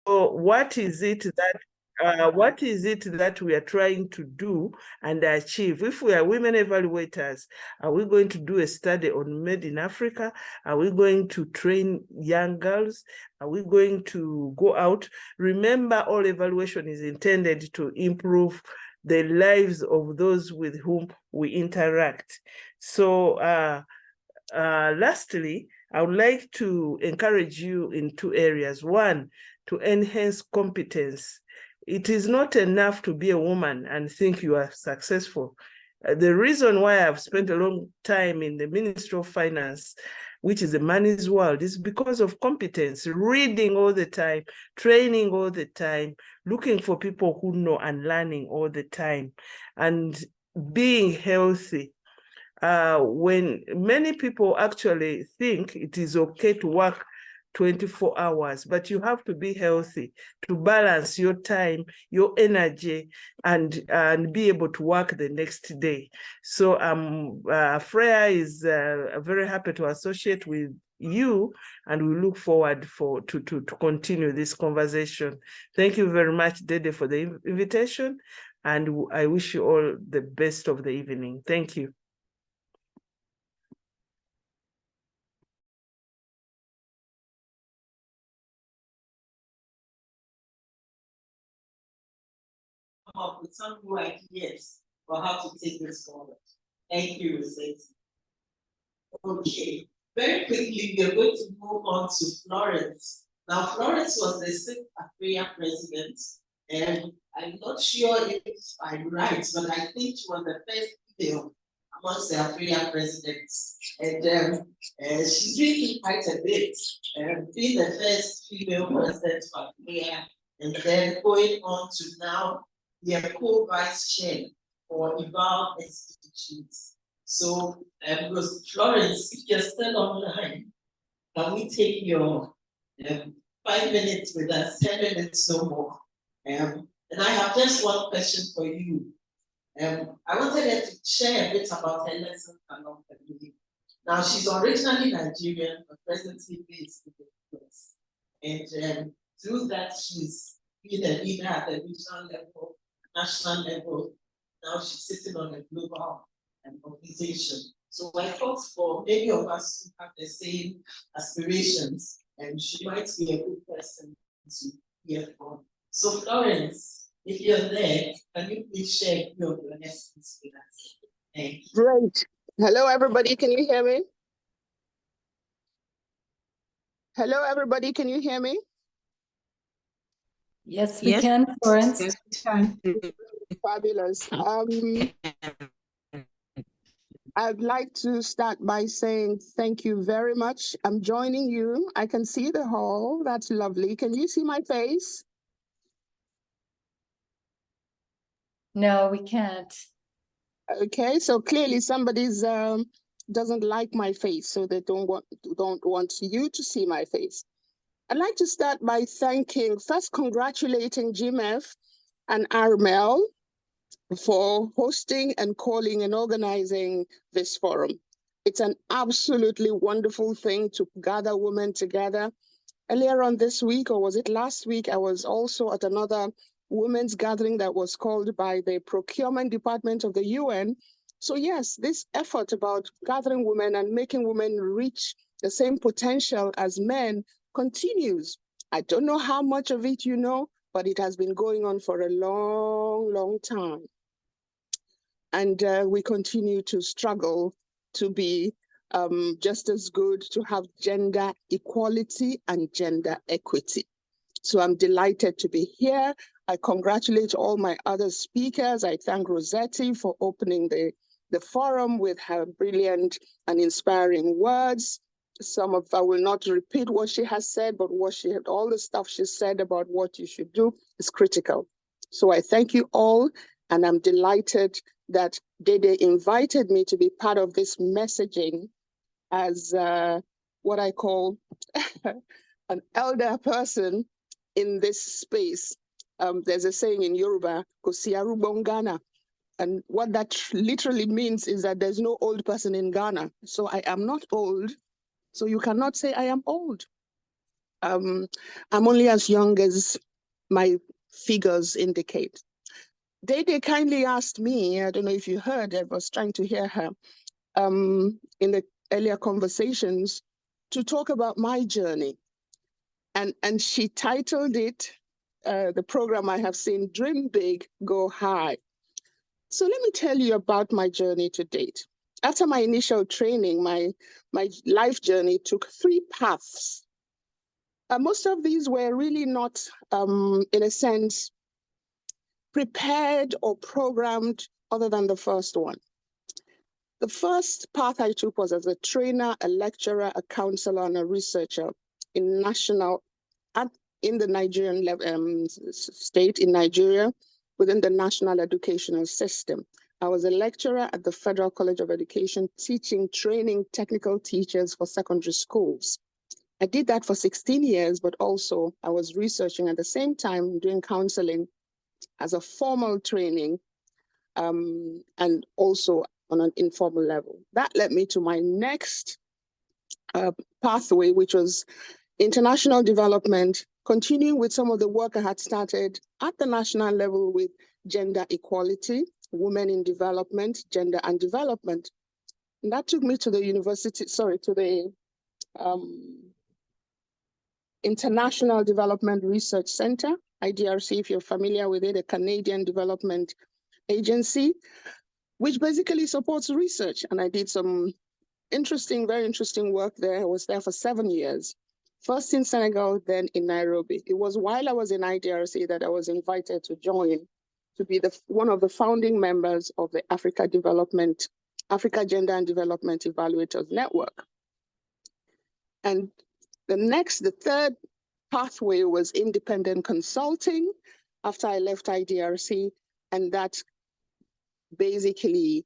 So what is it that we are trying to do and achieve? If we are women evaluators, are we going to do a study on Made in Africa? Are we going to train young girls? Are we going to go out? Remember, all evaluation is intended to improve the lives of those with whom we interact. So lastly, I would like to encourage you in two areas. One, to enhance competence. It is not enough to be a woman and think you are successful. The reason why I've spent a long time in the Ministry of Finance, which is the money's world, is because of competence, reading all the time, training all the time, looking for people who know and learning all the time, and being healthy. When many people actually think it is okay to work 24 hours, but you have to be healthy to balance your time, your energy, and be able to work the next day. So Freya is very happy to associate with you, and we look forward to continue this conversation. Thank you very much, Dede, for the invitation, and I wish you all the best of the evening. Thank you. Up with some new ideas for how to take this forward. Thank you, Rosette. Okay, very quickly, we are going to move on to Florence. Now, Florence was the 6th Africa president, and I'm not sure if I'm right, but I think she was the first female amongst the Africa presidents. And she's doing quite a bit, being the first female president for Africa, and then going on to now be a co-vice chair for Eval institutions. So, Florence, if you're still online, can we take your 5 minutes with us, 10 minutes no more? And I have just one question for you. I wanted her to share a bit about her lessons along the way. Now, she's originally Nigerian, but presently based in the US. And through that, she's been a leader at the regional level, national level. Now she's sitting on a global organization. So I thought for many of us who have the same aspirations, and she might be a good person to hear from. So Florence, if you're there, can you please share your lessons with us? Thank you. Great. Hello, everybody. Can you hear me? Hello, everybody. Can you hear me? Yes, we can, Florence. Yes, we can. Fabulous. I'd like to start by saying thank you very much. I'm joining you. I can see the hall. That's lovely. Can you see my face? No, we can't. Okay, so clearly somebody's doesn't like my face, so they don't want you to see my face. I'd like to start by first congratulating GMEF and Armel for hosting and calling and organizing this forum. It's an absolutely wonderful thing to gather women together. Earlier on this week, or was it last week, I was also at another women's gathering that was called by the procurement department of the UN. So yes, this effort about gathering women and making women reach the same potential as men continues. I don't know how much of it you know, but it has been going on for a long, long time. And we continue to struggle to be just as good, to have gender equality and gender equity. So I'm delighted to be here. I congratulate all my other speakers. I thank Rossetti for opening the forum with her brilliant and inspiring words. I will not repeat what she has said, but all the stuff she said about what you should do is critical. So I thank you all, and I'm delighted that Dede invited me to be part of this messaging as what I call an elder person in this space. There's a saying in Yoruba, "Kosiaru Bongana," and what that literally means is that there's no old person in Ghana. So I am not old, So you cannot say I am old. I'm only as young as my figures indicate. They kindly asked me, I don't know if you heard, I was trying to hear her in the earlier conversations, to talk about my journey. And she titled it, the program I have seen, Dream Big, Go High. So let me tell you about my journey to date. After my initial training, my life journey took 3 paths. Most of these were really not, in a sense, prepared or programmed other than the first one. The first path I took was as a trainer, a lecturer, a counselor, and a researcher in the Nigerian state in Nigeria, within the national educational system. I was a lecturer at the Federal College of Education, training technical teachers for secondary schools. I did that for 16 years, but also I was researching at the same time, doing counseling as a formal training, and also on an informal level. That led me to my next pathway, which was international development, continuing with some of the work I had started at the national level with gender equality, women in development, gender and development. And that took me to the International Development Research Center, IDRC, if you're familiar with it, a Canadian development agency, which basically supports research. And I did some very interesting work there. I was there for 7 years, first in Senegal, then in Nairobi. It was while I was in IDRC that I was invited to join to be one of the founding members of the Africa Gender and Development Evaluators Network. And the third pathway was independent consulting after I left IDRC. And that basically,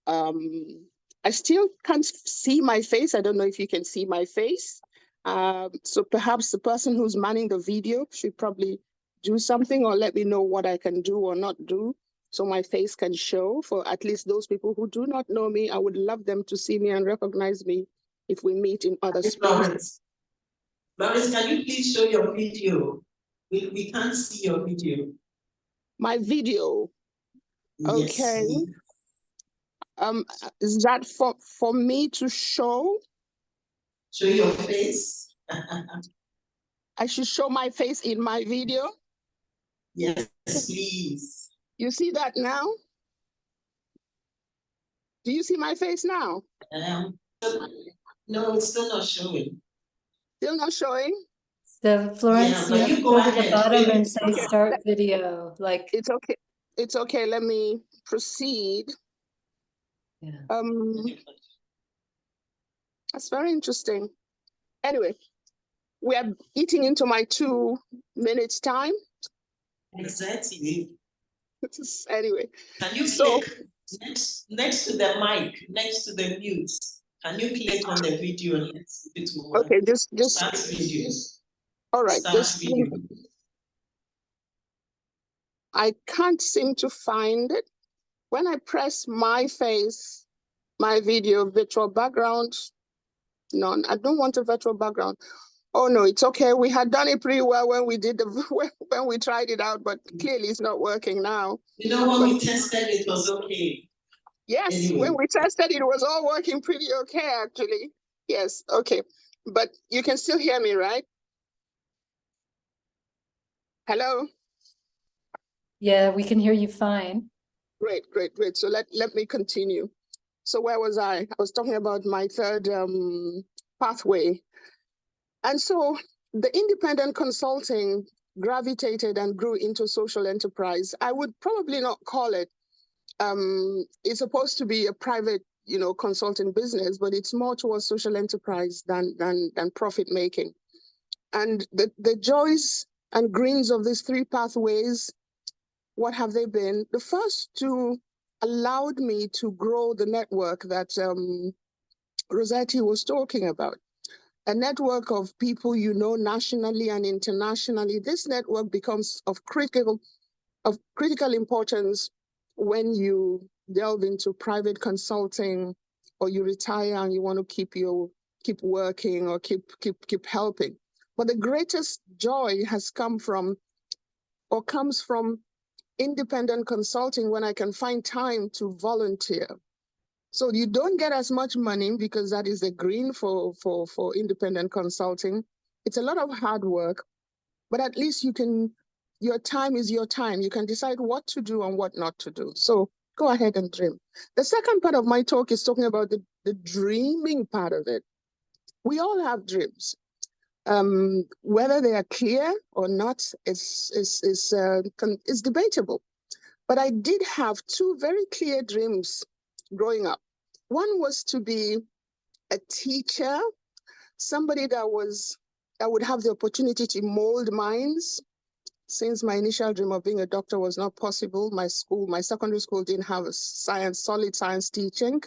I still can't see my face. I don't know if you can see my face. So perhaps the person who's manning the video should probably do something or let me know what I can do or not do so my face can show for at least those people who do not know me. I would love them to see me and recognize me if we meet in other spaces. Florence, can you please show your video? We can't see your video. My video. Okay. Yes, is that for me to show? show your face. I should show my face in my video? Yes, please. You see that now? Do you see my face now? No, it's still not showing. Still not showing? So Florence, Yeah, you go go to the ahead. bottom and say Okay. start video. Like It's okay. It's okay. Let me proceed. yeah. That's very interesting. Anyway, we are eating into my 2 minutes time. Exactly. Anyway. Can you click next to the mic, next to the mute? Can you click on the video and let's see if it will work? Okay, just Start video. all right, Start video. I can't seem to find it. When I press my face, my video, virtual background, no, I don't want a virtual background. Oh no, it's okay. We had done it pretty well when we did when we tried it out, but clearly it's not working now. You know, when we tested it was okay. Yes, anyway. When we tested it was all working pretty okay, actually. Yes, okay. But you can still hear me, right? Hello? Yeah, we can hear you fine. Great. So let me continue. So where was I? I was talking about my third pathway. And so the independent consulting gravitated and grew into social enterprise. I would probably not call it, it's supposed to be a private, consulting business, but it's more towards social enterprise than profit making. And the joys and greens of these 3 pathways, what have they been? The first 2 allowed me to grow the network that Rossetti was talking about. A network of people nationally and internationally. This network becomes of critical importance when you delve into private consulting or you retire and you want to keep your keep working or keep helping. But the greatest joy has come from, or comes from, independent consulting, when I can find time to volunteer. So you don't get as much money because that is the green for independent consulting. It's a lot of hard work, but at least your time is your time. You can decide what to do and what not to do. So go ahead and dream. The second part of my talk is talking about the dreaming part of it. We all have dreams. Whether they are clear or not is debatable. But I did have two very clear dreams growing up. One was to be a teacher, somebody that would have the opportunity to mold minds. Since my initial dream of being a doctor was not possible, my secondary school didn't have solid science teaching.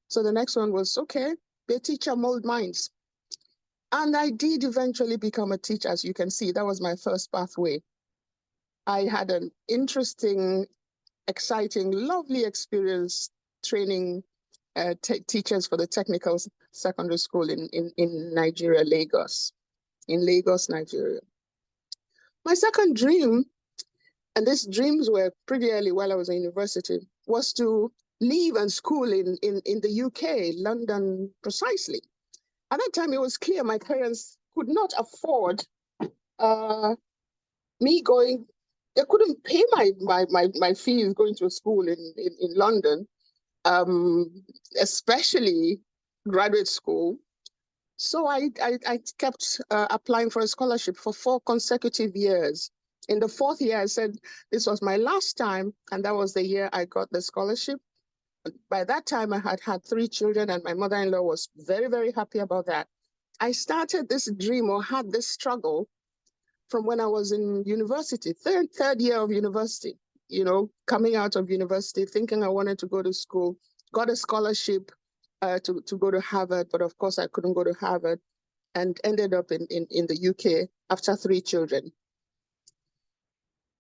So the next one was, okay, be a teacher, mold minds. And I did eventually become a teacher, as you can see. That was my first pathway. I had an interesting, exciting, lovely experience training teachers for the technical secondary school in Nigeria, Lagos, Nigeria. My second dream, and these dreams were pretty early while I was in university, was to live and school in the UK, London precisely. At that time, it was clear my parents could not afford me going. They couldn't pay my fees going to a school in London, especially graduate school. So I kept applying for a scholarship for 4 consecutive years. In the 4th year, I said this was my last time, and that was the year I got the scholarship. By that time, I had 3 children, and my mother-in-law was very, very happy about that. I started this dream, or had this struggle, from when I was in university, third year of university, coming out of university, thinking I wanted to go to school, got a scholarship to go to Harvard, but of course I couldn't go to Harvard, and ended up in the UK after 3 children.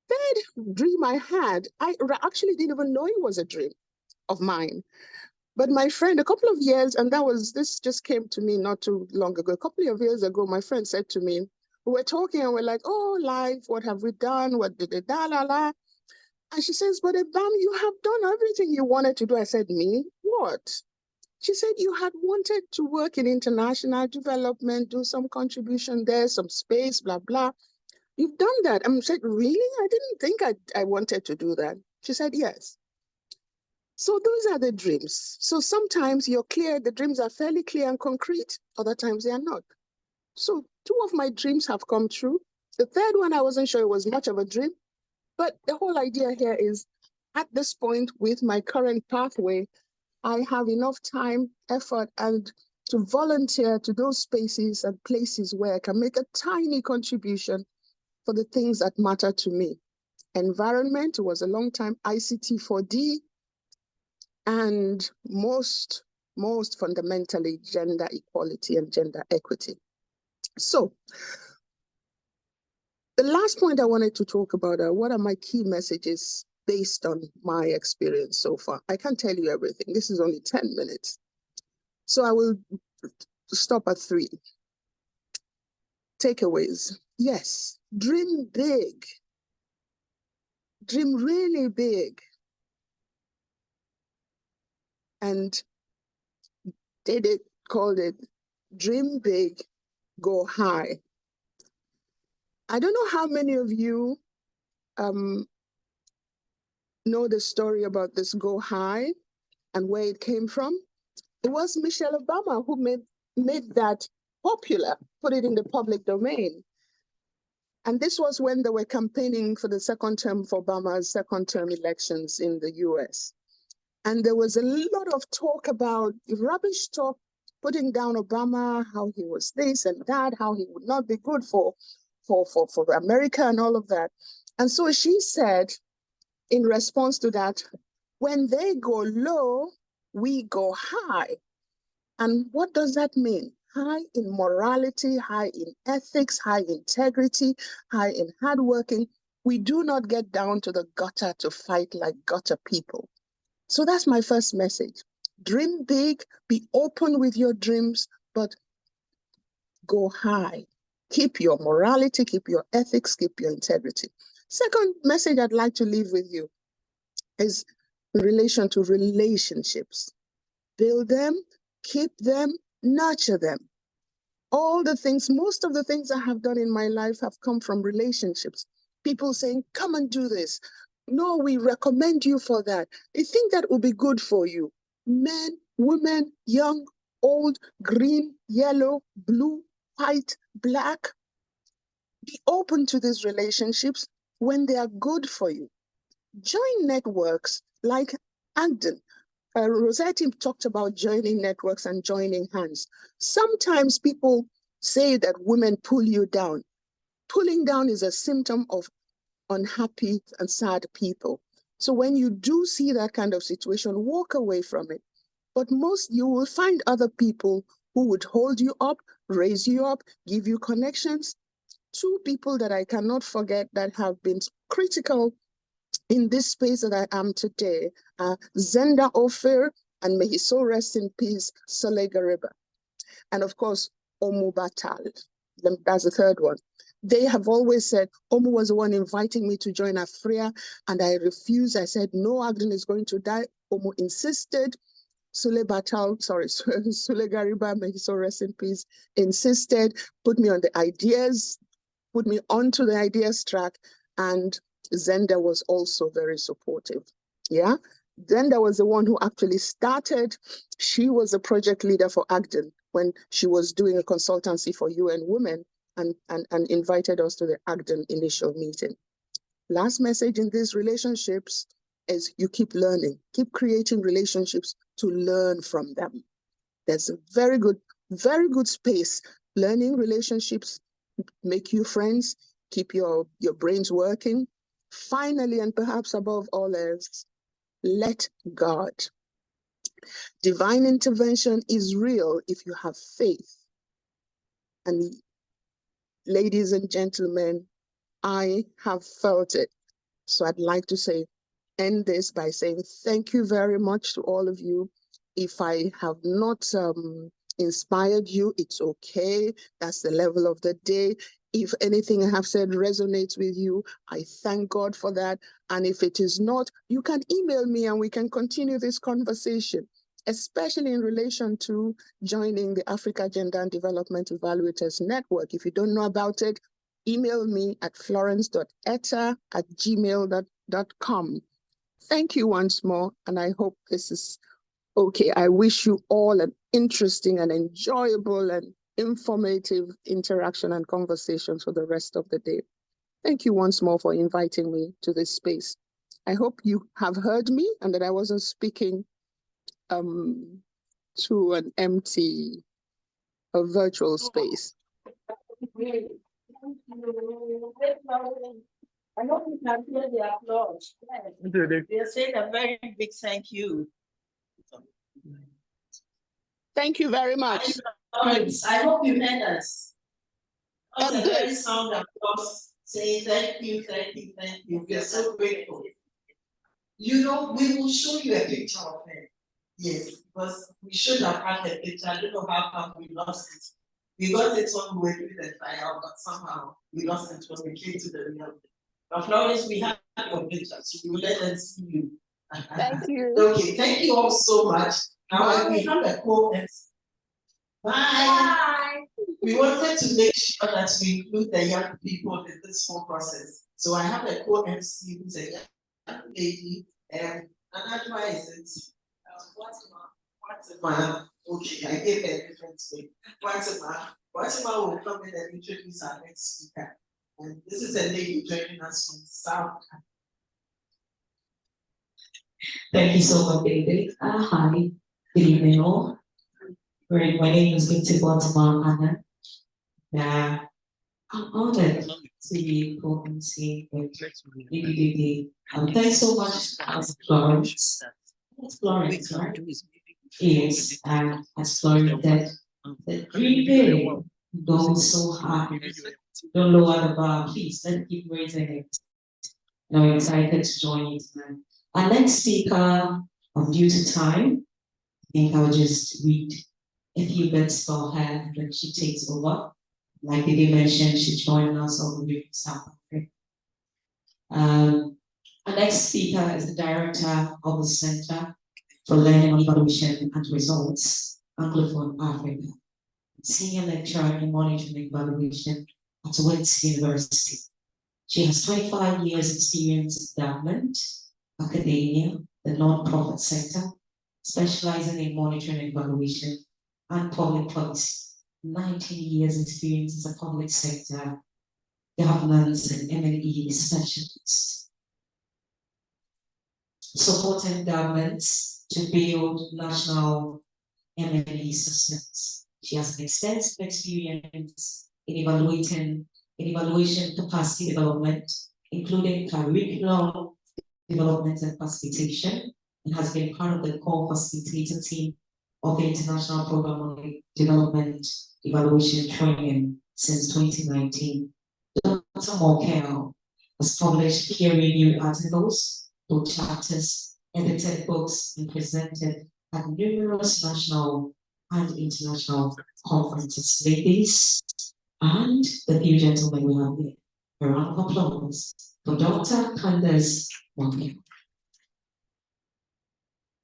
Third dream I had, I actually didn't even know it was a dream of mine. But my friend, a couple of years, and this just came to me not too long ago, a couple of years ago, my friend said to me, we were talking and we're like, oh, life, what have we done? What did it, da, la, la. And she says, but Ebam, you have done everything you wanted to do. I said, me? What? She said, you had wanted to work in international development, do some contribution there, some space, blah, blah. You've done that. I said, really? I didn't think I wanted to do that. She said, yes. So those are the dreams. So sometimes you're clear, the dreams are fairly clear and concrete. Other times they are not. So 2 of my dreams have come true. The third one, I wasn't sure it was much of a dream. But the whole idea here is, at this point with my current pathway, I have enough time, effort, and to volunteer to those spaces and places where I can make a tiny contribution for the things that matter to me. Environment was a long time, ICT 4D, and most fundamentally, gender equality and gender equity. So the last point I wanted to talk about are what are my key messages based on my experience so far. I can't tell you everything. This is only 10 minutes. So I will stop at 3. Takeaways. Yes, dream big. Dream really big. And they called it dream big, go high. I don't know how many of you know the story about this go high and where it came from. It was Michelle Obama who made that popular, put it in the public domain. And this was when they were campaigning for the second term for Obama's second term elections in the US. And there was a lot of talk about rubbish talk, putting down Obama, how he was this and that, how he would not be good for America and all of that. And so she said, in response to that, when they go low, we go high. And what does that mean? High in morality, high in ethics, high integrity, high in hardworking. We do not get down to the gutter to fight like gutter people. So that's my first message. Dream big, be open with your dreams, but go high. Keep your morality, keep your ethics, keep your integrity. Second message I'd like to leave with you is in relation to relationships. Build them, keep them, nurture them. All the things, most of the things I have done in my life have come from relationships. People saying, come and do this. No, we recommend you for that. I think that will be good for you. Men, women, young, old, green, yellow, blue, white, black. Be open to these relationships when they are good for you. Join networks like Agden. Rossetti talked about joining networks and joining hands. Sometimes people say that women pull you down. Pulling down is a symptom of unhappy and sad people. So when you do see that kind of situation, walk away from it. But you will find other people who would hold you up, raise you up, give you connections. Two people that I cannot forget that have been critical in this space that I am today are Zenda Ophir, and may his soul rest in peace, Saleh Gariba. And of course, Omu Batal. That's the third one. They have always said, Omu was the one inviting me to join Afria, and I refused. I said, no, Agden is going to die. Omu insisted. Sule Gariba, may his soul rest in peace, insisted, put me on the ideas, put me onto the ideas track, and Zenda was also very supportive. Yeah, Zenda was the one who actually started. She was a project leader for Agden when she was doing a consultancy for UN Women and invited us to the Agden initial meeting. Last message in these relationships is you keep learning, keep creating relationships to learn from them. There's a very good space. Learning relationships make you friends, keep your brains working. Finally, and perhaps above all else, let God. Divine intervention is real if you have faith. And ladies and gentlemen, I have felt it. So I'd like to end this by saying thank you very much to all of you. If I have not inspired you, it's okay. That's the level of the day. If anything I have said resonates with you, I thank God for that. And if it is not, you can email me and we can continue this conversation, especially in relation to joining the Africa Gender and Development Evaluators Network. If you don't know about it, email me at florence.etta@gmail.com. Thank you once more, and I hope this is okay. I wish you all an interesting and enjoyable and informative interaction and conversations for the rest of the day. Thank you once more for inviting me to this space. I hope you have heard me and that I wasn't speaking to an empty, virtual space. I hope you can hear the applause. They're saying a very big thank you. Thank you very much. I hope you heard us. That was a very sound applause saying thank you, thank you, thank you. We are so grateful. You know, we will show you a picture of her. Yes, because we should have had the picture. I don't know how come we lost it. We got it when we were doing the trial, but somehow we lost it when we came to the real. But Florence, we have your picture, so we will let them see you. Thank you. Okay, thank you all so much. Now we have a quote. Bye. Bye. We wanted to make sure that we include the young people in this whole process. So I have a co-MC who's a young lady, and Anadwa is Fatima. Okay, I gave a different name. Fatima will come in and introduce our next speaker. And this is a lady joining us from South. Thank you so much, David. Hi, good evening all. Great, my name is Binti Bontamar Anna. I'm honored to be co-MC with EBDD. Thanks so much, Florence. It's Florence, right? Yes, and as Florence said, the dream big, goes so high. Don't lower the bar, please. Let's keep raising it. And I'm excited to join you tonight. Our next speaker, due to time, I think I'll just read a few bits about her and when she takes over. Like Didi mentioned, she joined us all the way from South Africa. Our next speaker is the director of the Center for Learning, Evaluation and Results, Anglophone Africa, senior lecturer in monitoring and evaluation at Wits University. She has 25 years experience in government, academia, the non-profit sector, specializing in monitoring and evaluation and public policy. 19 years experience as a public sector governance and M&E specialist, supporting governments to build national M&E systems. She has an extensive experience in evaluation capacity development, including curriculum development and facilitation, and has been part of the core facilitator team of the International Program on Development Evaluation Training since 2019. Dr. Morkel has published peer-reviewed articles, book chapters, edited books, and presented at numerous national and international conferences. Ladies and the few gentlemen we have here, a round of applause for Dr. Candace Morkel.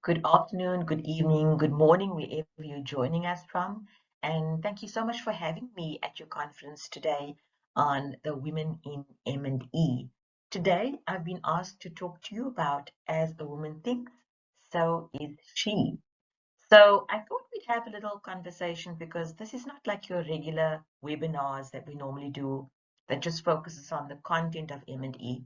Good afternoon, good evening, good morning, wherever you're joining us from. And thank you so much for having me at your conference today on the Women in M&E. Today, I've been asked to talk to you about as a woman thinks, so is she. So I thought we'd have a little conversation because this is not like your regular webinars that we normally do that just focuses on the content of M&E.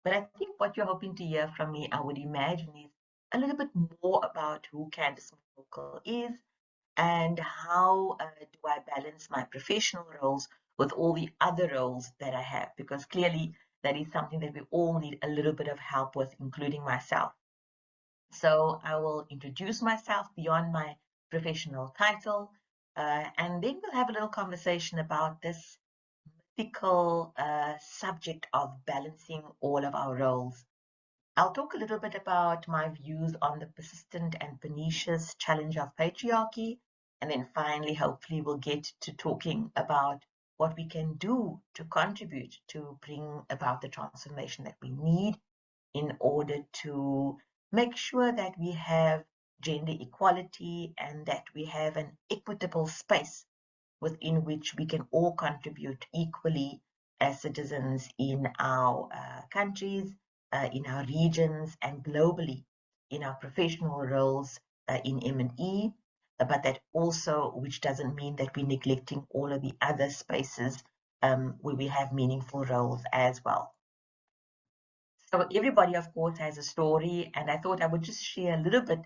But I think what you're hoping to hear from me, I would imagine, is a little bit more about who Candace Morkel is and how do I balance my professional roles with all the other roles that I have, because clearly that is something that we all need a little bit of help with, including myself. So I will introduce myself beyond my professional title, and then we'll have a little conversation about this mythical subject of balancing all of our roles. I'll talk a little bit about my views on the persistent and pernicious challenge of patriarchy, and then finally, hopefully, we'll get to talking about what we can do to contribute to bring about the transformation that we need in order to make sure that we have gender equality and that we have an equitable space within which we can all contribute equally as citizens in our countries, in our regions, and globally in our professional roles in M&E, but that also, which doesn't mean that we're neglecting all of the other spaces where we have meaningful roles as well. So everybody, of course, has a story, and I thought I would just share a little bit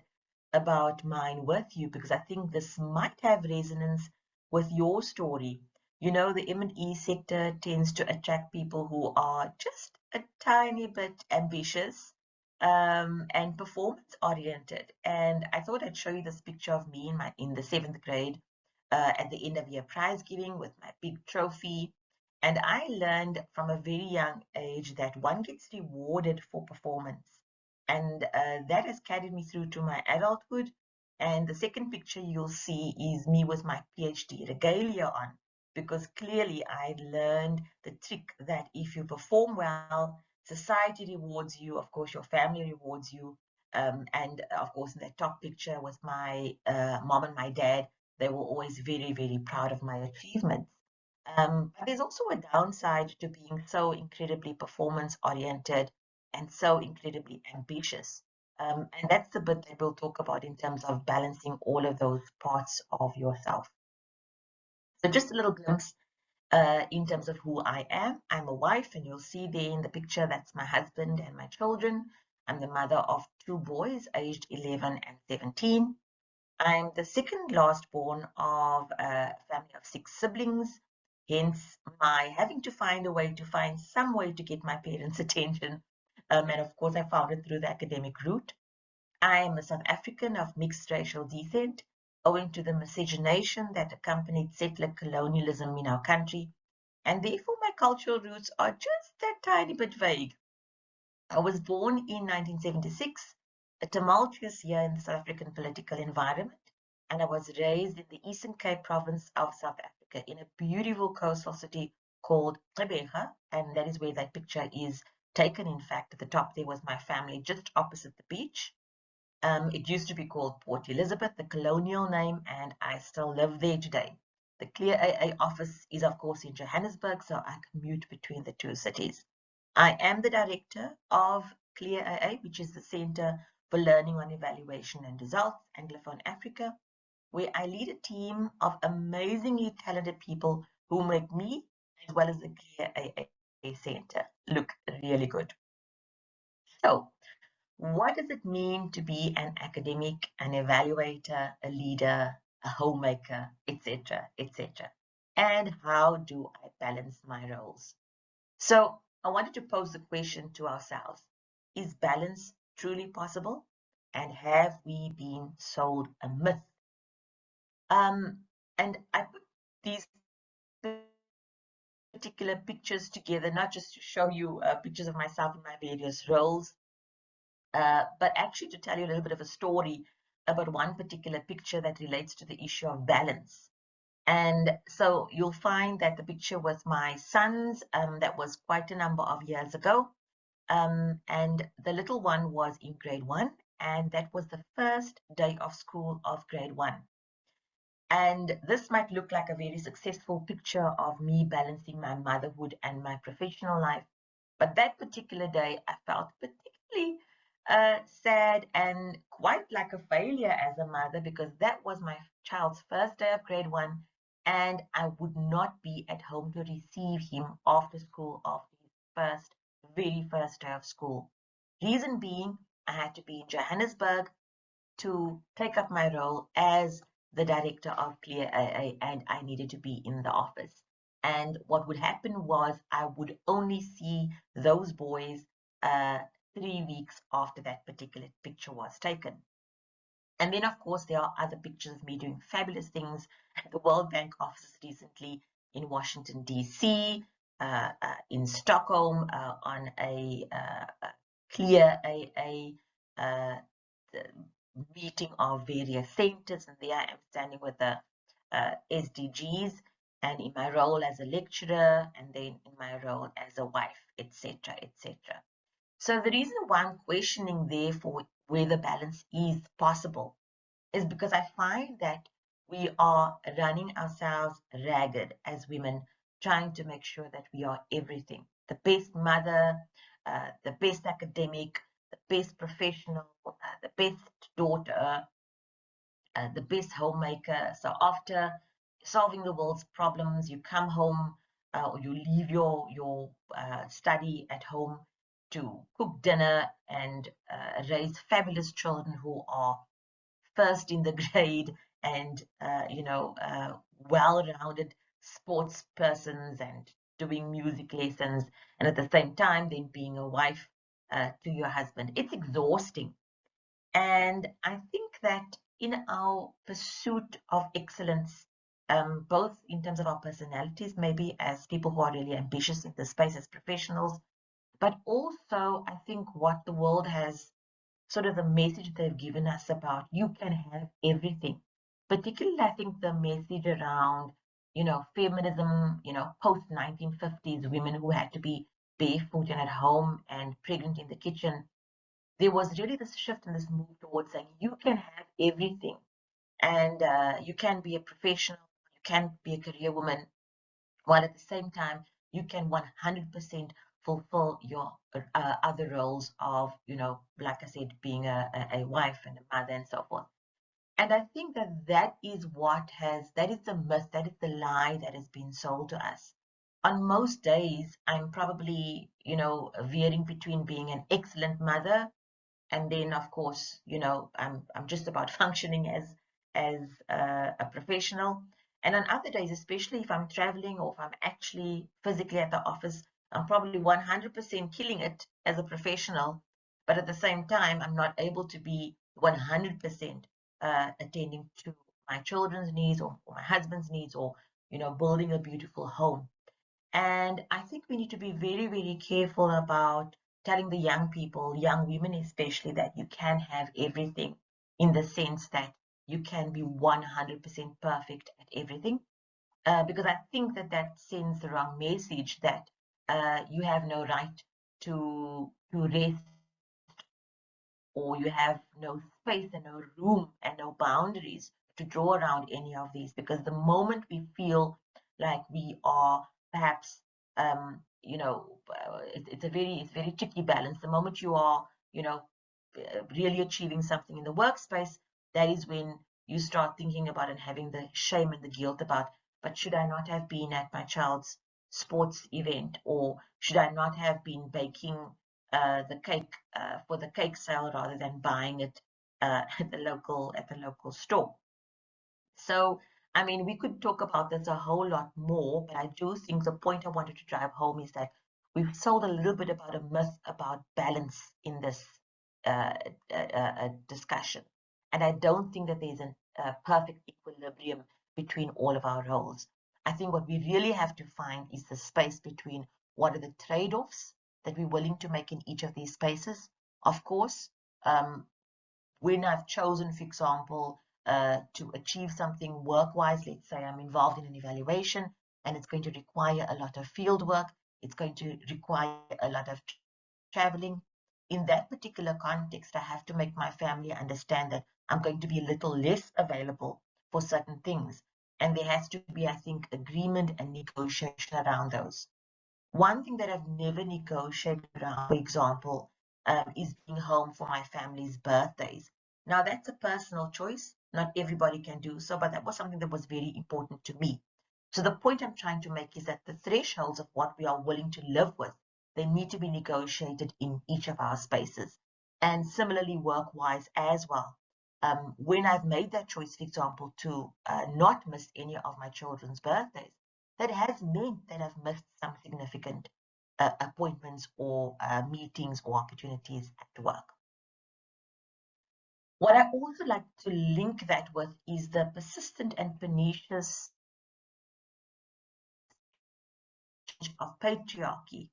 about mine with you because I think this might have resonance with your story. You know, the M&E sector tends to attract people who are just a tiny bit ambitious and performance oriented. And I thought I'd show you this picture of me in the 7th grade at the end of year prize giving with my big trophy. And I learned from a very young age that one gets rewarded for performance. And that has carried me through to my adulthood. And the second picture you'll see is me with my PhD regalia on, because clearly I learned the trick that if you perform well, society rewards you, of course, your family rewards you. And of course, in that top picture with my mom and my dad, they were always very, very proud of my achievements. But there's also a downside to being so incredibly performance oriented and so incredibly ambitious. And that's the bit that we'll talk about in terms of balancing all of those parts of yourself. So just a little glimpse in terms of who I am. I'm a wife, and you'll see there in the picture, that's my husband and my children. I'm the mother of 2 boys, aged 11 and 17. I'm the second last born of a family of 6 siblings, hence my having to find some way to get my parents' attention. And of course, I found it through the academic route. I am a South African of mixed racial descent, owing to the miscegenation that accompanied settler colonialism in our country, and therefore my cultural roots are just a tiny bit vague. I was born in 1976, a tumultuous year in the South African political environment, and I was raised in the Eastern Cape province of South Africa in a beautiful coastal city called Gqeberha, and that is where that picture is taken. In fact, at the top there was my family just opposite the beach. It used to be called Port Elizabeth, the colonial name, and I still live there today. The Clear AA office is, of course, in Johannesburg, so I commute between the two cities. I am the director of Clear AA, which is the Center for Learning on Evaluation and Results, Anglophone Africa, where I lead a team of amazingly talented people who make me, as well as the Clear AA Center, look really good. So, what does it mean to be an academic, an evaluator, a leader, a homemaker, etc., etc.? And how do I balance my roles? So I wanted to pose the question to ourselves: is balance truly possible? And have we been sold a myth? And I put these particular pictures together, not just to show you pictures of myself in my various roles, but actually to tell you a little bit of a story about one particular picture that relates to the issue of balance. And so you'll find that the picture with my sons, that was quite a number of years ago. And the little one was in grade 1, and that was the first day of school of grade 1. And this might look like a very successful picture of me balancing my motherhood and my professional life. But that particular day, I felt particularly sad and quite like a failure as a mother, because that was my child's first day of grade 1, and I would not be at home to receive him after school, after his very first day of school. Reason being, I had to be in Johannesburg to take up my role as the director of Clear AA, and I needed to be in the office. And what would happen was I would only see those boys 3 weeks after that particular picture was taken. And then, of course, there are other pictures of me doing fabulous things at the World Bank offices recently, in Washington, D.C., in Stockholm, on a Clear AA meeting of various centers, and there I am standing with the SDGs, and in my role as a lecturer, and then in my role as a wife, etc., etc. So the reason why I'm questioning therefore whether balance is possible is because I find that we are running ourselves ragged as women, trying to make sure that we are everything: the best mother, the best academic, the best professional, the best daughter, the best homemaker. So after solving the world's problems, you come home, or you leave your study at home to cook dinner and raise fabulous children who are first in the grade and well-rounded sports persons and doing music lessons, and at the same time then being a wife to your husband. It's exhausting. And I think that in our pursuit of excellence, both in terms of our personalities, maybe as people who are really ambitious in the space as professionals, but also I think what the world has, sort of the message they've given us about you can have everything. Particularly, I think the message around, feminism, post-1950s women who had to be barefoot and at home and pregnant in the kitchen. There was really this shift and this move towards saying you can have everything, and you can be a professional, you can be a career woman, while at the same time you can 100% fulfill your other roles of, like I said, being a wife and a mother and so forth. And I think that is the myth, that is the lie that has been sold to us. On most days, I'm probably, veering between being an excellent mother, and then of course, I'm just about functioning as a professional. And on other days, especially if I'm traveling or if I'm actually physically at the office, I'm probably 100% killing it as a professional, but at the same time I'm not able to be 100% attending to my children's needs or my husband's needs, or building a beautiful home. And I think we need to be very, very careful about telling the young people, young women especially, that you can have everything, in the sense that you can be 100% perfect at everything, because I think that that sends the wrong message that you have no right to rest, or you have no space and no room and no boundaries to draw around any of these. Because the moment we feel like we are perhaps, it's a very tricky balance. The moment you are, really achieving something in the workspace, that is when you start thinking about and having the shame and the guilt about, but should I not have been at my child's sports event, or should I not have been baking the cake for the cake sale rather than buying it at the local store. So, I mean, we could talk about this a whole lot more, but I do think the point I wanted to drive home is that we've sold a little bit about a myth about balance in this discussion. And I don't think that there's a perfect equilibrium between all of our roles. I think what we really have to find is the space between what are the trade-offs that we're willing to make in each of these spaces. Of course, when I've chosen, for example, to achieve something work-wise, let's say I'm involved in an evaluation and it's going to require a lot of field work, it's going to require a lot of traveling. In that particular context, I have to make my family understand that I'm going to be a little less available for certain things. And there has to be, I think, agreement and negotiation around those. One thing that I've never negotiated around, for example, is being home for my family's birthdays. Now, that's a personal choice. Not everybody can do so, but that was something that was very important to me. So the point I'm trying to make is that the thresholds of what we are willing to live with, they need to be negotiated in each of our spaces. And similarly, work-wise as well. When I've made that choice, for example, to not miss any of my children's birthdays, that has meant that I've missed some significant appointments or meetings or opportunities at work. What I also like to link that with is the persistent and pernicious of patriarchy,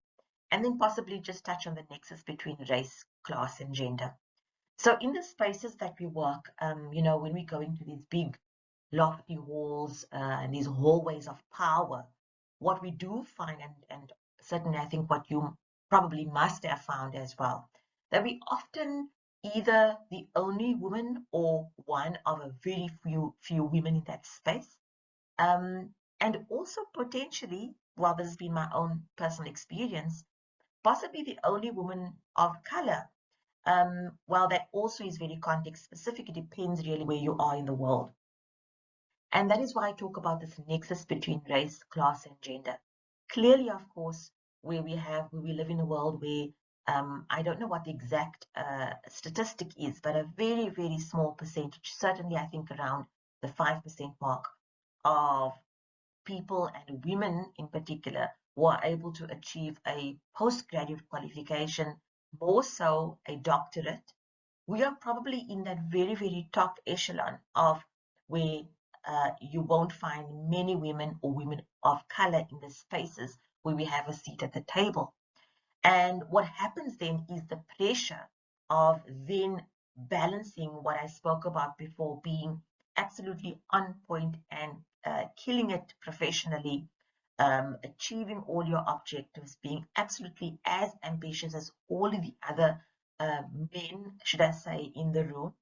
and then possibly just touch on the nexus between race, class, and gender. So in the spaces that we work, when we go into these big lofty halls and these hallways of power, what we do find, and certainly I think what you probably must have found as well, that we often either the only woman or one of a very few women in that space. And also potentially, while this has been my own personal experience, possibly the only woman of color. While that also is very context specific, it depends really where you are in the world. And that is why I talk about this nexus between race, class, and gender. Clearly, of course, where we live in a world where I don't know what the exact statistic is, but a very, very small percentage, certainly I think around the 5% mark of people, and women in particular, who are able to achieve a postgraduate qualification, more so a doctorate. We are probably in that very, very top echelon of where you won't find many women or women of color in the spaces where we have a seat at the table. And what happens then is the pressure of then balancing what I spoke about before, being absolutely on point and killing it professionally, achieving all your objectives, being absolutely as ambitious as all of the other men, should I say, in the room.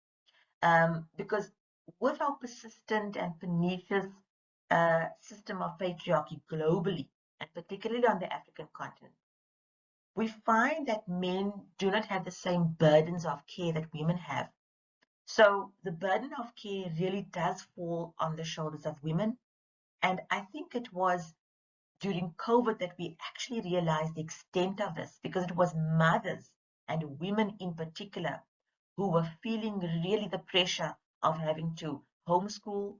Because with our persistent and pernicious system of patriarchy globally, and particularly on the African continent, we find that men do not have the same burdens of care that women have. So the burden of care really does fall on the shoulders of women. And I think it was during COVID that we actually realized the extent of this, because it was mothers and women in particular who were feeling really the pressure of having to homeschool,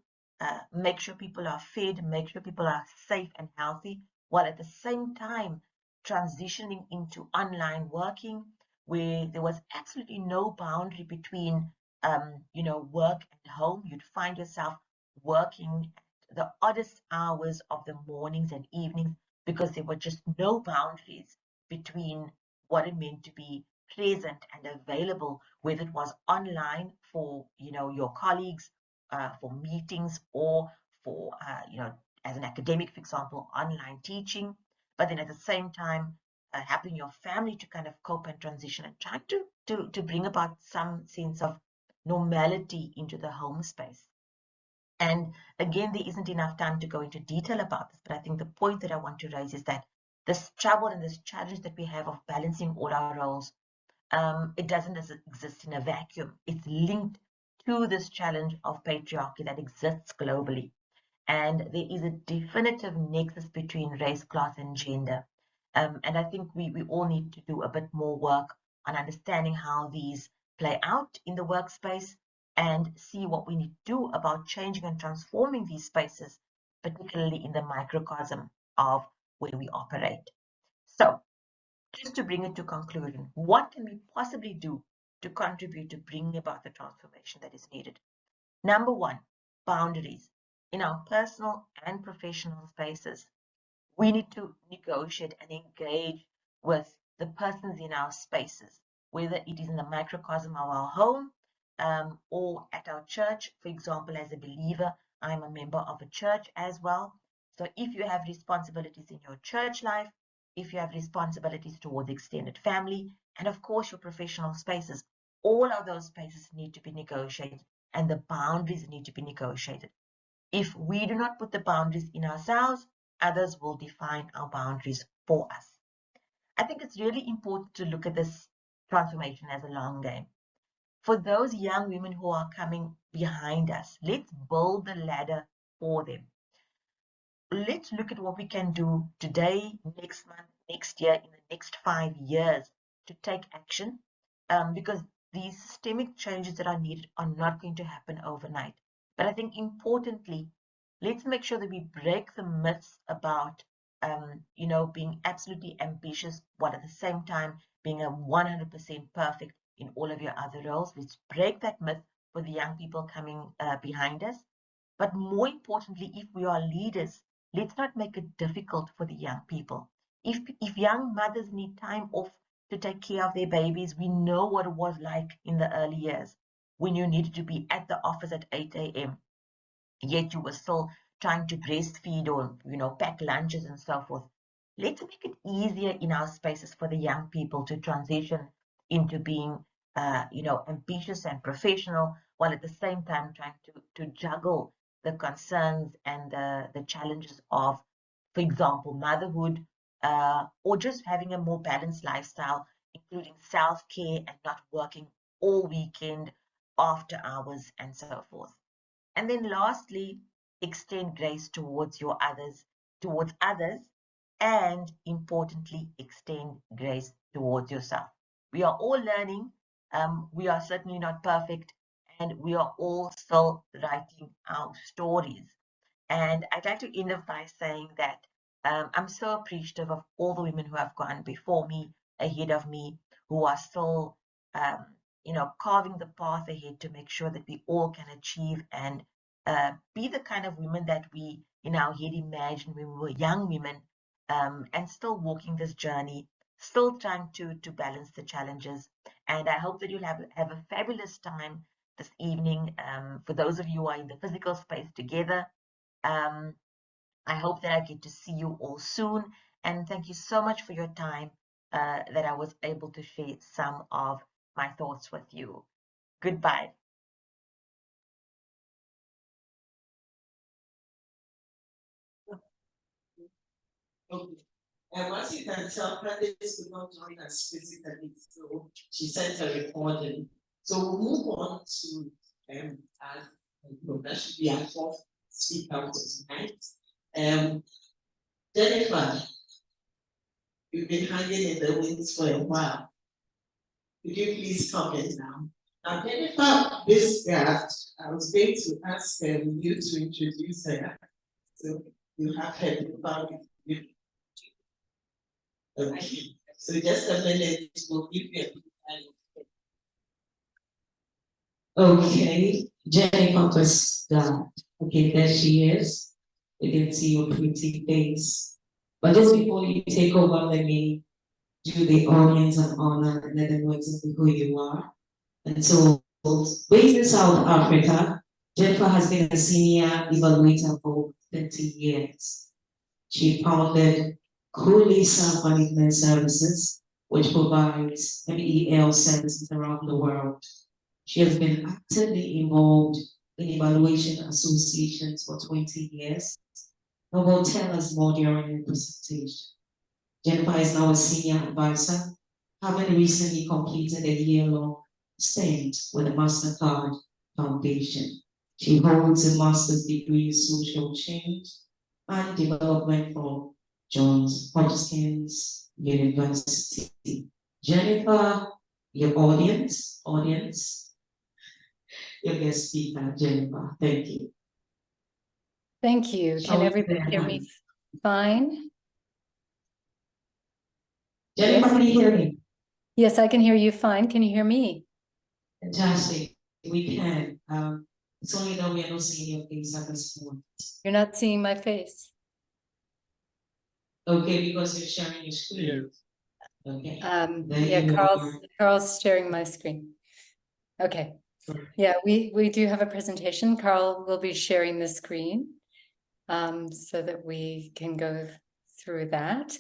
make sure people are fed, make sure people are safe and healthy, while at the same time transitioning into online working, where there was absolutely no boundary between work and home. You'd find yourself working at the oddest hours of the mornings and evenings, because there were just no boundaries between what it meant to be present and available, whether it was online for your colleagues, for meetings or for, as an academic, for example, online teaching, but then at the same time, helping your family to kind of cope and transition and trying to bring about some sense of normality into the home space. And again, there isn't enough time to go into detail about this, but I think the point that I want to raise is that this trouble and this challenge that we have of balancing all our roles, it doesn't exist in a vacuum. It's linked to this challenge of patriarchy that exists globally. And there is a definitive nexus between race, class, and gender. And I think we all need to do a bit more work on understanding how these play out in the workspace and see what we need to do about changing and transforming these spaces, particularly in the microcosm of where we operate. So, just to bring it to conclusion, what can we possibly do to contribute to bringing about the transformation that is needed? Number one, boundaries. In our personal and professional spaces, we need to negotiate and engage with the persons in our spaces, whether it is in the microcosm of our home or at our church. For example, as a believer, I'm a member of a church as well. So if you have responsibilities in your church life, if you have responsibilities towards extended family, and of course your professional spaces, all of those spaces need to be negotiated and the boundaries need to be negotiated. If we do not put the boundaries in ourselves, others will define our boundaries for us. I think it's really important to look at this transformation as a long game. For those young women who are coming behind us, let's build the ladder for them. Let's look at what we can do today, next month, next year, in the next 5 years to take action, because these systemic changes that are needed are not going to happen overnight. But I think importantly, let's make sure that we break the myths about, being absolutely ambitious, while at the same time being a 100% perfect in all of your other roles. Let's break that myth for the young people coming behind us. But more importantly, if we are leaders, let's not make it difficult for the young people. If young mothers need time off to take care of their babies, we know what it was like in the early years when you needed to be at the office at 8 a.m. Yet you were still trying to breastfeed or, pack lunches and so forth. Let's make it easier in our spaces for the young people to transition into being, ambitious and professional, while at the same time trying to juggle the concerns and the challenges of, for example, motherhood, or just having a more balanced lifestyle, including self-care and not working all weekend, after hours, and so forth. And then lastly, extend grace towards others, and importantly, extend grace towards yourself. We are all learning. We are certainly not perfect, and we are all still writing our stories. And I'd like to end off by saying that I'm so appreciative of all the women who have gone before me, ahead of me, who are still, carving the path ahead to make sure that we all can achieve and be the kind of women that we in our head imagined when we were young women, and still walking this journey, still trying to balance the challenges. And I hope that you'll have a fabulous time this evening. For those of you who are in the physical space together, I hope that I get to see you all soon. And thank you so much for your time, that I was able to share some of my thoughts with you. Goodbye. Okay. And once you can tell, Candice could not join us physically, so she sent a recording. So we'll move on to that should be our fourth speaker tonight. Jennifer, you've been hanging in the wings for a while. Could you please comment now? Now, Jennifer Bisgard, I was going to ask you to introduce her. So you have her about you. Okay. So just a minute, we'll give you a Okay, Jennifer Bisgard. Okay, there she is. We can see your pretty face. But just before you take over, let me do the audience an honor and let them know exactly who you are. And so, based in South Africa, Jennifer has been a senior evaluator for 30 years. She founded Kulisa Management Services, which provides MEL services around the world. She has been actively involved in evaluation associations for 20 years and will tell us more during the presentation. Jennifer is now a senior advisor, having recently completed a year-long stint with the MasterCard Foundation. She holds a master's degree in social change and development from Johns Hopkins University. Jennifer, your audience, your guest speaker, Jennifer. Thank you. Thank you. Can Shall we everybody begin? hear me fine? Jennifer, Yes. can you hear me? Yes, I can hear you fine. Can you hear me? Fantastic. We can. It's only that we are not seeing your face at this point. You're not seeing my face. Okay, because you're sharing your screen. Okay. There Yeah, you are. Carl's sharing my screen. Okay. Yeah, we do have a presentation. Carl will be sharing the screen so that we can go through that.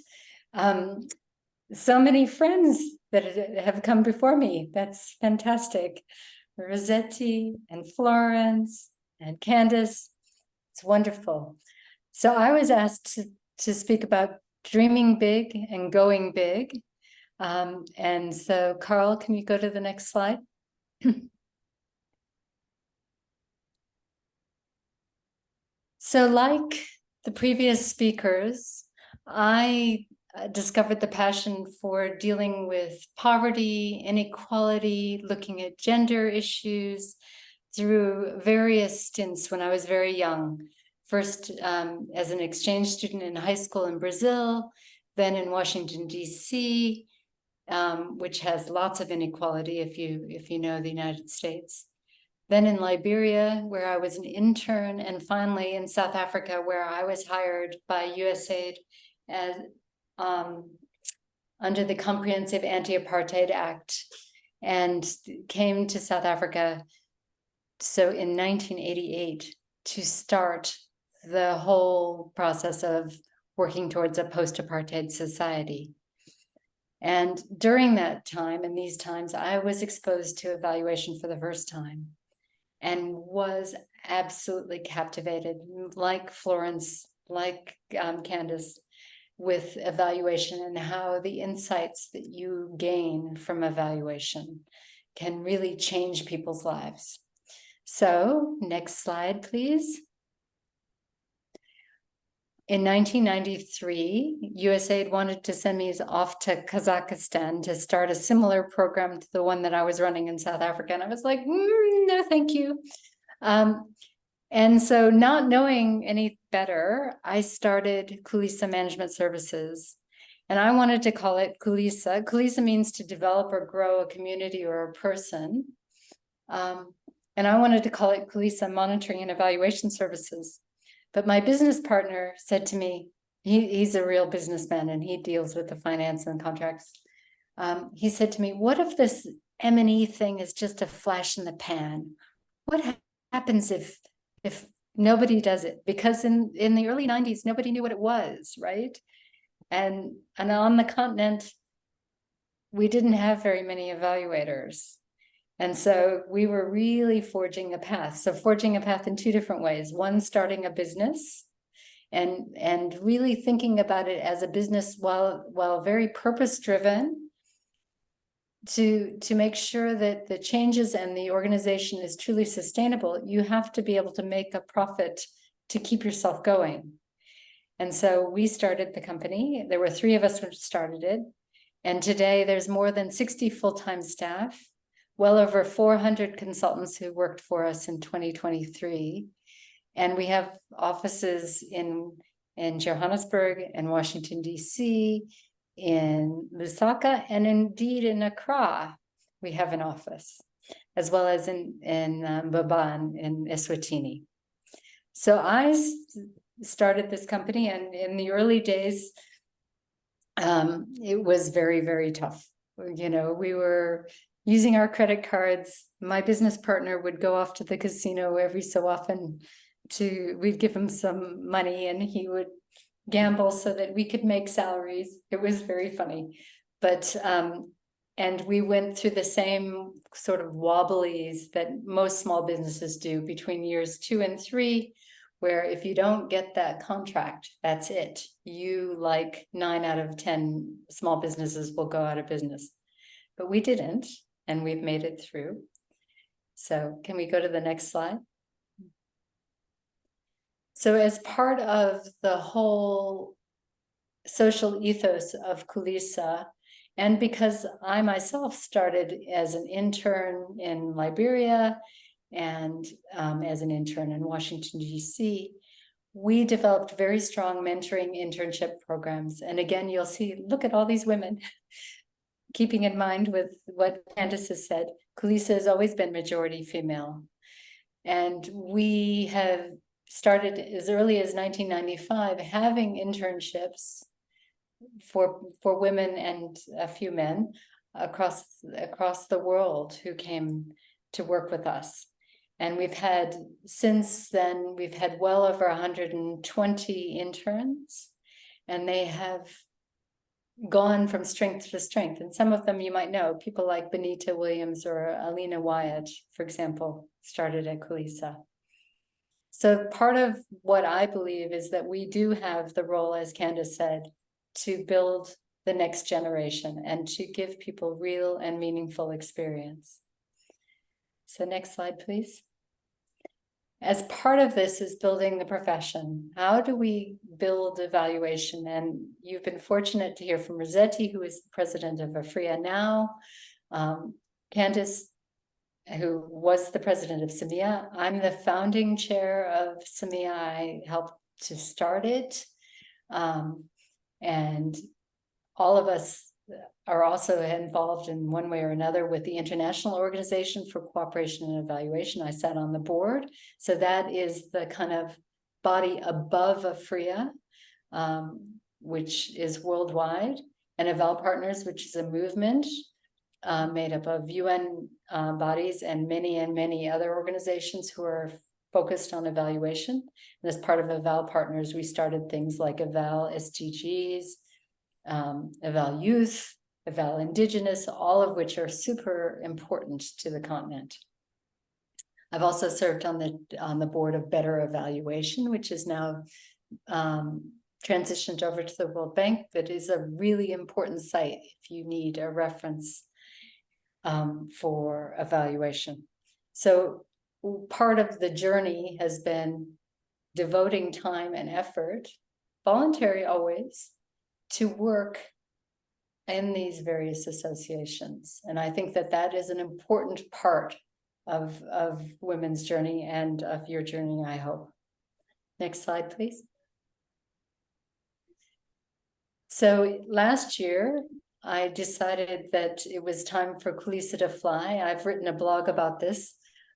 So many friends that have come before me. That's fantastic. Rossetti and Florence and Candace. It's wonderful. So I was asked to speak about dreaming big and going big. And so Carl, can you go to the next slide? So like the previous speakers, I discovered the passion for dealing with poverty, inequality, looking at gender issues through various stints when I was very young. First, as an exchange student in high school in Brazil, then in Washington, D.C., which has lots of inequality if you know the United States. Then in Liberia, where I was an intern, and finally in South Africa, where I was hired by USAID as under the Comprehensive Anti-Apartheid Act, and came to South Africa. So in 1988, to start the whole process of working towards a post-apartheid society. And during that time, in these times, I was exposed to evaluation for the first time and was absolutely captivated, like Florence, like Candace, with evaluation and how the insights that you gain from evaluation can really change people's lives. So, next slide, please. In 1993, USAID wanted to send me off to Kazakhstan to start a similar program to the one that I was running in South Africa. And I was like, no, thank you. And so not knowing any better, I started Kulisa Management Services. And I wanted to call it Kulisa. Kulisa means to develop or grow a community or a person. And I wanted to call it Kulisa Monitoring and Evaluation Services. But my business partner said to me, he's a real businessman and he deals with the finance and contracts. He said to me, what if this M&E thing is just a flash in the pan? What happens if nobody does it? Because in the early 90s, nobody knew what it was, right? And on the continent, we didn't have very many evaluators. And so we were really forging a path. So forging a path in two different ways. One, starting a business and really thinking about it as a business while very purpose-driven to make sure that the changes and the organization is truly sustainable. You have to be able to make a profit to keep yourself going. And so we started the company. There were 3 of us who started it. And today there's more than 60 full-time staff, well over 400 consultants who worked for us in 2023. And we have offices in Johannesburg and Washington, D.C., in Lusaka, and indeed in Accra, we have an office, as well as in Baban in Eswatini. So I started this company, and in the early days, it was very, very tough. You know, we were using our credit cards. My business partner would go off to the casino every so often we'd give him some money and he would gamble so that we could make salaries. It was very funny. But, and we went through the same sort of wobblies that most small businesses do between years 2 and 3, where if you don't get that contract, that's it. You, like 9 out of 10 small businesses, will go out of business. But we didn't, and we've made it through. So can we go to the next slide? So as part of the whole social ethos of Kulisa, and because I myself started as an intern in Liberia and as an intern in Washington, D.C., we developed very strong mentoring internship programs. And again, you'll see, look at all these women. Keeping in mind with what Candace has said, Kulisa has always been majority female. And we have started as early as 1995 having internships for women and a few men across the world who came to work with us. And we've had, since then, we've had well over 120 interns, and they have gone from strength to strength. And some of them you might know, people like Benita Williams or Alina Wyatt, for example, started at Kulisa. So part of what I believe is that we do have the role, as Candace said, to build the next generation and to give people real and meaningful experience. So next slide, please. As part of this is building the profession. How do we build evaluation? And you've been fortunate to hear from Rossetti, who is the president of AFRIA now, Candace, who was the president of SEMIA. I'm the founding chair of SEMIA. I helped to start it. And all of us are also involved in one way or another with the International Organization for Cooperation and Evaluation. I sat on the board. So that is the kind of body above AFRIA, which is worldwide, and Eval Partners, which is a movement made up of UN bodies and many other organizations who are focused on evaluation. And as part of Eval Partners, we started things like Eval SDGs, Eval Youth, Eval Indigenous, all of which are super important to the continent. I've also served on the board of Better Evaluation, which is now transitioned over to the World Bank, but is a really important site if you need a reference for evaluation. So part of the journey has been devoting time and effort, voluntary always, to work in these various associations. And I think that that is an important part of women's journey and of your journey, I hope. Next slide, please. So last year, I decided that it was time for Kulisa to fly. I've written a blog about this,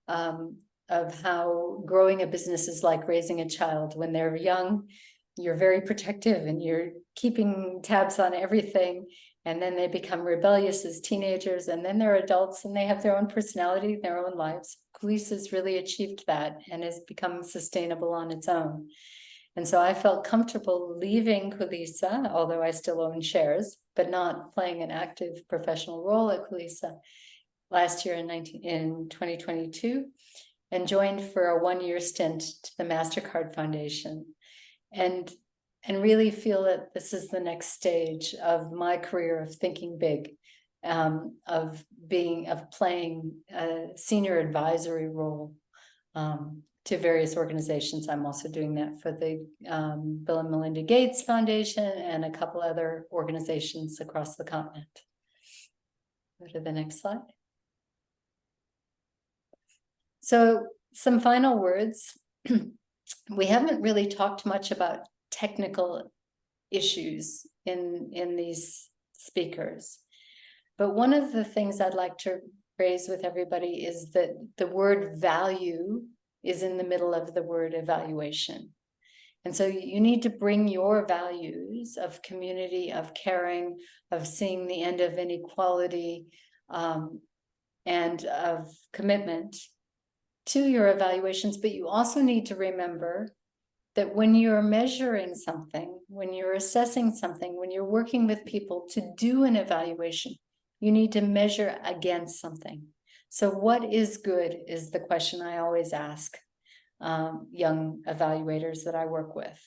of how growing a business is like raising a child. When they're young, you're very protective and you're keeping tabs on everything. And then they become rebellious as teenagers, and then they're adults and they have their own personality, their own lives. Kulisa's really achieved that and has become sustainable on its own. And so I felt comfortable leaving Kulisa, although I still own shares, but not playing an active professional role at Kulisa last year in 2022, and joined for a one-year stint to the MasterCard Foundation. And really feel that this is the next stage of my career of thinking big, of playing a senior advisory role to various organizations. I'm also doing that for the Bill and Melinda Gates Foundation and a couple other organizations across the continent. Go to the next slide. So some final words. We haven't really talked much about technical issues in these speakers. But one of the things I'd like to raise with everybody is that the word value is in the middle of the word evaluation. And so you need to bring your values of community, of caring, of seeing the end of inequality, and of commitment to your evaluations, but you also need to remember that when you're measuring something, when you're assessing something, when you're working with people to do an evaluation, you need to measure against something. So what is good is the question I always ask young evaluators that I work with.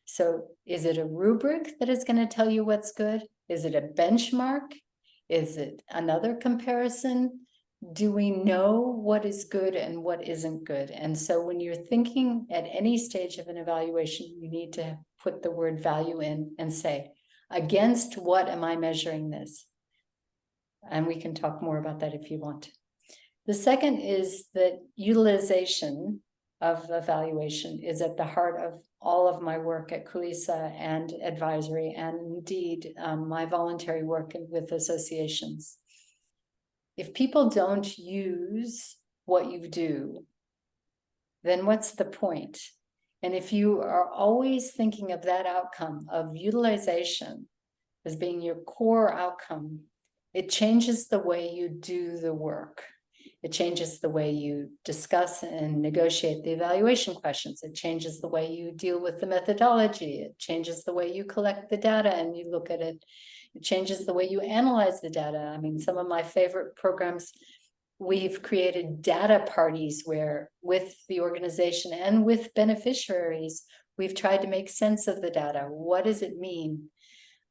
So is it a rubric that is going to tell you what's good? Is it a benchmark? Is it another comparison? Do we know what is good and what isn't good? And so when you're thinking at any stage of an evaluation, you need to put the word value in and say, against what am I measuring this? And we can talk more about that if you want. The second is that utilization of evaluation is at the heart of all of my work at Kulisa and advisory, and indeed my voluntary work with associations. If people don't use what you do, then what's the point? And if you are always thinking of that outcome of utilization as being your core outcome, it changes the way you do the work. It changes the way you discuss and negotiate the evaluation questions. It changes the way you deal with the methodology. It changes the way you collect the data and you look at it. It changes the way you analyze the data. I mean, some of my favorite programs, we've created data parties where with the organization and with beneficiaries, we've tried to make sense of the data. What does it mean?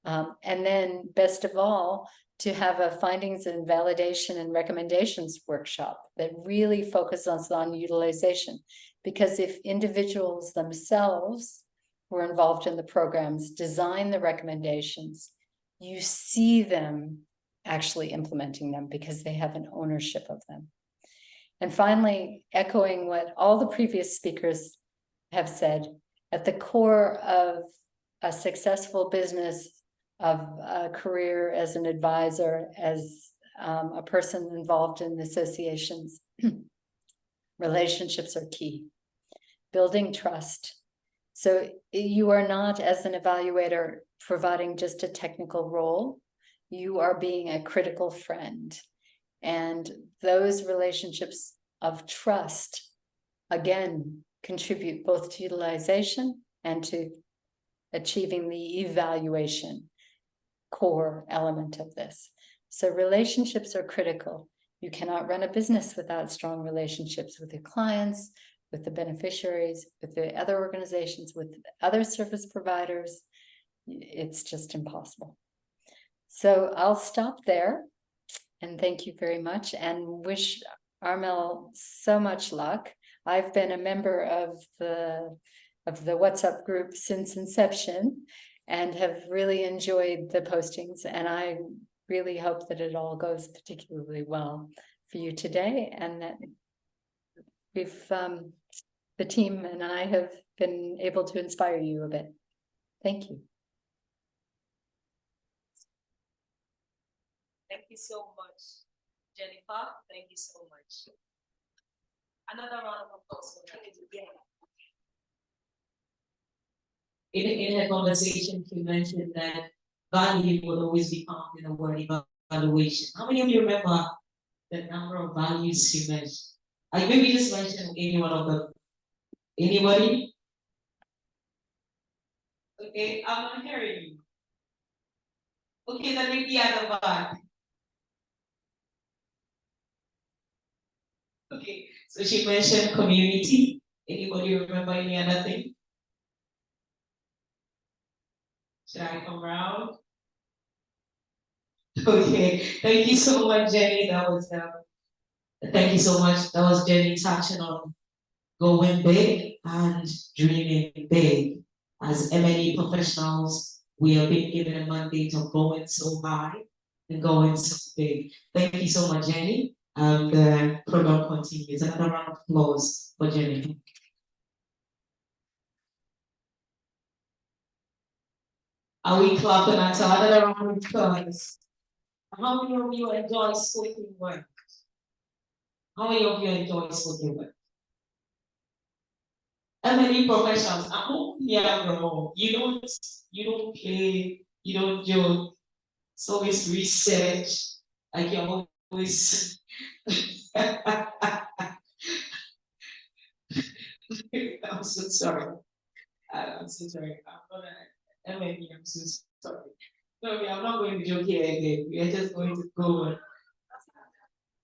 And then best of all, to have a findings and validation and recommendations workshop that really focuses on utilization. Because if individuals themselves who are involved in the programs design the recommendations, you see them actually implementing them because they have an ownership of them. And finally, echoing what all the previous speakers have said, at the core of a successful business, of a career as an advisor, as a person involved in associations, relationships are key. Building trust. So you are not, as an evaluator, providing just a technical role. You are being a critical friend. And those relationships of trust, again, contribute both to utilization and to achieving the evaluation core element of this. So relationships are critical. You cannot run a business without strong relationships with your clients, with the beneficiaries, with the other organizations, with other service providers. It's just impossible. So I'll stop there and thank you very much and wish Armel so much luck. I've been a member of the WhatsApp group since inception and have really enjoyed the postings, and I really hope that it all goes particularly well for you today, and that we've the team and I have been able to inspire you a bit. Thank you. Thank you so much, Jennifer. Thank you so much. Another round of applause for Jennifer. In her conversation, she mentioned that value will always be found in the word evaluation. How many of you remember the number of values she mentioned? I maybe just mention any one of them. Anybody? Okay, I'm not hearing you. Okay, then maybe at the back. Okay, so she mentioned community. Anybody remember any other thing? Should I come around? Okay, thank you so much, Jenny. That was thank you so much. That was Jenny touching on going big and dreaming big. As M&E professionals, we are being given a mandate of going so high and going so big. Thank you so much, Jenny. The program continues. Another round of applause for Jenny. Are we clapping at another round of applause? How many of you enjoy spoken word? How many of you enjoy spoken word? M&E professionals, I hope you don't play, you don't joke. It's always research, like you're always. I'm so sorry. I'm so sorry. I'm so sorry. No, I'm not going to joke here again. We are just going to go on.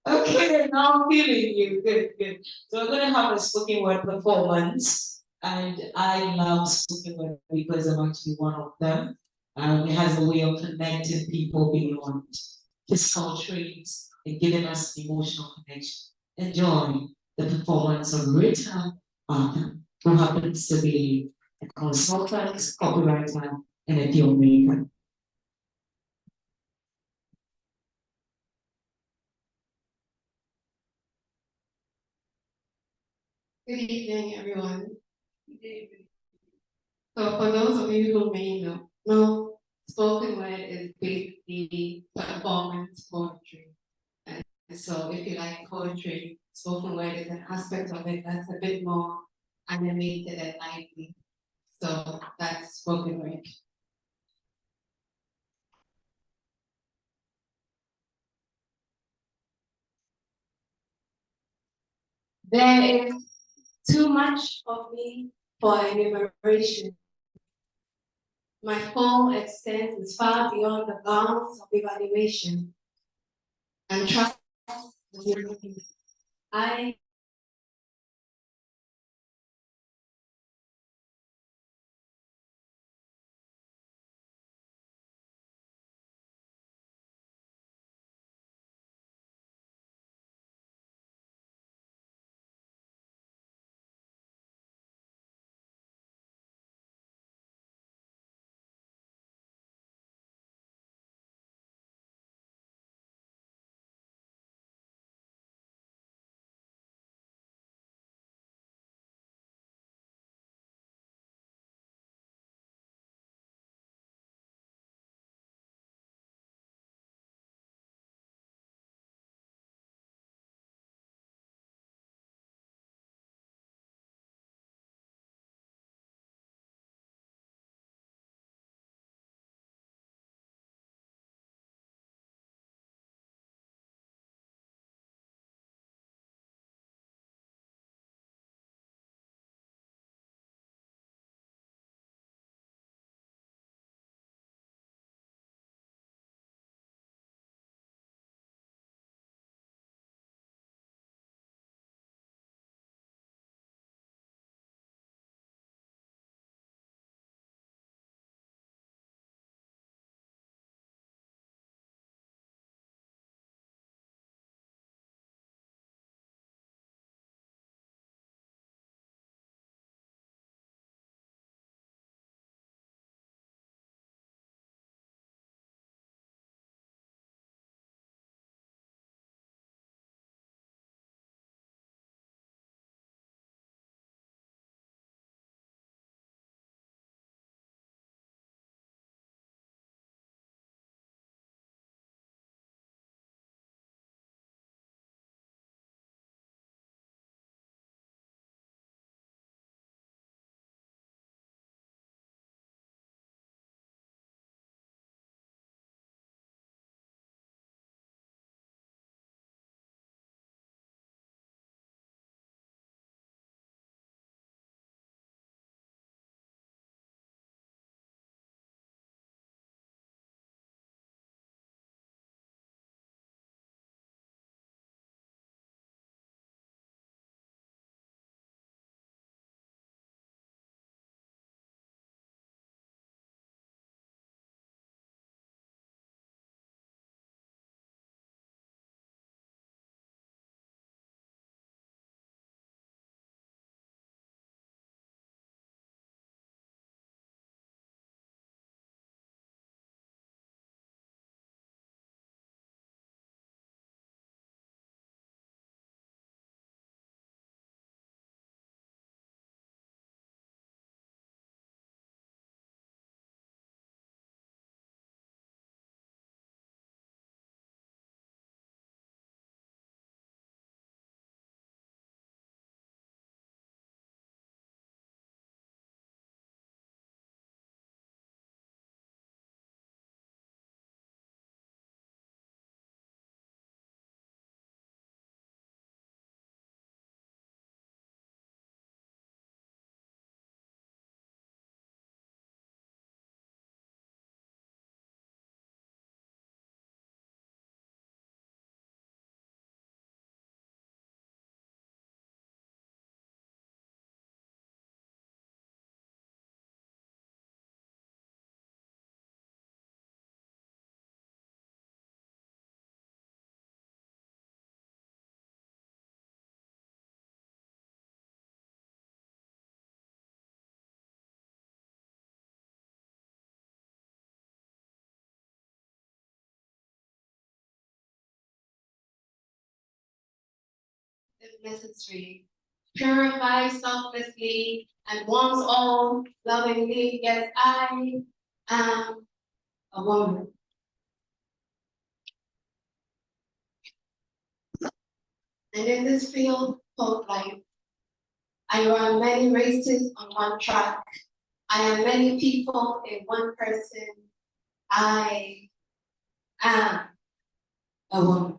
Okay, now I'm feeling you. Good, good. So we're going to have a spoken word performance. And I love spoken word because I'm actually one of them. It has a way of connecting people beyond physical traits and giving us emotional connection. Enjoy the performance of Rita Arthur, who happens to be a consultant, copywriter, and a filmmaker. Good evening, everyone. So for those of you who may know, spoken word is basically performance poetry. And so if you like poetry, spoken word is an aspect of it that's a bit more animated and lively. So that's spoken word. There is too much of me for enumeration. My full extent is far beyond the bounds of evaluation. And trust I if necessary, purifies selflessly, and warms all lovingly. Yes, I am a woman. And in this field called life, I run many races on one track. I am many people in one person. I am a woman.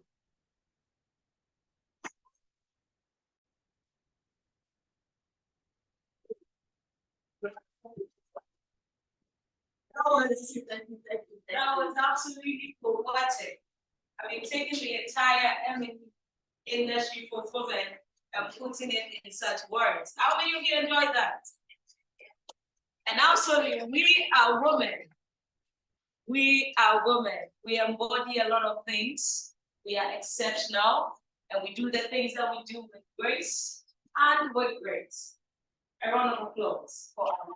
That was absolutely poetic. I mean, taking the entire industry for women and putting it in such words. How many of you enjoyed that? And absolutely, we are women. We are women. We embody a lot of things. We are exceptional, and we do the things that we do with grace and with grace. A round of applause for our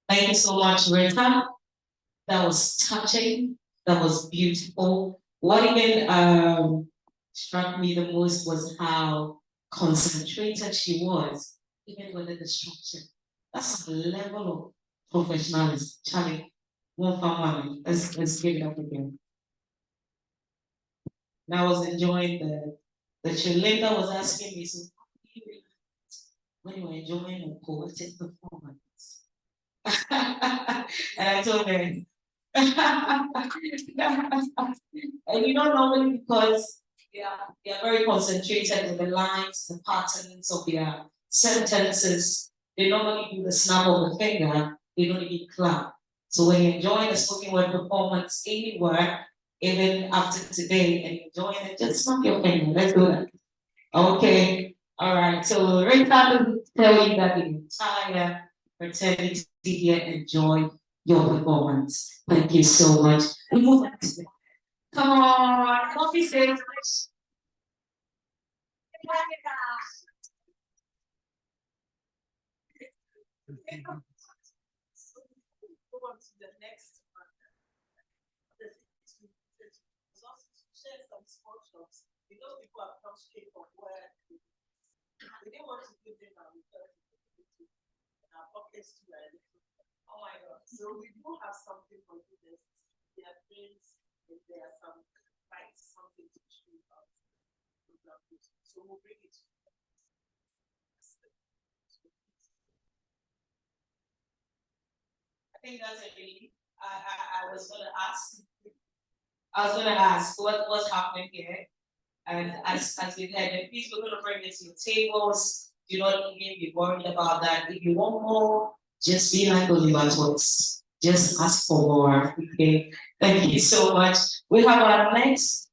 Thank you so much, Rita. That was touching. That was beautiful. What even struck me the most was how concentrated she was, even with the destruction. That's a level of professionalism. Charlie, one for one. Let's give it up again. And I was enjoying the Linda was asking me, so when you were enjoying a poetic performance. And I told her, and you don't normally because they are very concentrated in the lines, the patterns of their sentences. They normally do the snap of the finger, they don't even clap. So when you're enjoying a spoken word performance anywhere, even after today, and you're enjoying it, just snap your finger. Let's do that. Okay. All right. So Rita will tell you that the entire fraternity here enjoyed your performance. Thank you so much. We move on to come on, coffee sales. Go on to the next one. Share some small shops. You know, people have come straight from where they didn't want to give them our pockets too. Oh my God. So we do have something for you. There are things, and there are some fights, something to show about. So we'll bring it to you. I think that's a really, I was gonna ask what's happening here. And as we've heard, please, we're gonna bring it to your tables. Do not even be worried about that. If you want more, just be like Oliver Twist. Just ask for more. Okay. Thank you so much. We have our next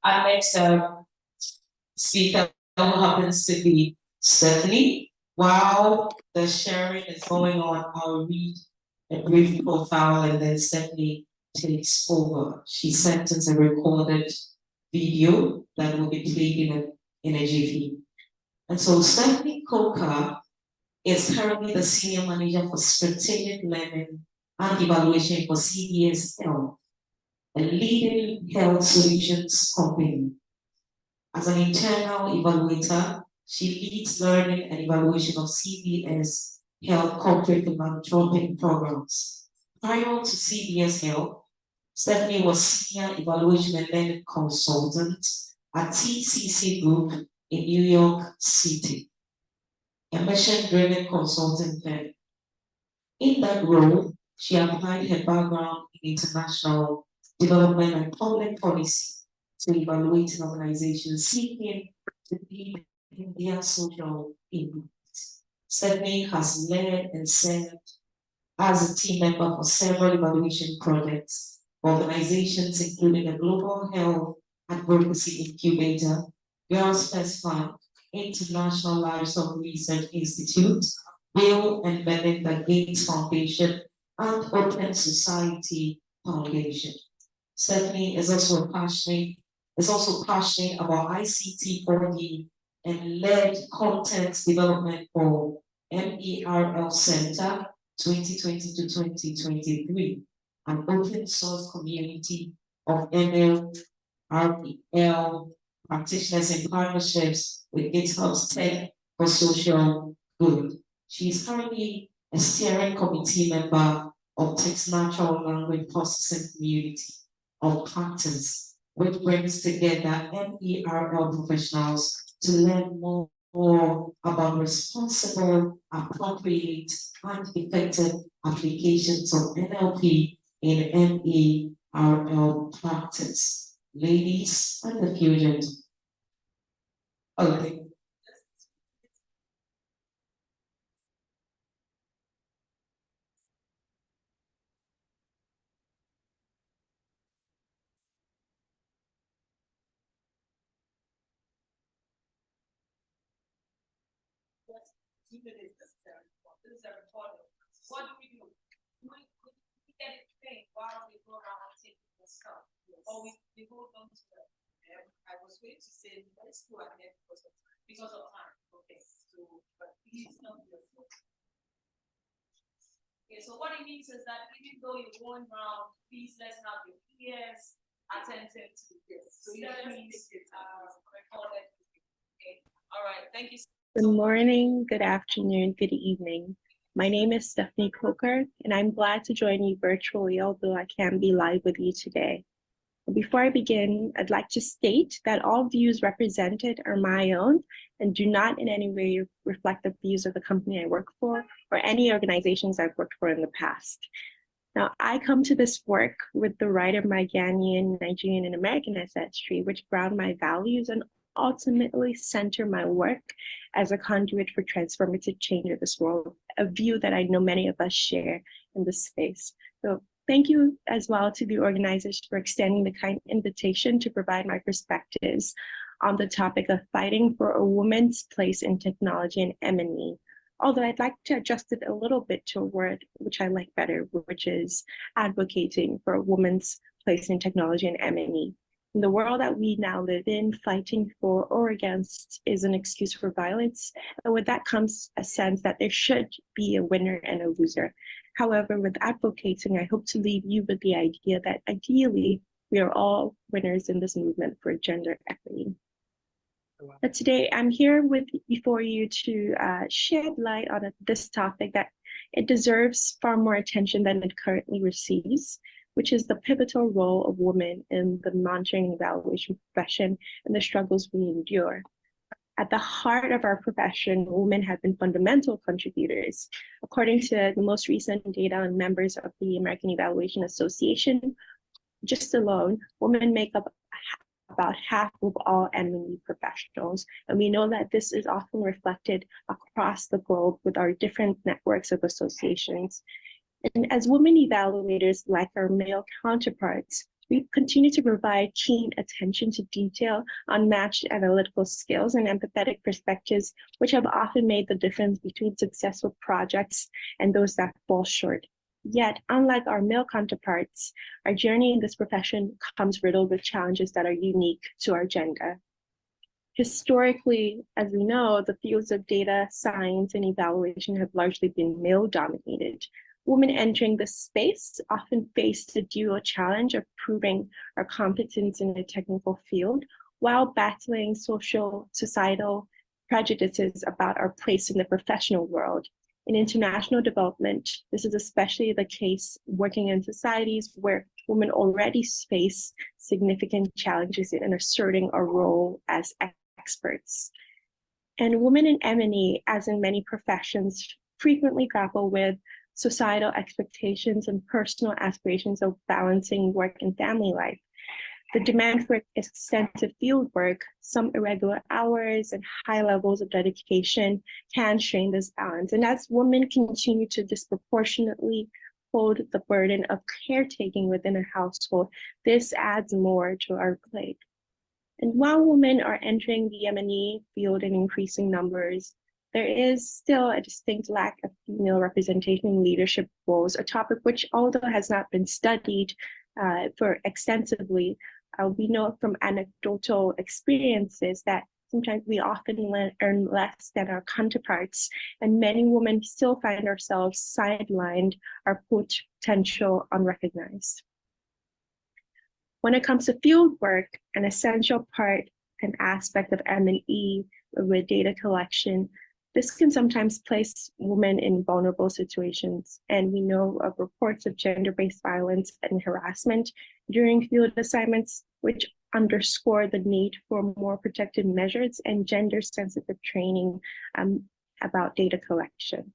speaker who happens to be Stephanie. While the sharing is going on, I'll read a brief profile and then Stephanie takes over. She sent us a recorded video that will be played in a jiffy. And so Stephanie Coker is currently the Senior Manager for Strategic Learning and Evaluation for CBS Health, a leading health solutions company. As an internal evaluator, she leads learning and evaluation of CBS Health corporate philanthropic programs. Prior to CBS Health, Stephanie was Senior Evaluation and Learning Consultant at TCC Group in New York City, a mission-driven consulting firm. In that role, she applied her background in international development and public policy to evaluate an organization seeking to deepen their social impact. Stephanie has led and served as a team member for several evaluation projects, organizations including the Global Health Advocacy Incubator, Girls First Fund, International Livestock Research Institute, Bill and Melinda Gates Foundation, and Open Society Foundation. Stephanie is also passionate about ICT 4D and led content development for MERL Center 2020 to 2023, an open source community of ML RPL practitioners in partnerships with GitHub's Tech for Social Good. She is currently a steering committee member of Tech's Natural Language Processing Community of Practice, which brings together MERL professionals to learn more about responsible, appropriate, and effective applications of NLP in MERL practice. Ladies and the fusion. Okay. What do? We get it trained while we go around taking the stuff, or we hold on to it. I was going to say let's go ahead because of time. Okay, so but please don't be afraid. Okay, so what it means is that even though you're going around, please let's have your ears attentive to this. So you just recorded. Okay, all right, thank you. Good morning, good afternoon, good evening. My name is Stephanie Coker, and I'm glad to join you virtually, although I can't be live with you today. Before I begin, I'd like to state that all views represented are my own and do not in any way reflect the views of the company I work for or any organizations I've worked for in the past. Now, I come to this work with the right of my Ghanaian, Nigerian, and American ancestry, which ground my values and ultimately center my work as a conduit for transformative change of this world, a view that I know many of us share in this space. So thank you as well to the organizers for extending the kind invitation to provide my perspectives on the topic of fighting for a woman's place in technology and M&E. Although I'd like to adjust it a little bit to a word which I like better, which is advocating for a woman's place in technology and M&E. In the world that we now live in, fighting for or against is an excuse for violence. And with that comes a sense that there should be a winner and a loser. However, with advocating, I hope to leave you with the idea that ideally, we are all winners in this movement for gender equity. But today, I'm here before you to shed light on this topic that it deserves far more attention than it currently receives, which is the pivotal role of women in the monitoring and evaluation profession and the struggles we endure. At the heart of our profession, women have been fundamental contributors. According to the most recent data on members of the American Evaluation Association, just alone, women make up about half of all M&E professionals. And we know that this is often reflected across the globe with our different networks of associations. And as women evaluators, like our male counterparts, we continue to provide keen attention to detail, unmatched analytical skills, and empathetic perspectives, which have often made the difference between successful projects and those that fall short. Yet, unlike our male counterparts, our journey in this profession comes riddled with challenges that are unique to our gender. Historically, as we know, the fields of data science and evaluation have largely been male-dominated. Women entering this space often face the dual challenge of proving our competence in a technical field while battling societal prejudices about our place in the professional world. In international development, this is especially the case working in societies where women already face significant challenges in asserting a role as experts. And women in M&E, as in many professions, frequently grapple with societal expectations and personal aspirations of balancing work and family life. The demand for extensive field work, some irregular hours, and high levels of dedication can strain this balance. And as women continue to disproportionately hold the burden of caretaking within a household, this adds more to our plate. And while women are entering the M&E field in increasing numbers, there is still a distinct lack of female representation in leadership roles, a topic which, although has not been studied for extensively, we know from anecdotal experiences that sometimes we often earn less than our counterparts, and many women still find ourselves sidelined, our potential unrecognized. When it comes to field work, an essential part and aspect of M&E with data collection, this can sometimes place women in vulnerable situations. And we know of reports of gender-based violence and harassment during field assignments, which underscore the need for more protective measures and gender-sensitive training about data collection.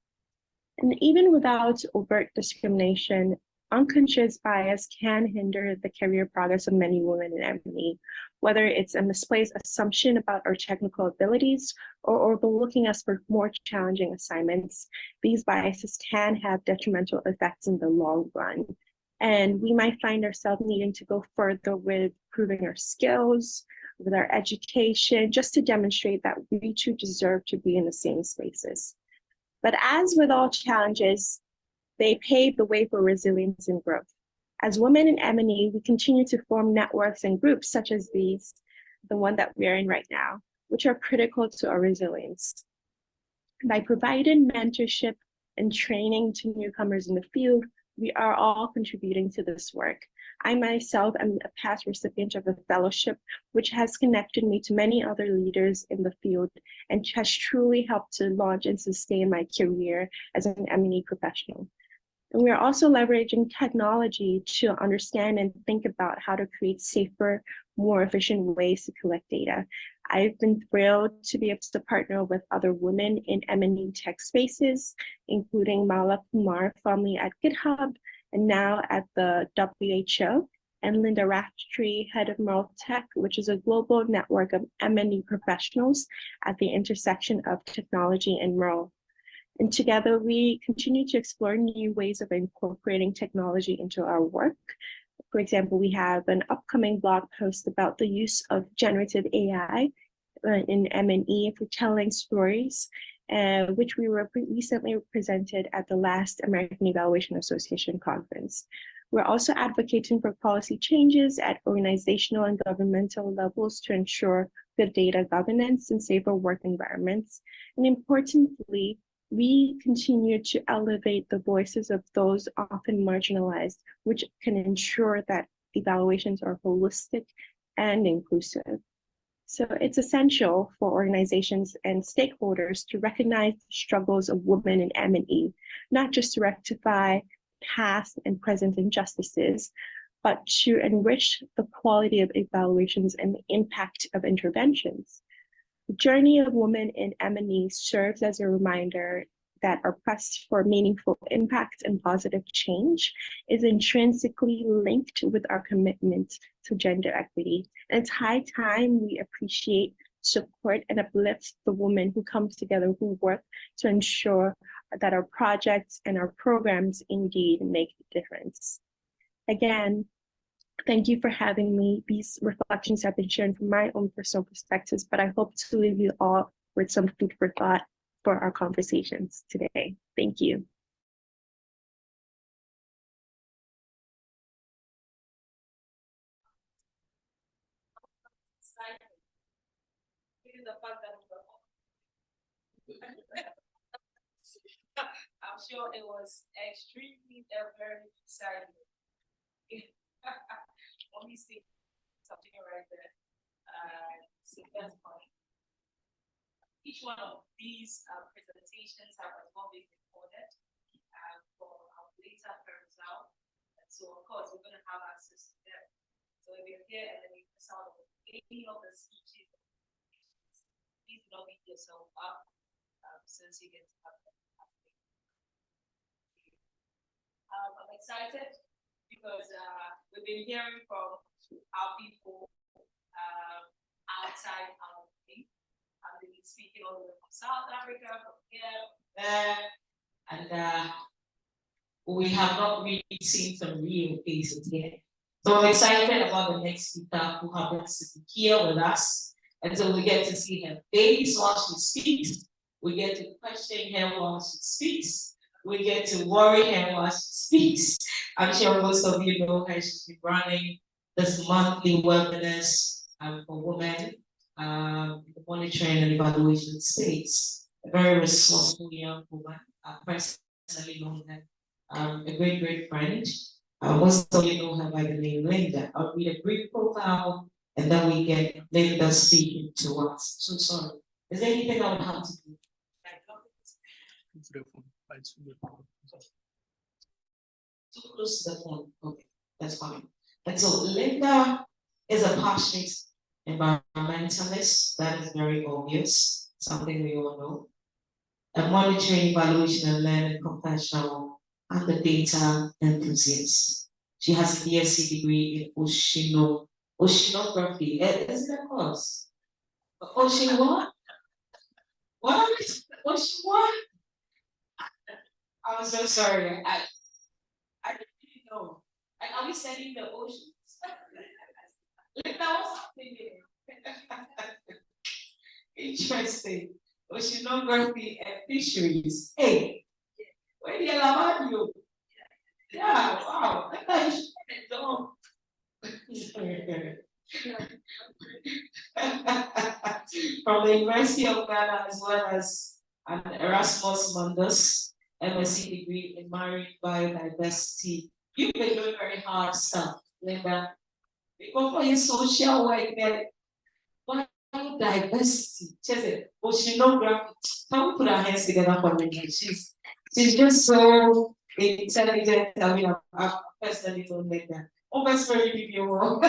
And even without overt discrimination, unconscious bias can hinder the career progress of many women in M&E, whether it's a misplaced assumption about our technical abilities or overlooking us for more challenging assignments. These biases can have detrimental effects in the long run. And we might find ourselves needing to go further with proving our skills, with our education, just to demonstrate that we too deserve to be in the same spaces. But as with all challenges, they pave the way for resilience and growth. As women in M&E, we continue to form networks and groups such as these, the one that we're in right now, which are critical to our resilience. By providing mentorship and training to newcomers in the field, we are all contributing to this work. I myself am a past recipient of a fellowship, which has connected me to many other leaders in the field and has truly helped to launch and sustain my career as an M&E professional. And we are also leveraging technology to understand and think about how to create safer, more efficient ways to collect data. I've been thrilled to be able to partner with other women in M&E tech spaces, including Mala Kumar, formerly at GitHub, and now at the WHO, and Linda Raftree, head of Merle Tech, which is a global network of M&E professionals at the intersection of technology and Merle. And together, we continue to explore new ways of incorporating technology into our work. For example, we have an upcoming blog post about the use of generative AI in M&E for telling stories, which we were recently presented at the last American Evaluation Association conference. We're also advocating for policy changes at organizational and governmental levels to ensure good data governance and safer work environments. And importantly, we continue to elevate the voices of those often marginalized, which can ensure that evaluations are holistic and inclusive. So it's essential for organizations and stakeholders to recognize the struggles of women in M&E, not just to rectify past and present injustices, but to enrich the quality of evaluations and the impact of interventions. The journey of women in M&E serves as a reminder that our quest for meaningful impact and positive change is intrinsically linked with our commitment to gender equity. And it's high time we appreciate, support, and uplift the women who come together, who work to ensure that our projects and our programs indeed make a difference. Again, thank you for having me. These reflections have been shared from my own personal perspectives, but I hope to leave you all with some food for thought for our conversations today. Thank you. I'm sure it was extremely very exciting. Let me see something right there. So that's fine. Each one of these presentations have well been recorded for our later perusal. And so, of course, we're going to have access to them. So if you're here and then you miss out on any of the speeches, please do not beat yourself up since you get to have them. I'm excited because we've been hearing from our people outside our country. I've been speaking all the way from South Africa, from here, there, and we have not really seen some real faces yet. So I'm excited about the next speaker who happens to be here with us. And so we get to see her face while she speaks. We get to question her while she speaks. We get to worry her while she speaks. I'm sure most of you know her. She's been running this monthly webinars for women in the monitoring and evaluation space. A very resourceful young woman. I personally know her, a great friend. Most of you know her by the name Linda. I'll read a brief profile and then we get Linda speaking to us. So sorry. Is there anything I would have to do? Too close to the phone. Okay, that's fine. And so Linda is a passionate environmentalist. That is very obvious, something we all know. A monitoring, evaluation, and learning professional and the data enthusiast. She has a BSc degree in oceanography. Isn't that close? Ocean what? What? Ocean what? I'm so sorry. I didn't know. Are we studying the oceans? Like that was something interesting. Oceanography and fisheries. Hey, where do you love you? Yeah, wow. I thought you should know. From the University of Ghana, as well as an Erasmus Mundus MSc degree in marine biodiversity. You've been doing very hard stuff, Linda. Because for your social work, then biodiversity, oceanography. Can we put our hands together for Linda? She's just so intelligent. I mean, I've personally told Linda. Oh, that's very beautiful.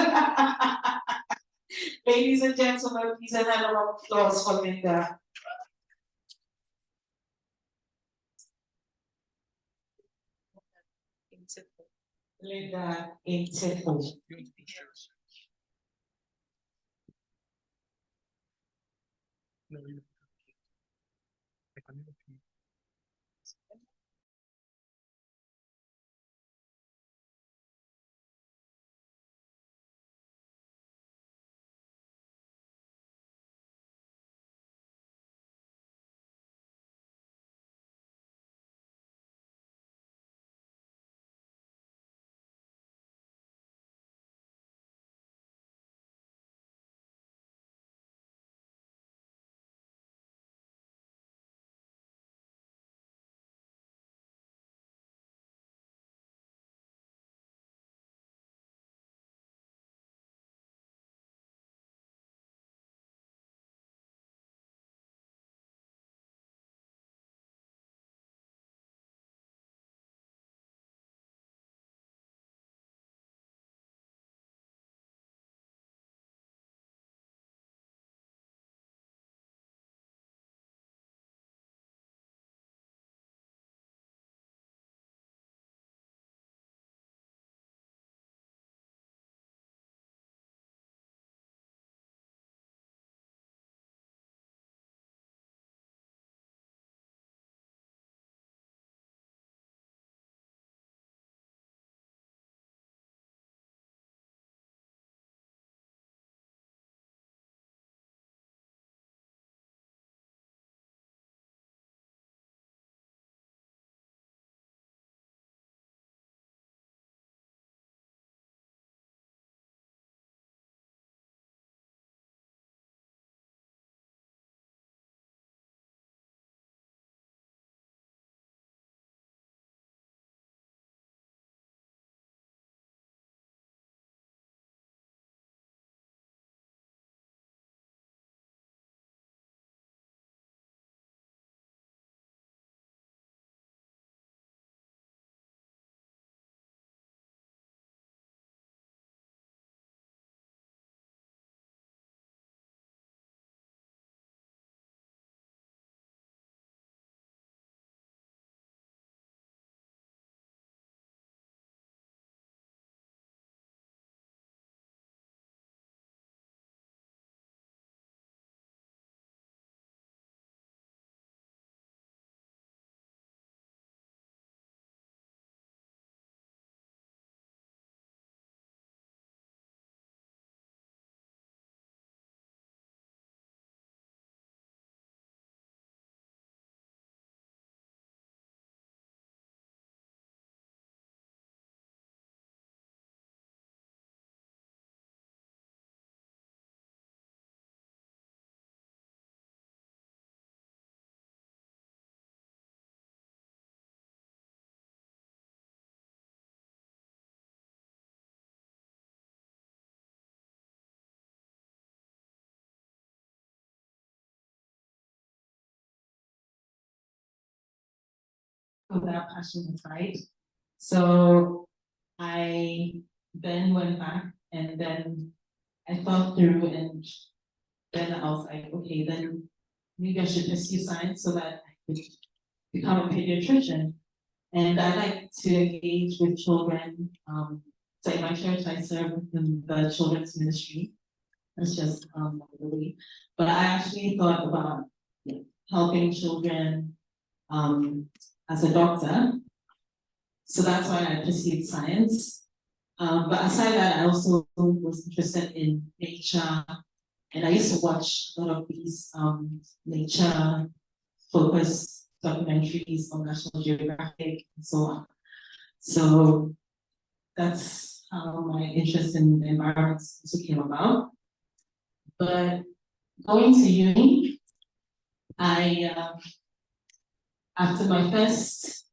Ladies and gentlemen, please a round of applause for Linda. Linda in Temple. put that passion aside. So I then went back and then I thought through, and then I was like, okay, then maybe I should pursue science so that I could become a pediatrician. And I like to engage with children. So in my church, I serve in the children's ministry. That's just really. But I actually thought about helping children as a doctor. So that's why I pursued science. But aside that, I also was interested in nature. And I used to watch a lot of these nature focused documentaries on National Geographic and so on. So that's how my interest in the environment also came about. But going to uni, after my first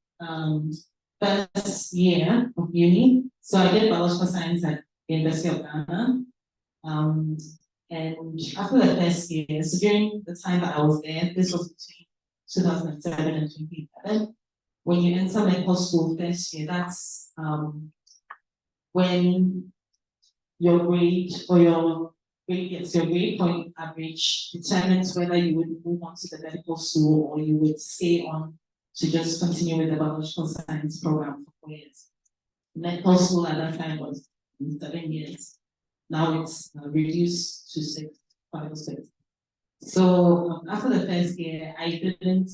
year of uni, so I did biological science at the University of Ghana. And after the first year, so during the time that I was there, this was between 2007 and 2011. When you enter medical school first year, that's when your grade or your grade point average determines whether you would move on to the medical school or you would stay on to just continue with the biological science program for 4 years. Medical school at that time was 7 years. Now it's reduced to 5 or 6. So after the first year, I didn't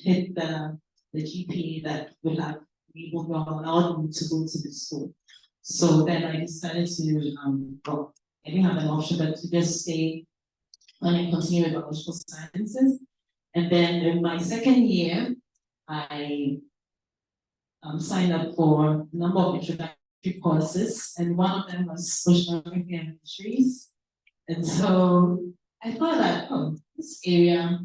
hit the GPA that would have allowed me to go to the school. So then I decided to, well, I didn't have an option but to just stay on and continue with biological sciences. And then in my second year, I signed up for a number of introductory courses, and one of them was oceanography and fisheries. And so I thought that, oh, this area,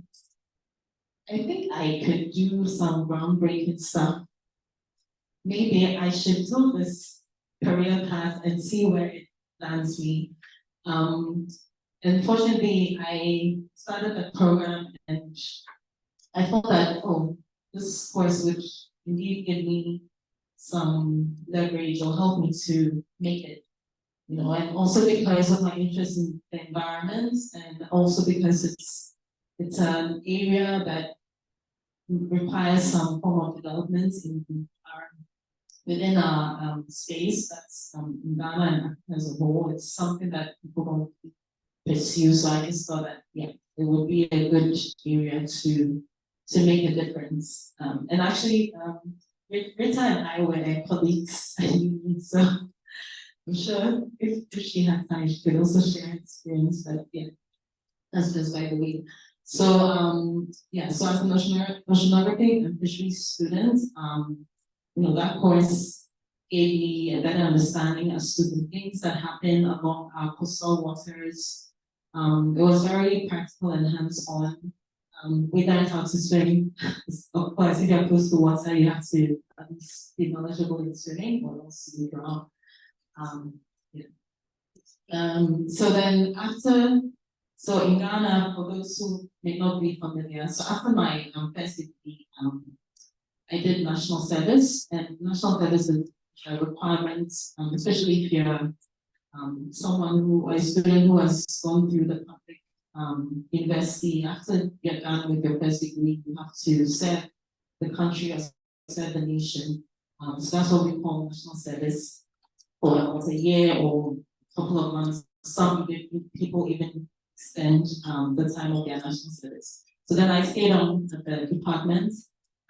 I think I could do some groundbreaking stuff. Maybe I should do this career path and see where it lands me. Unfortunately, I started the program and I thought that, oh, this course would indeed give me some leverage or help me to make it, you know, and also because of my interest in the environment, and also because it's an area that requires some form of development within our space that's in Ghana and Africa as a whole. It's something that people don't pursue, so I just thought that, yeah, it would be a good area to make a difference. And actually, Rita and I were colleagues at uni, so I'm sure if she had time, she could also share experience, but yeah, that's just by the way. So yeah, so as an oceanography and fisheries student, you know, that course gave me a better understanding as to the things that happen along our coastal waters. It was very practical and hands-on. We learned how to swim. Of course, if you're close to water, you have to at least be knowledgeable in swimming, or else you drown. Yeah. So then so in Ghana, for those who may not be familiar, so after my first degree, I did national service, and national service is a requirement, especially if you're a student who has gone through the public university. After you're done with your first degree, you have to serve the country or serve the nation. So that's what we call national service for about a year or a couple of months. Some people even extend the time of their national service. So then I stayed on at the department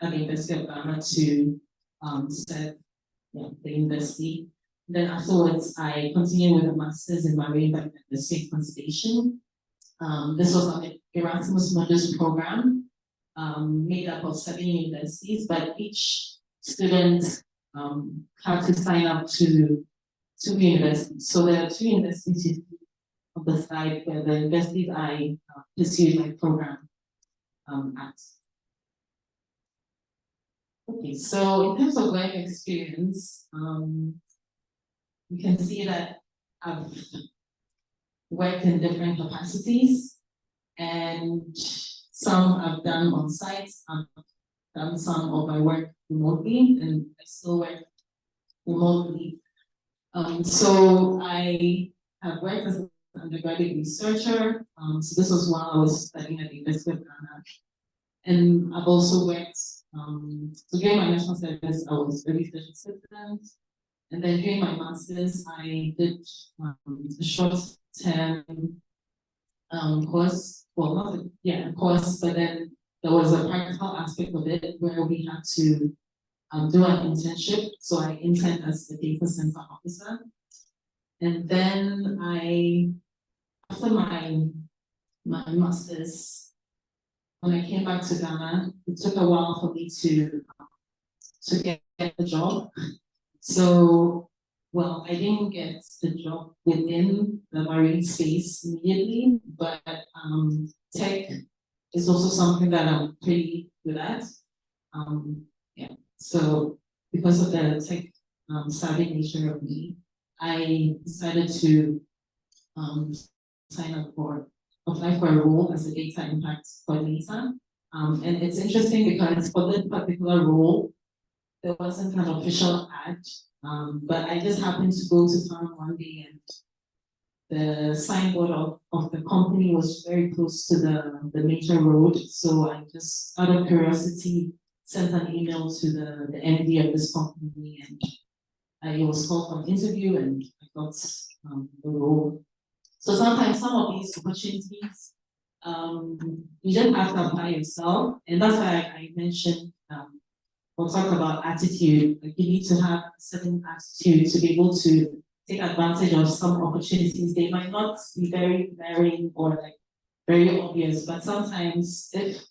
at the University of Ghana to serve the university. Then afterwards, I continued with a master's in marine biodiversity and conservation. This was an Erasmus Mundus program made up of 7 universities, but each student had to sign up to 2 universities. So there are 2 universities on the side where the universities I pursued my program at. Okay, so in terms of work experience, you can see that I've worked in different capacities, and some I've done on site, done some of my work remotely, and I still work remotely. So I have worked as an undergraduate researcher. So this was while I was studying at the University of Ghana. And I've also worked, so during my national service, I was a research assistant. And then during my master's, I did a short-term course, well, not a course, but then there was a practical aspect of it where we had to do an internship. So I interned as a data center officer. And then after my master's, when I came back to Ghana, it took a while for me to get a job. So, well, I didn't get the job within the marine space immediately, but tech is also something that I'm pretty good at. Yeah, so because of the tech savvy nature of me, I decided to apply for a role as a data impact coordinator. And it's interesting because for this particular role, there wasn't an official ad, but I just happened to go to town one day and the signboard of the company was very close to the major road. So I just, out of curiosity, sent an email to the MD of this company, and it was called for an interview, and I got the role. So sometimes some of these opportunities, you just have to apply yourself, and that's why I mentioned we'll talk about attitude. Like you need to have a certain attitude to be able to take advantage of some opportunities. They might not be very varying or like very obvious, but sometimes if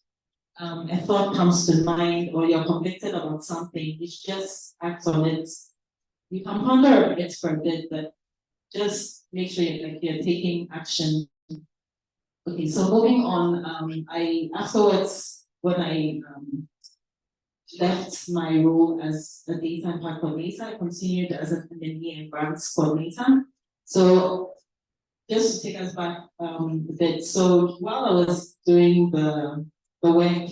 a thought comes to mind or you're convicted about something, you just act on it. You can ponder it for a bit, but just make sure you're taking action. Okay, so moving on, I afterwards, when I left my role as a data impact coordinator, I continued as an M&E and grants coordinator. So just to take us back a bit, so while I was doing the work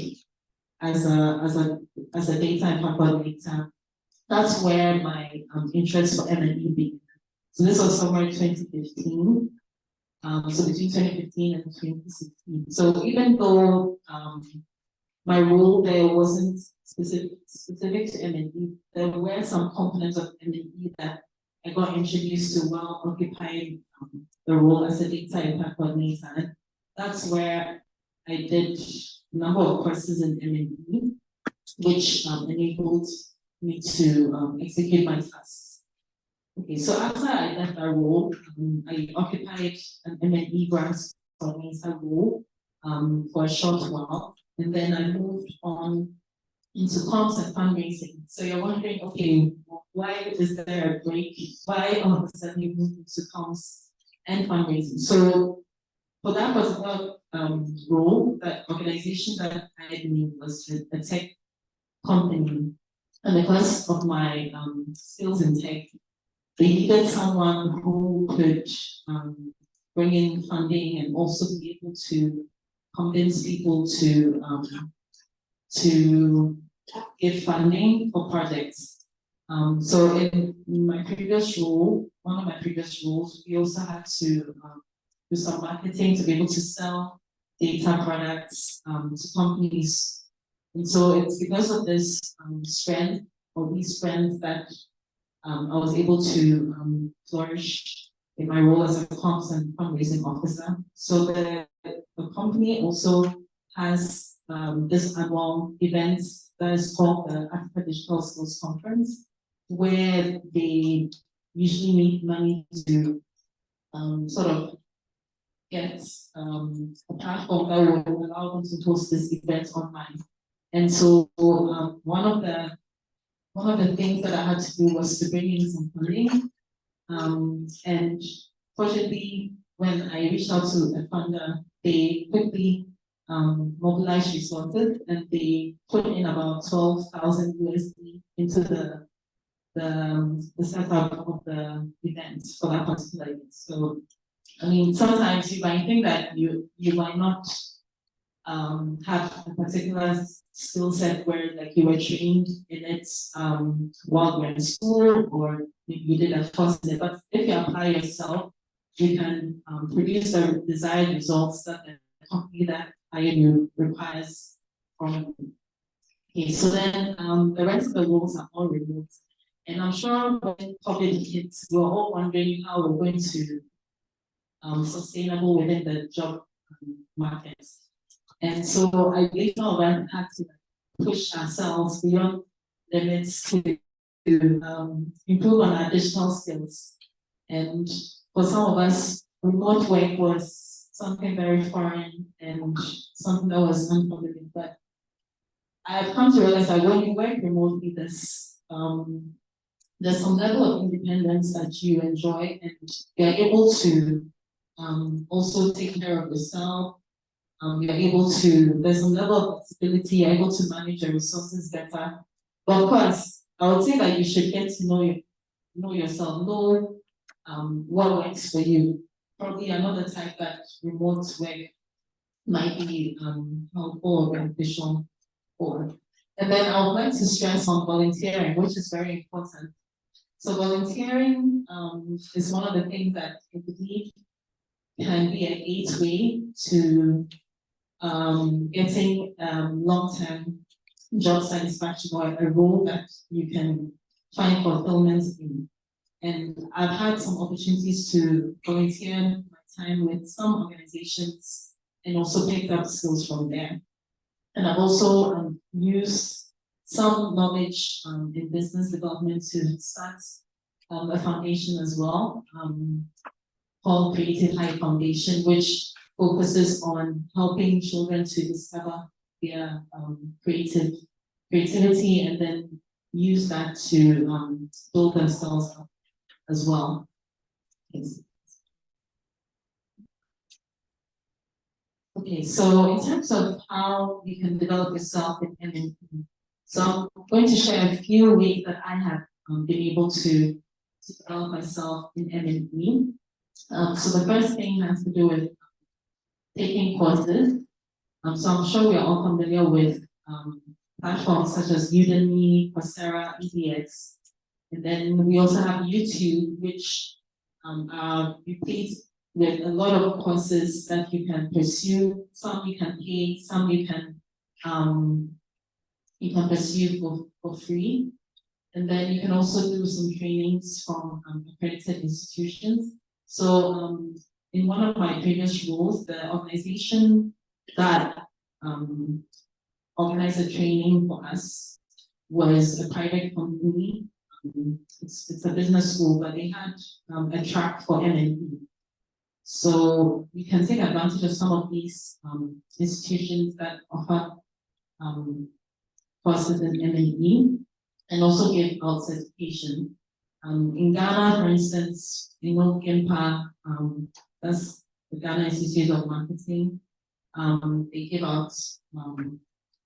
as a data impact coordinator, that's where my interest for M&E began. So this was somewhere in 2015. So between 2015 and 2016. So even though my role there wasn't specific to M&E, there were some components of M&E that I got introduced to while occupying the role as a data impact coordinator. And that's where I did a number of courses in M&E, which enabled me to execute my tasks. Okay, so after I left that role, I occupied an M&E grants coordinator role for a short while, and then I moved on into comms and fundraising. So you're wondering, okay, why is there a break? Why all of a sudden you moved into comms and fundraising? So for that particular role, that organization that I had in was a tech company, and because of my skills in tech, they needed someone who could bring in funding and also be able to convince people to give funding for projects. So in my previous role, one of my previous roles, we also had to do some marketing to be able to sell data products to companies. And so it's because of this strength or these strengths that I was able to flourish in my role as a comms and fundraising officer. So the company also has this annual event that is called the Africa Digital Skills Conference, where they usually need money to sort of get a platform that will allow them to host this event online. And so one of the things that I had to do was to bring in some funding. And fortunately, when I reached out to a funder, they quickly mobilized resources and they put in about 12,000 USD into the setup of the event for that particular event. So, I mean, sometimes you might think that you might not have a particular skill set where like you were trained in it while you're in school, or you did a course in it. But if you apply yourself, you can produce the desired results that the company that hired you requires from you. Okay, so then the rest of the roles are all remote. And I'm sure when COVID hit, we're all wondering how we're going to sustainable within the job market. And so I believe some of us had to push ourselves beyond limits to improve on our digital skills. And for some of us, remote work was something very foreign and something that was unfamiliar. But I have come to realize that when you work remotely, there's some level of independence that you enjoy, and you're able to also take care of yourself. You're able to, there's some level of flexibility, you're able to manage your resources better. But of course, I would say that you should get to know yourself, know what works for you. Probably another type that remote work might be helpful or beneficial for. And then I would like to stress on volunteering, which is very important. So volunteering is one of the things that I believe can be a gateway to getting long-term job satisfaction, or a role that you can find fulfillment in. And I've had some opportunities to volunteer my time with some organizations and also picked up skills from there. And I've also used some knowledge in business development to start a foundation as well, called Creative High Foundation, which focuses on helping children to discover their creativity and then use that to build themselves up as well. Thanks. Okay, so in terms of how you can develop yourself in MNE, so I'm going to share a few ways that I have been able to develop myself in MNE. So the first thing has to do with taking courses. So I'm sure we're all familiar with platforms such as Udemy, Coursera, edX. And then we also have YouTube, which are replete with a lot of courses that you can pursue. Some you can pay, some you can pursue for free. And then you can also do some trainings from accredited institutions. So in one of my previous roles, the organization that organized a training for us was a private company. It's a business school, but they had a track for MNE. So we can take advantage of some of these institutions that offer courses in MNE and also give out certification. In Ghana, for instance, you know, GMPA, that's the Ghana Institute of Marketing. They give out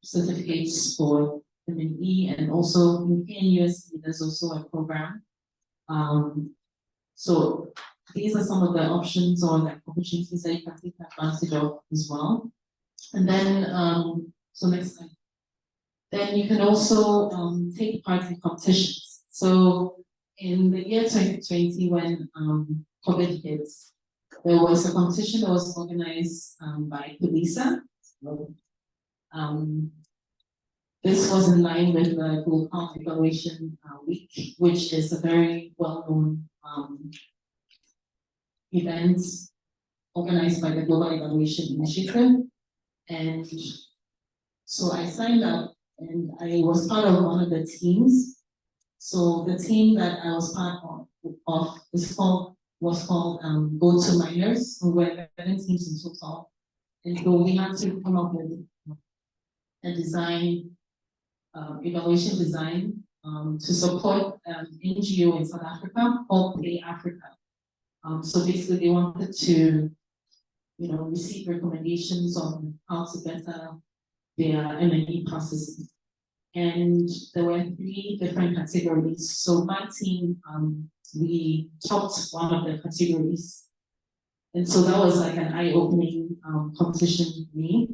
certificates for MNE, and also in USC, there's also a program. So these are some of the options or the opportunities that you can take advantage of as well. And then, so next slide. Then you can also take part in competitions. So in the year 2020, when COVID hit, there was a competition that was organized by POLISA. So, this was in line with the Global Evaluation Week, which is a very well-known event organized by the Global Evaluation Initiative. And so I signed up and I was part of one of the teams. So the team that I was part of was called Go-To-Miners, and we were 11 teams in total. And so we had to come up with a design, evaluation design, to support an NGO in South Africa called Play Africa. So basically they wanted to, receive recommendations on how to better their M&E processes. And there were 3 different categories. So my team, we topped one of the categories. And so that was like an eye-opening competition for me.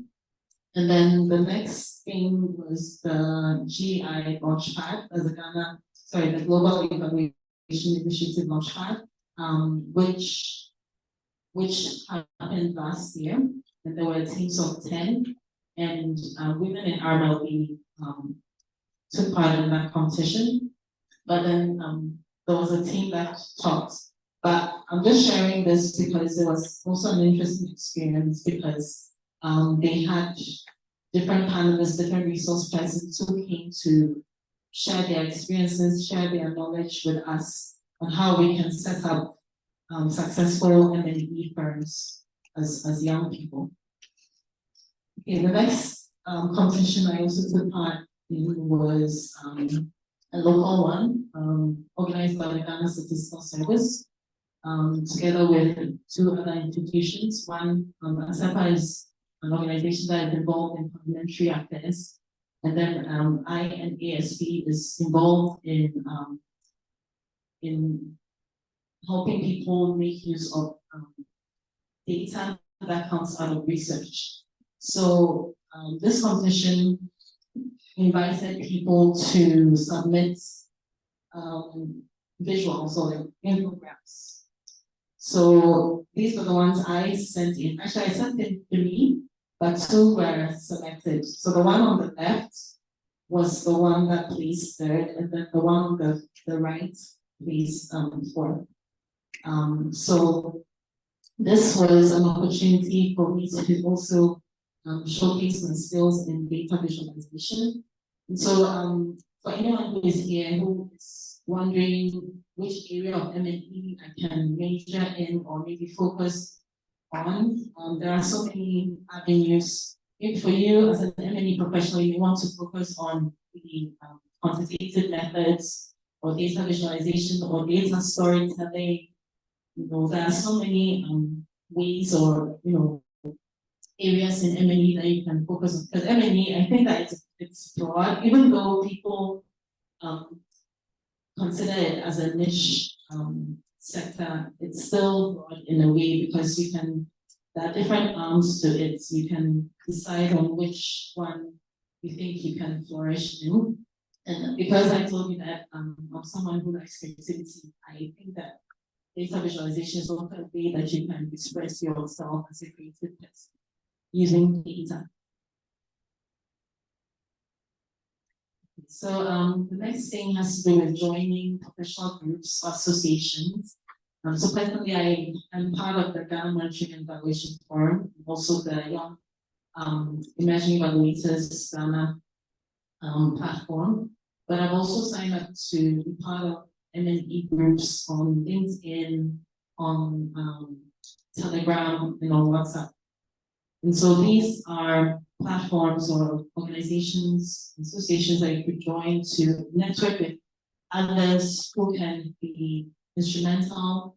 And then the next thing was the GI Launchpad, the Global Evaluation Initiative Launchpad, which happened last year, and there were teams of 10, and women in RMLB took part in that competition. But then there was a team that topped. But I'm just sharing this because it was also an interesting experience, because they had different panelists, different resource persons who came to share their experiences, share their knowledge with us on how we can set up successful M&E firms as young people. Okay, the next competition I also took part in was a local one, organized by the Ghana Statistical Service, together with 2 other institutions. One, ASEPA is an organization that is involved in parliamentary affairs, and then I and ASP is involved in helping people make use of data that comes out of research. So this competition invited people to submit visuals or infographics. So these were the ones I sent in. Actually, I sent in 3, but 2 were selected. So the one on the left was the one that placed 3rd, and then the one on the right placed 4th. So this was an opportunity for me to also showcase my skills in data visualization. And so for anyone who is here who is wondering which area of M&E I can major in or maybe focus on, there are so many avenues. If for you as an M&E professional, you want to focus on the quantitative methods or data visualization or data storytelling, there are so many ways or areas in M&E that you can focus on. Because M&E, I think that it's broad, even though people consider it as a niche sector, it's still broad in a way, because there are different arms to it. So you can decide on which one you think you can flourish in. And because I told you that I'm someone who likes creativity, I think that data visualization is also a way that you can express yourself as a creative person using data. So the next thing has to do with joining professional groups or associations. So personally, I am part of the Ghana Monitoring and Evaluation Forum, also the Young Emerging Evaluators Ghana platform. But I've also signed up to be part of M&E groups on LinkedIn, on Telegram, and on WhatsApp. And so these are platforms or organizations, associations that you could join to network with others who can be instrumental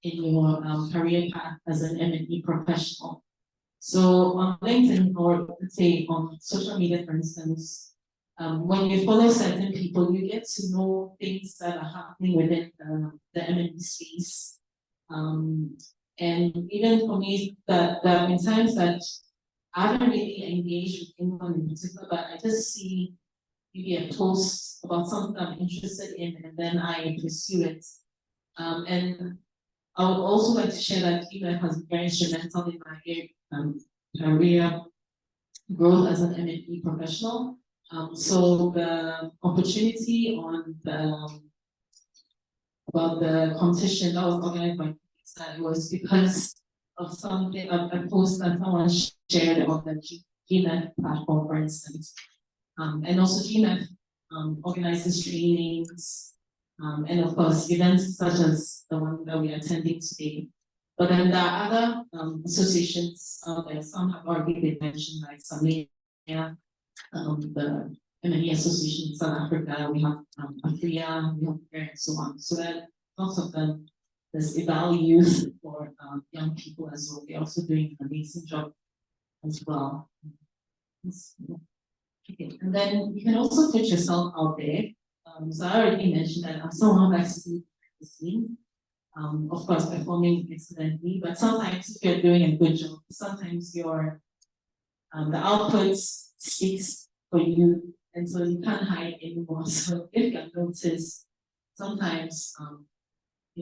in your career path as an M&E professional. So on LinkedIn, or let's say on social media, for instance, when you follow certain people, you get to know things that are happening within the M&E space. And even for me, that there have been times that I haven't really engaged with anyone in particular, but I just see maybe a post about something I'm interested in, and then I pursue it. And I would also like to share that GMEF has been very instrumental in my career growth as an M&E professional. So the opportunity on about the competition that was organized by it was because of something, a post that someone shared on the GMEF platform, for instance. And also GMEF organizes trainings, and of course events such as the one that we are attending today. But then there are other associations that some have already been mentioned, like Samia, the M&E Association in South Africa, we have Afria, we have and so on. So that lots of them. There's Evaluation for young people as well. They're also doing an amazing job as well. Okay. And then you can also put yourself out there. So I already mentioned that I'm someone who likes to be the scene. Of course, performing excellently, but sometimes if you're doing a good job, sometimes your the output speaks for you, and so you can't hide anymore. So if you notice, sometimes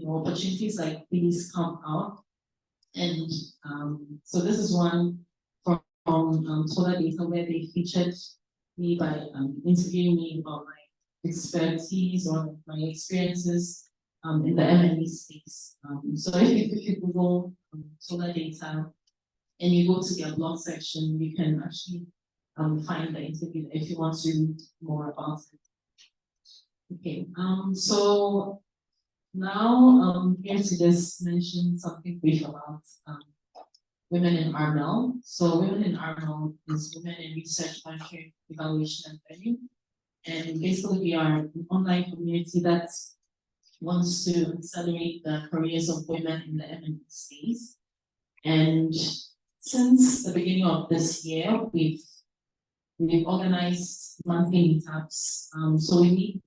opportunities like these come out, and so this is one from Solar Data where they featured me by interviewing me about my expertise or my experiences in the M&E space. So if you Google Solar Data and you go to their blog section, you can actually find the interview if you want to read more about it. Okay, so now here to just mention something brief about women in RML. So women in RML is Women in Research, Monitoring, Evaluation, and Learning. And basically we are an online community that wants to accelerate the careers of women in the M&E space. And since the beginning of this year, we've organized monthly meetups. So we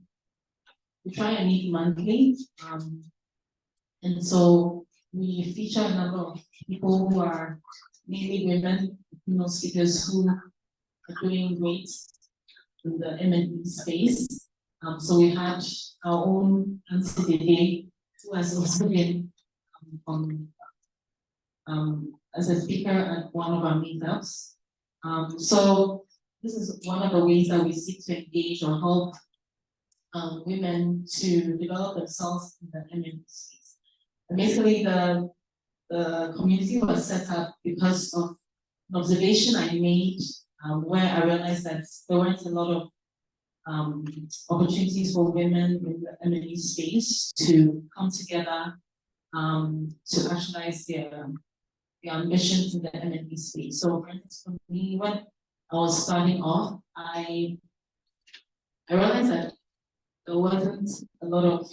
try and meet monthly. And so we feature a number of people who are mainly women, speakers who are doing great in the M&E space. So we had our own Nancy Dede, who has also been as a speaker at one of our meetups. So this is one of the ways that we seek to engage or help women to develop themselves in the M&E space. And basically, the community was set up because of an observation I made where I realized that there weren't a lot of opportunities for women in the M&E space to come together to actualize their ambitions in the M&E space. So, for instance, for me, when I was starting off, I realized that there wasn't a lot of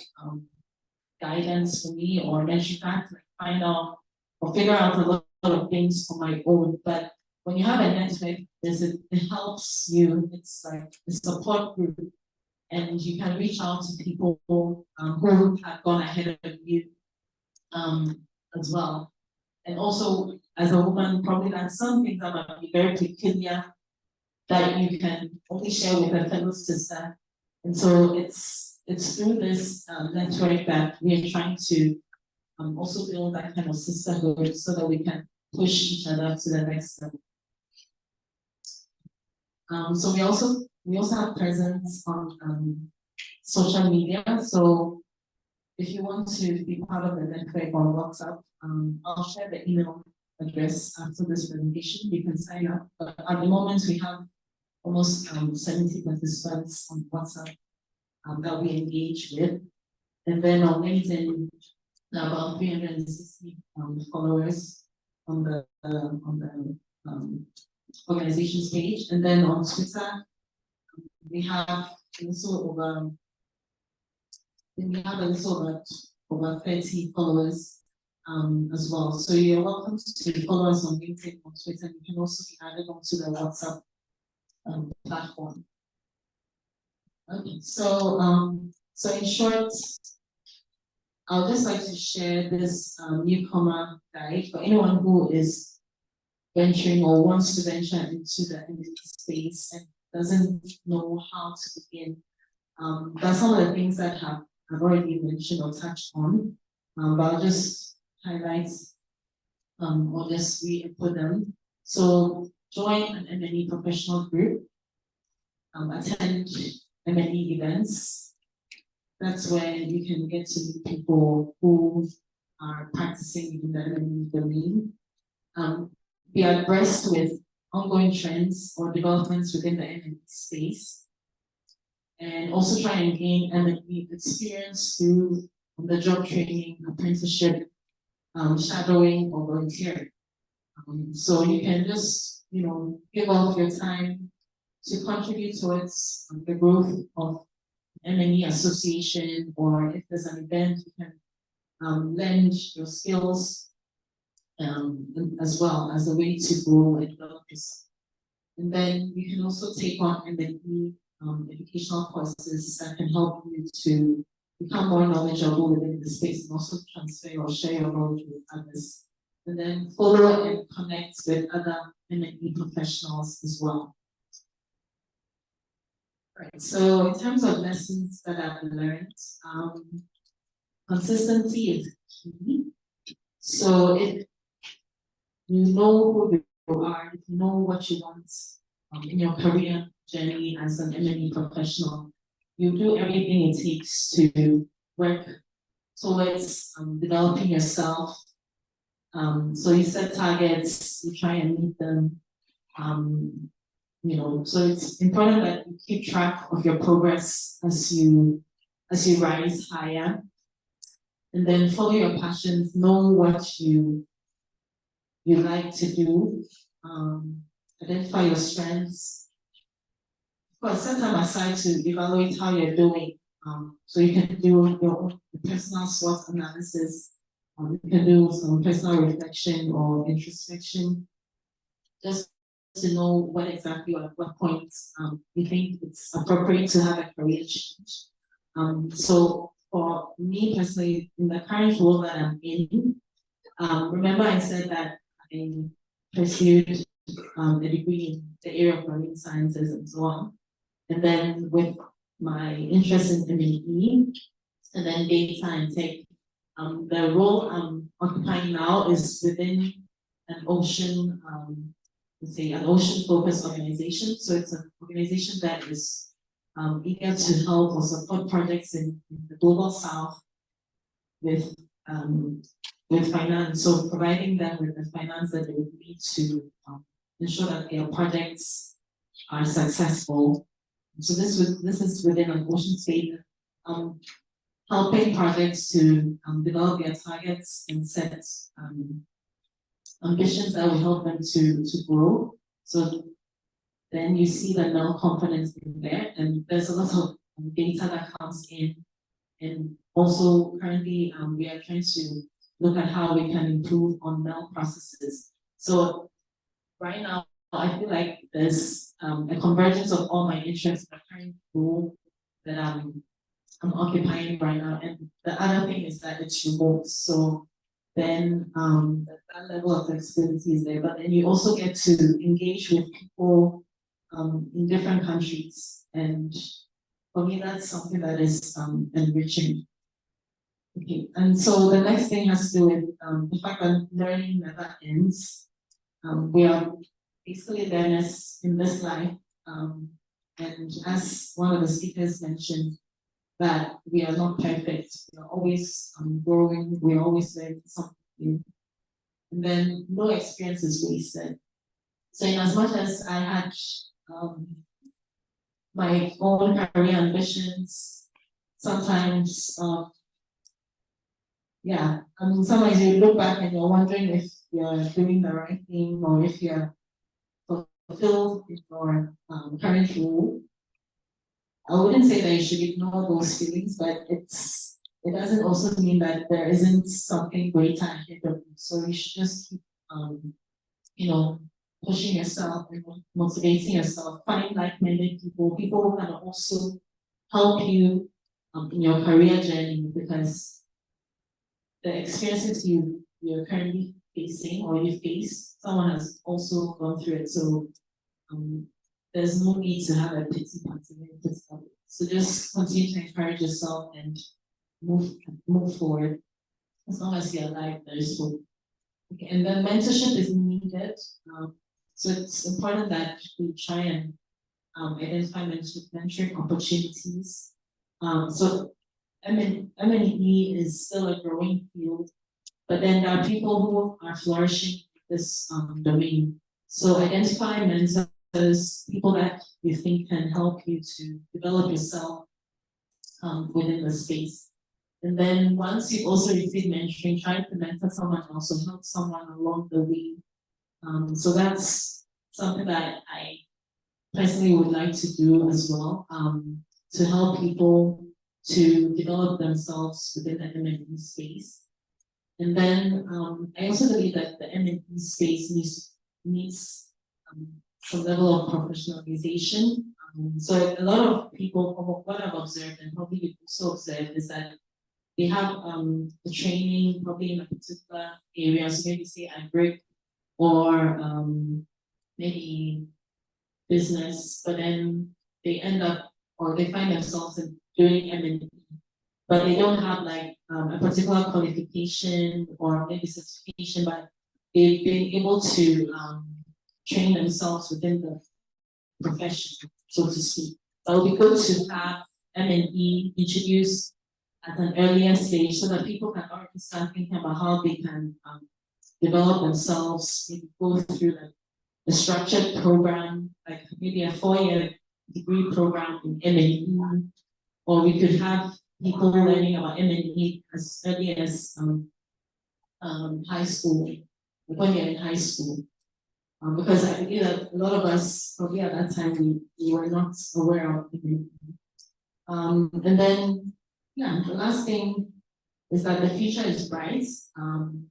guidance for me or mention facts, like find out or figure out a lot of things on my own. But when you have a network, it helps you. It's like a support group, and you can reach out to people who have gone ahead of you as well. And also, as a woman, probably that some things that might be very peculiar that you can only share with a fellow sister. And so it's through this network that we are trying to also build that kind of sisterhood so that we can push each other to the next level. So we also have presence on social media. So if you want to be part of the network on WhatsApp, I'll share the email address after this presentation. You can sign up. But at the moment, we have almost 70 participants on WhatsApp that we engage with. And then on LinkedIn, about 360 followers on the organization's page. And then on Twitter, we have also over 30 followers as well. So you're welcome to follow us on LinkedIn, on Twitter. You can also be added onto the WhatsApp platform. Okay, so in short, I would just like to share this newcomer guide for anyone who is venturing or wants to venture into the M&E space and doesn't know how to begin. That's some of the things that I've already mentioned or touched on, but I'll just highlight or just re-input them. So join an M&E professional group, attend M&E events. That's where you can get to meet people who are practicing in the M&E domain. Be abreast with ongoing trends or developments within the M&E space. And also try and gain M&E experience through the job training, apprenticeship, shadowing, or volunteering. So you can just, give off your time to contribute towards the growth of M&E association, or if there's an event, you can lend your skills as well as a way to grow and develop yourself. And then you can also take on M&E educational courses that can help you to become more knowledgeable within the space and also transfer or share your knowledge with others and then follow and connect with other M&E professionals as well. Right, so in terms of lessons that I've learned, consistency is key. So if you know who you are, if you know what you want in your career journey as an M&E professional, you do everything it takes to work towards developing yourself. So you set targets, you try and meet them. You know, so it's important that you keep track of your progress as you rise higher, and then follow your passions. Know what you like to do. Identify your strengths. Of course, set time aside to evaluate how you're doing. So you can do your own personal SWOT analysis. You can do some personal reflection or introspection, just to know what exactly or at what point you think it's appropriate to have a career change. So for me personally, in the current role that I'm in, remember I said that I pursued a degree in the area of marine sciences and so on. And then with my interest in M&E and then data and tech, the role I'm occupying now is within an ocean, let's say an ocean-focused organization. So it's an organization that is eager to help or support projects in the global south with finance. So providing them with the finance that they would need to ensure that their projects are successful. So this is within an ocean state, helping projects to develop their targets and set ambitions that will help them to grow. So then you see the null confidence in there, and there's a lot of data that comes in. And also currently we are trying to look at how we can improve on null processes. So right now, I feel like there's a convergence of all my interests in the current role that I'm occupying right now. And the other thing is that it's remote. So then that level of flexibility is there. But then you also get to engage with people in different countries. And for me, that's something that is enriching. Okay, and so the next thing has to do with the fact that learning never ends. We are basically learners in this life. And as one of the speakers mentioned, that we are not perfect. We are always growing, we are always learning something new. And then no experience is wasted. So in as much as I had my own career ambitions, sometimes sometimes you look back and you're wondering if you're doing the right thing or if you're fulfilled in your current role. I wouldn't say that you should ignore those feelings, but it doesn't also mean that there isn't something greater ahead of you. So you should just keep, pushing yourself and motivating yourself, finding like-minded people who can also help you in your career journey, because the experiences you're currently facing or you face, someone has also gone through it. So there's no need to have a pity party. So just continue to encourage yourself and move forward. As long as you're alive, there's hope. Okay, and then mentorship is needed. So it's important that we try and identify mentoring opportunities. So M&E is still a growing field, but then there are people who are flourishing in this domain. So identify mentors, people that you think can help you to develop yourself within the space. And then once you also receive mentoring, try to mentor someone else or help someone along the way. So that's something that I personally would like to do as well, to help people to develop themselves within the M&E space. And then I also believe that the M&E space needs some level of professionalization. So a lot of people, from what I've observed, and probably you've also observed, is that they have the training probably in a particular area, so maybe say agric or maybe business, but then they end up or they find themselves in doing M&E, but they don't have like a particular qualification or maybe certification, but they've been able to train themselves within the profession, so to speak. It would be good to have M&E introduced at an earlier stage so that people can already start thinking about how they can develop themselves, maybe go through like a structured program, like maybe a 4-year degree program in M&E, or we could have people learning about M&E as early as high school, when you're in high school. Because I believe that a lot of us, probably at that time, we were not aware of M&E. And then, yeah, the last thing is that the future is bright.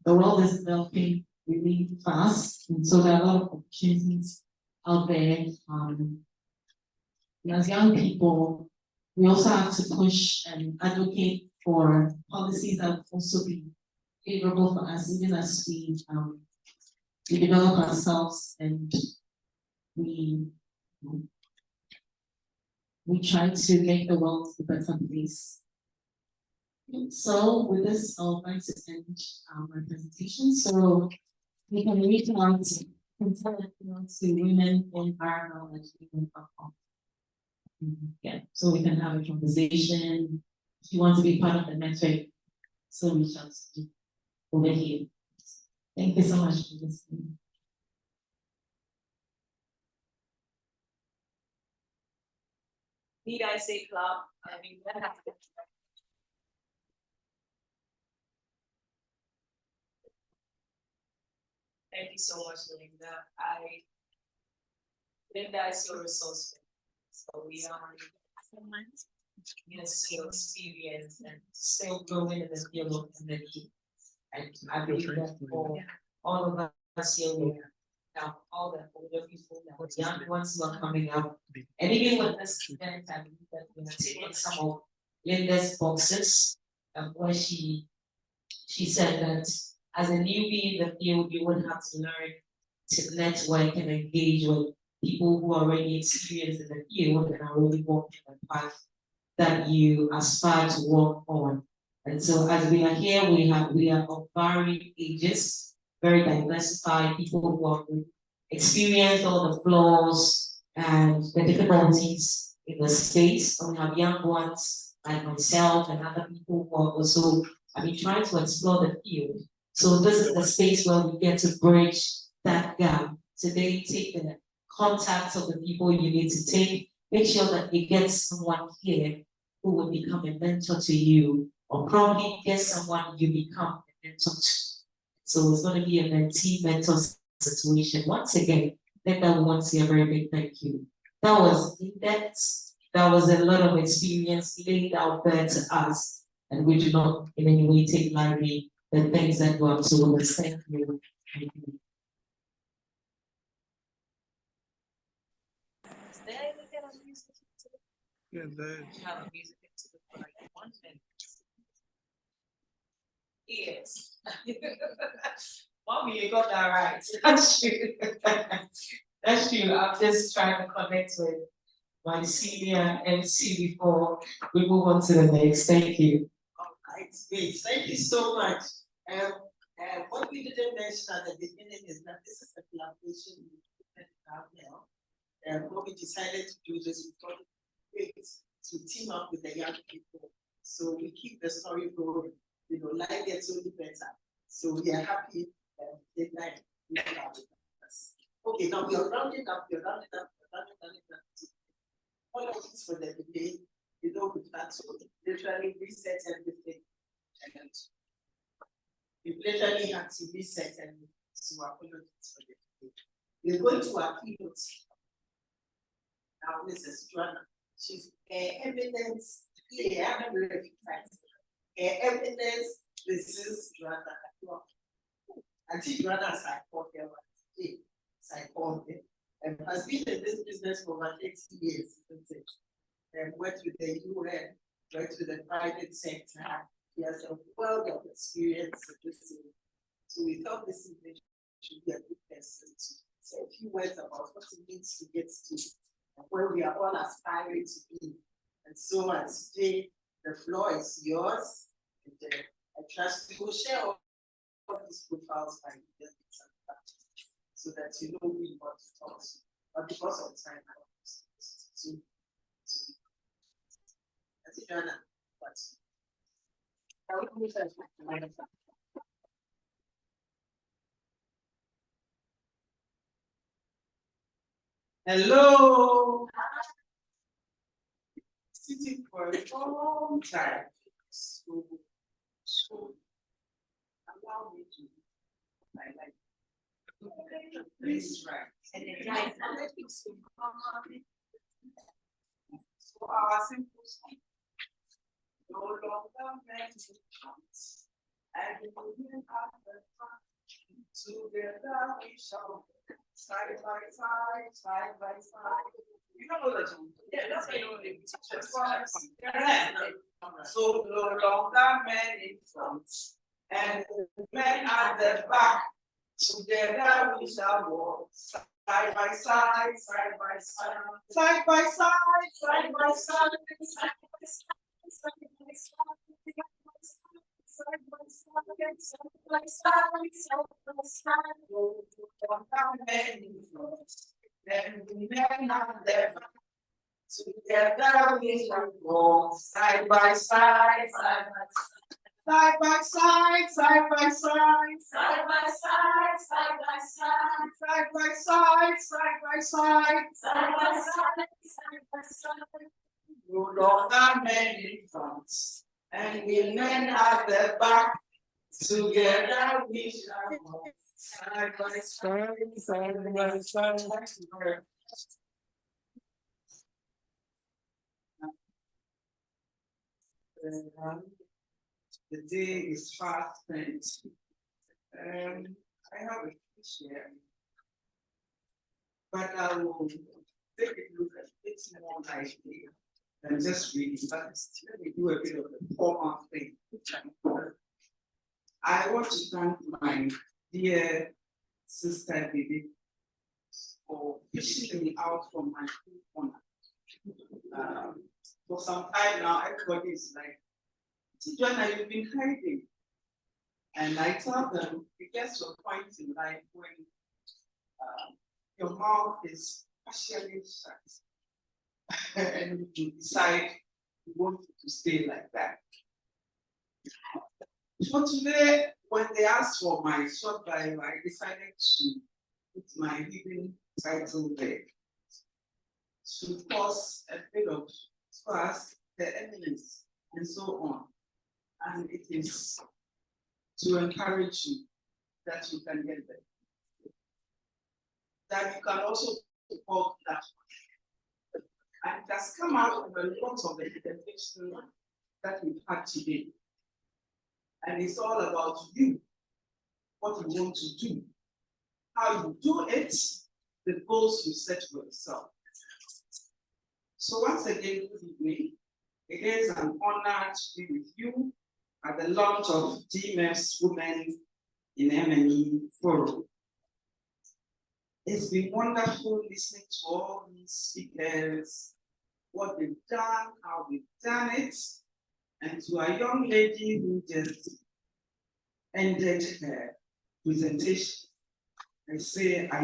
The world is developing really fast, and so there are a lot of opportunities out there. And as young people, we also have to push and advocate for policies that will also be favorable for us, even as we develop ourselves and we try to make the world a better place. So with this, I would like to end my presentation. So we can reach out to women in environmental. Yeah, so we can have a conversation. If you want to be part of the network, so reach out to me over here. Thank you so much for listening. Need I say club? I mean, thank you so much, Linda. Linda is your resource. So we are still experience and still growing in the field of community. And I believe that for all of us here, we now all the older people, the young ones who are coming up, and even with this event, I believe that we are taking some of Linda's boxes, where she said that as a newbie in the field, you would have to learn to network and engage with people who are already experienced in the field and are already walking the path that you aspire to walk on. And so as we are here, we are of varying ages, very diversified, people who have experienced all the flaws and the difficulties in the space. And we have young ones like myself and other people who are also trying to explore the field. So this is the space where we get to bridge that gap. Today, take the contacts of the people you need to take, make sure that you get someone here who will become a mentor to you, or probably get someone you become a mentor to. So it's going to be a mentee-mentor situation. Once again, I want to say a very big thank you. That was in-depth. That was a lot of experience laid out there to us, and we do not in any way take lightly the things that go up. So let's thank you. Thank you. Yeah, have music to for like 1 minute. Yes. Mommy, you got that right. That's true. That's true. I'm just trying to connect with my senior MC before we move on to the next. Thank you. All right, great. Thank you so much. What we didn't mention at the beginning is that this is a collaboration with now. What we decided to do is we thought it great to team up with the young people. So we keep the story going. Life gets only better. So we are happy deadline. Okay, now we are rounding up. All of this for the delay. We had to literally reset everything. And we literally had to reset everything. So apologies for the delay. We're going to our keynote. Now, Mrs. Joanna, she's evidence. Yeah, I'm very excited. Evidence, this is Joanna. I think Joanna is psychology. Has been in this business for about 80 years, isn't it? Worked with the UN, worked with the private sector, He has a wealth of experience in this. So we thought this information should be a good person to say a few words about what it means to get to where we are all aspiring to be. And so today, the floor is yours. And I trust you will share all these profiles by the so that you know who you want to talk to. But because of time, I want to that's it, Joanna. Hello. Sitting for a long time. So allow me to like please right. And then so our simple speech. No longer meant to count. And we will have the fun. Together we shall side by side, side by side. You know that song? Yeah, that's why you know the so no longer men in front and men at the back. Together we shall walk side by side, side by side, side by side, side by side, side by side. Together we shall go side by side, side by side, side by side, side by side, side by side, side by side, side by side, side by side, side by side. No longer men in front and women at the back. Together we shall go side by side, side by side. The day is fast spent. I have a share, but I will take a look at it more nicely than just reading, but let me do a bit of a formal thing. I want to thank my dear sister Bibi for fishing me out from my corner. For some time now, everybody is like, Joanna, you've been hiding. And I tell them, it gets to a point in life when your mouth is partially shut. And you decide you want to stay like that. So today, when they asked for my short bio, I decided to put my hidden title there. To cause a bit of fuss, the eminence, and so on. And it is to encourage you that you can get there. That you can also support that. And it has come out of a lot of the presentation that we've had today. And it's all about you, what you want to do, how you do it, the goals you set for yourself. So once again, good evening. It is an honor to be with you at the launch of GMEF's Women in M&E Forum. It's been wonderful listening to all these speakers, what they've done, how they've done it, and to a young lady who just ended her presentation. I say, I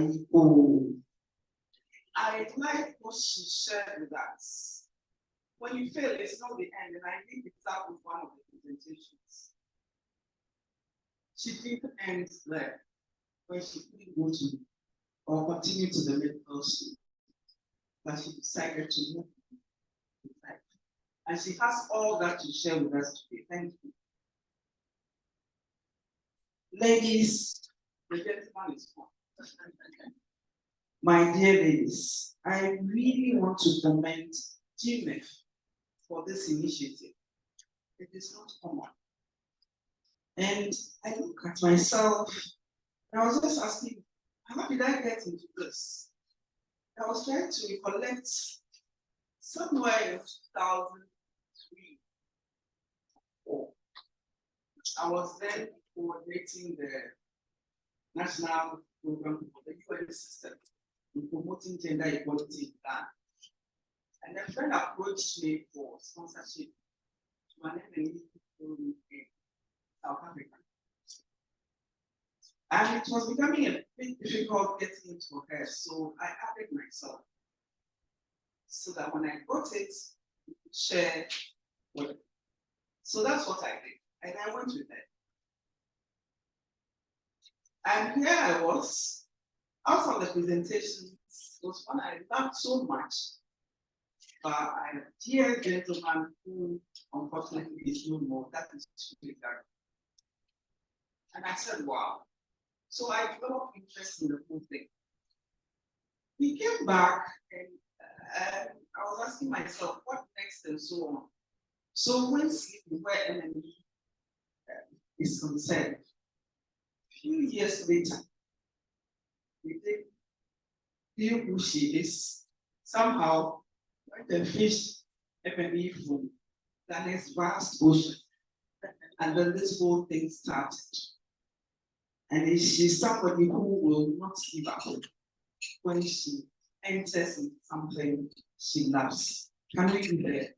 like what she shared with us. When you fail, it's not the end, and I think it's out with one of the presentations. She didn't end there, where she couldn't go to or continue to the medical school, but she decided to move. And she has all that to share with us today. Thank you. Ladies, the gentleman is gone. My dear ladies, I really want to commend GMEF for this initiative. It is not common. And I look at myself, and I was just asking, how did I get into this? I was trying to recollect somewhere in 2003. I was then coordinating the national program for the UN system in promoting gender equality in Ghana. And a friend approached me for sponsorship to an MNE in South Africa. And it was becoming a bit difficult getting into her, so I added myself so that when I got it, we could share with her. So that's what I did, and I went with her. And here I was, out of the presentations, was one I loved so much, but a dear gentleman who unfortunately is no more, that is Gary. And I said, wow. So I developed interest in the whole thing. We came back and I was asking myself, what next and so on. So when sleeping where MME is concerned, a few years later, we did feel who she is. Somehow, when the fish MME from that next vast ocean, and then this whole thing started. And she's somebody who will not give up when she enters in something she loves. Can we do that?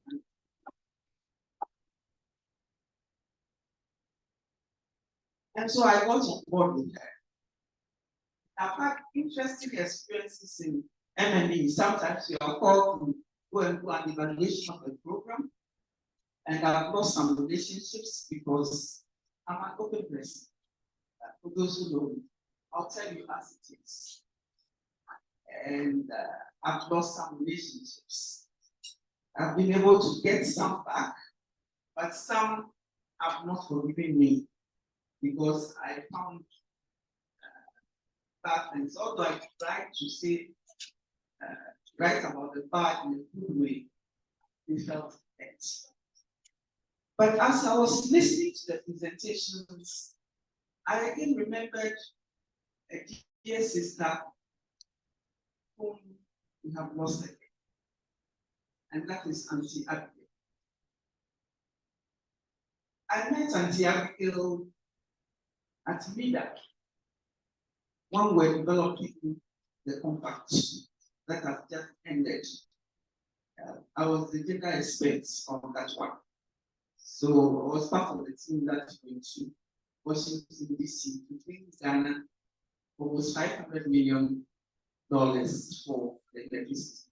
And so I got on board with her. I've had interesting experiences in M&E. Sometimes we are called to go and do an evaluation of the program. And I've lost some relationships because I'm an open person. For those who know me, I'll tell you as it is. And I've lost some relationships. I've been able to get some back, but some have not forgiven me because I found bad things. Although I tried to say, write about the bad in a good way, they felt it. But as I was listening to the presentations, I again remembered a dear sister whom we have lost again, and that is Auntie Abigail. I met Auntie Abigail at MIDA when we were developing the compact that has just ended. I was the gender expert on that one. So I was part of the team that went to Washington, D.C. to bring Ghana almost $500 million for the electricity.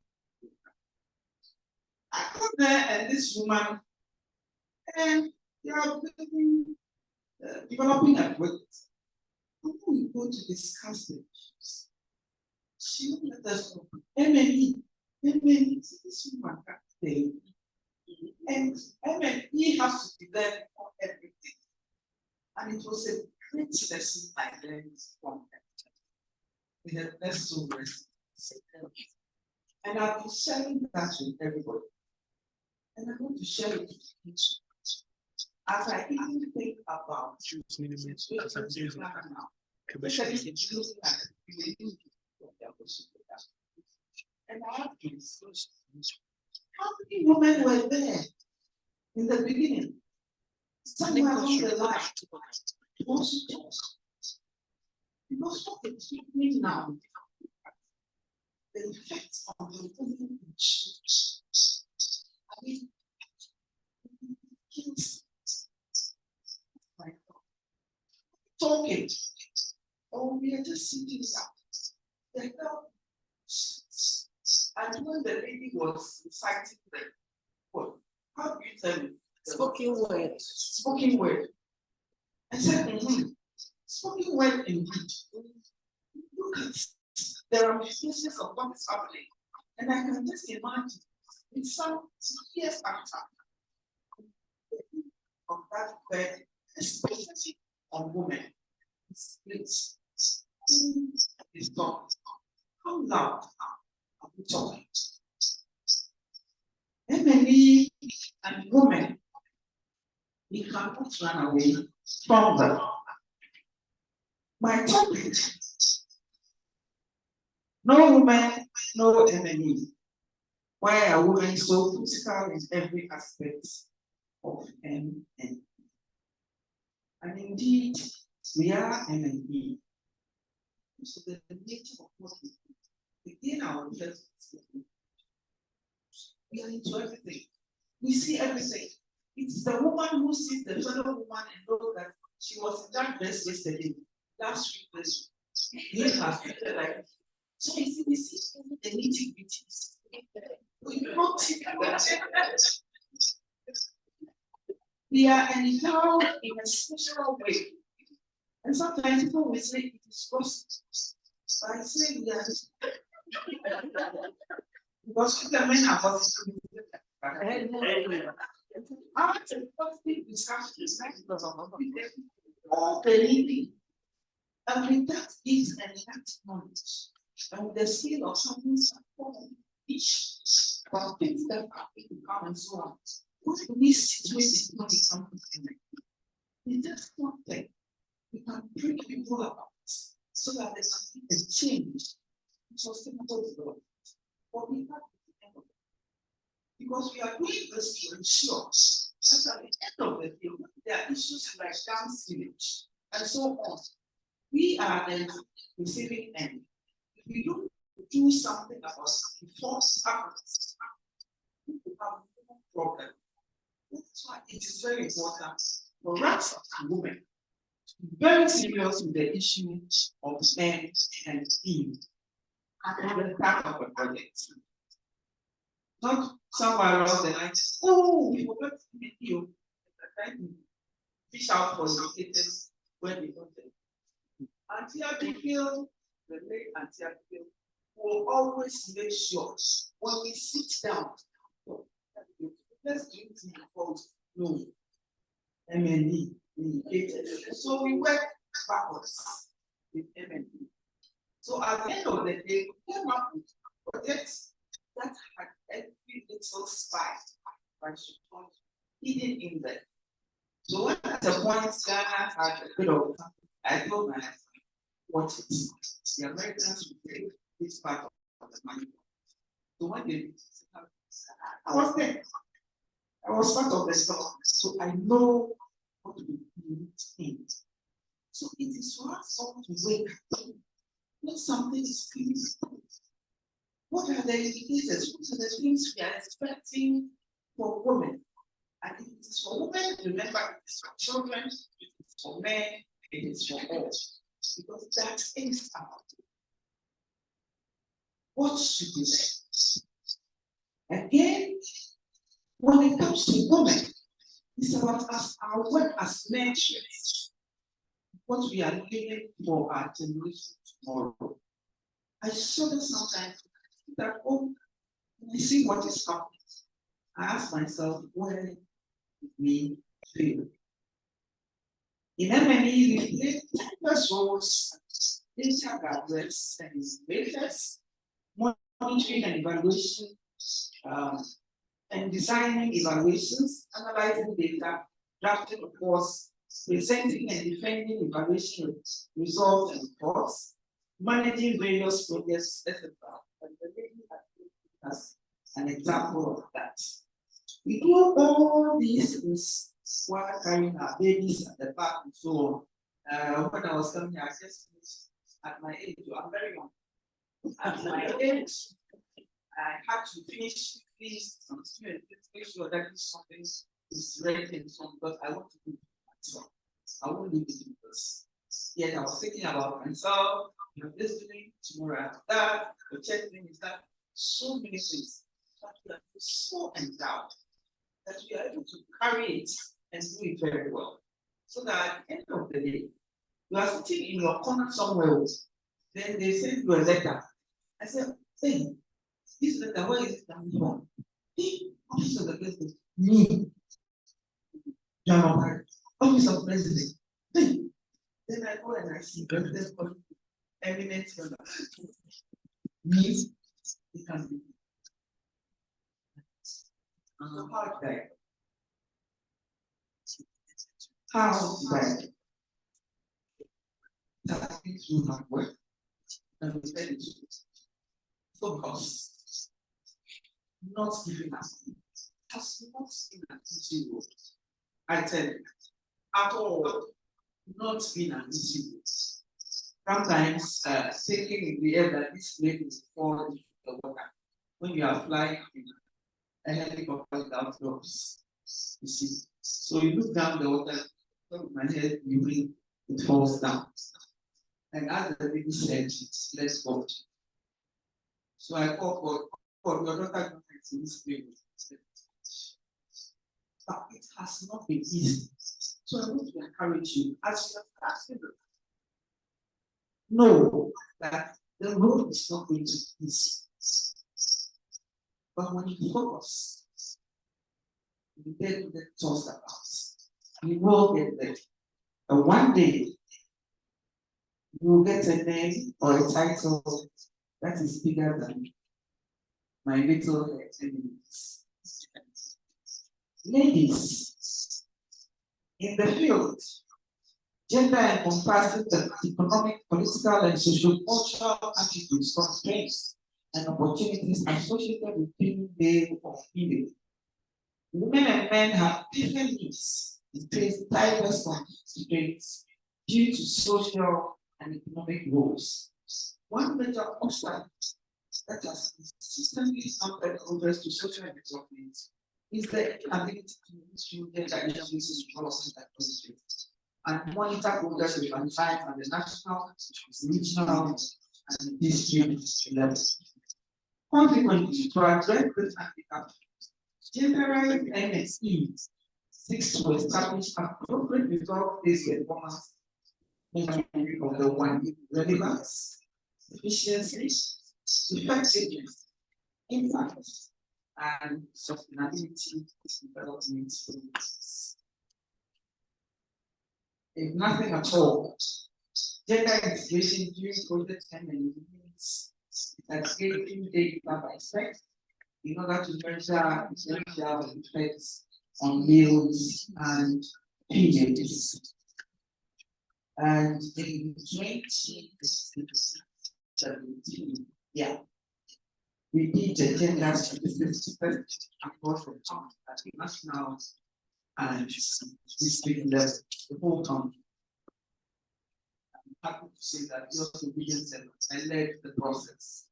I got there and this woman, and they are developing a project. When we go to discuss the issues, she let us know, MNE, this woman can't stay. And MNE has to be there for everything. And it was a great lesson I learned from her. We have best so rest. And I've been sharing that with everybody. And I'm going to share it with you. As I even think about and I have to discuss how many women were there in the beginning? Somewhere along the line, also talk. Because what they keep me now, the effects of the women I mean, talking, or we are just sitting down. And when the lady was reciting the word, how do you tell me? Spoken word. Spoken word. I said, spoken word indeed. Look at, there are businesses of what is happening. And I can just imagine, in some years after, of that word, especially on women, it's talking. How loud are we talking? MNE and women, we cannot run away from them. My topic, no woman, no MNE. Why are women so critical in every aspect of MNE? And indeed, we are MNE. So the nature of what we do, again, our just we are into everything. We see everything. It's the woman who sees the fellow woman and knows that she was in that dress yesterday, last week, you have like. So you see, we see the nitty-gritties. We don't think about it. We are endowed in a special way. And sometimes people will say it is gossip. But I say we are because the men are gossiping. Our positive discussion is not because of all the living. And with that is an innate knowledge. And with the skill of something each of things that are become and so on. What do we situate when we come to connect? It's just one thing. We can bring people about so that there's a change. Sustainable development. But we have to end of it. Because we are doing this to ensure that at the end of the day, there are issues like down sewage and so on. We are then receiving end. If we don't do something about it before it happens, we will have no problem. That's why it is very important for us as women to be very serious with the issue of men and team at the start of a project. Not somewhere along the line, oh, we forgot to meet you. Trying to fish out for indicators when they don't. Until we feel the late until will always make sure when we sit down, let's do it before no MNE indicators. So we work backwards with MNE. So at the end of the day, we came up with projects that had every little spice hidden in there. So when at the point Ghana had a bit of, I told my husband, what it is. The Americans will take this part of the money. So when they I was there. I was part of the stock, so I know what we need. So it is for us all to wake up. When something is clean, what are the indicators? What are the things we are expecting for women? And if it is for women, remember it is for children, it is for men, it is for all. Because that is about it. What should be there? Again, when it comes to women, it's about us, our work as mentors, what we are living for our generation tomorrow. I saw this sometimes that, oh, when I see what is happening, I ask myself, where did we fail? In MNE, we play diverse roles, data gatherers and innovators, monitoring and evaluation, and designing evaluations, analyzing data, drafting reports, presenting and defending evaluation results and reports, managing various projects, etc. And the lady has an example of that. We do all these things while carrying our babies at the back and so on. When I was coming here, I just finished at my age, I'm very young. At my age, I had to finish some students, make sure that something is ready and so on, because I want to do it myself. I won't leave it in this. Yet I was thinking about myself, this doing, tomorrow after that, the check thing is that, so many things. But we are so endowed that we are able to carry it and do it very well. So that at the end of the day, you are sitting in your corner somewhere else. Then they send you a letter. I said, hey, this letter, where is it coming from? Hey, office of the president, me, General, office of the president. Hey, then I go and I see president eminent me, it can be. How did I? How did I? That means you have work and we said it. Focus. Not giving up. Has not been an easy road. I tell you, at all. not been an easy road. Sometimes thinking in the air that this plane is falling into the water when you are flying in a helicopter without doors. You see, so you look down the water, top of my head, you bring it falls down. And as the lady said, let's go. So I called for your daughter to this plane. But it has not been easy. So I want to encourage you as you are asking, know that the road is not going to be easy. But when you focus, you get the thoughts about, you will get there. And one day, you will get a name or a title that is bigger than my little enemies. Ladies, in the field, gender encompasses the economic, political, and socio-cultural attributes, constraints, and opportunities associated with being male or female. Women and men have different needs and face diverse constraints due to social and economic roles. One major obstacle that has consistently hampered progress to social development is the inability to use gender issues in policy and monitor progress with time at the national, regional, and district level. Consequently, to address this handicap, generalized MSE seeks to establish appropriate result-based performance measurement of the one relevance, efficiency, effectiveness, impact, and sustainability development goals. If nothing at all, gender integration during project time and means aggregating data by sex in order to measure differential effects on males and females. And in 2017, we did the gender statistics test across the town at the national and district level, the whole country. I'm happy to say that the also region center, I led the process.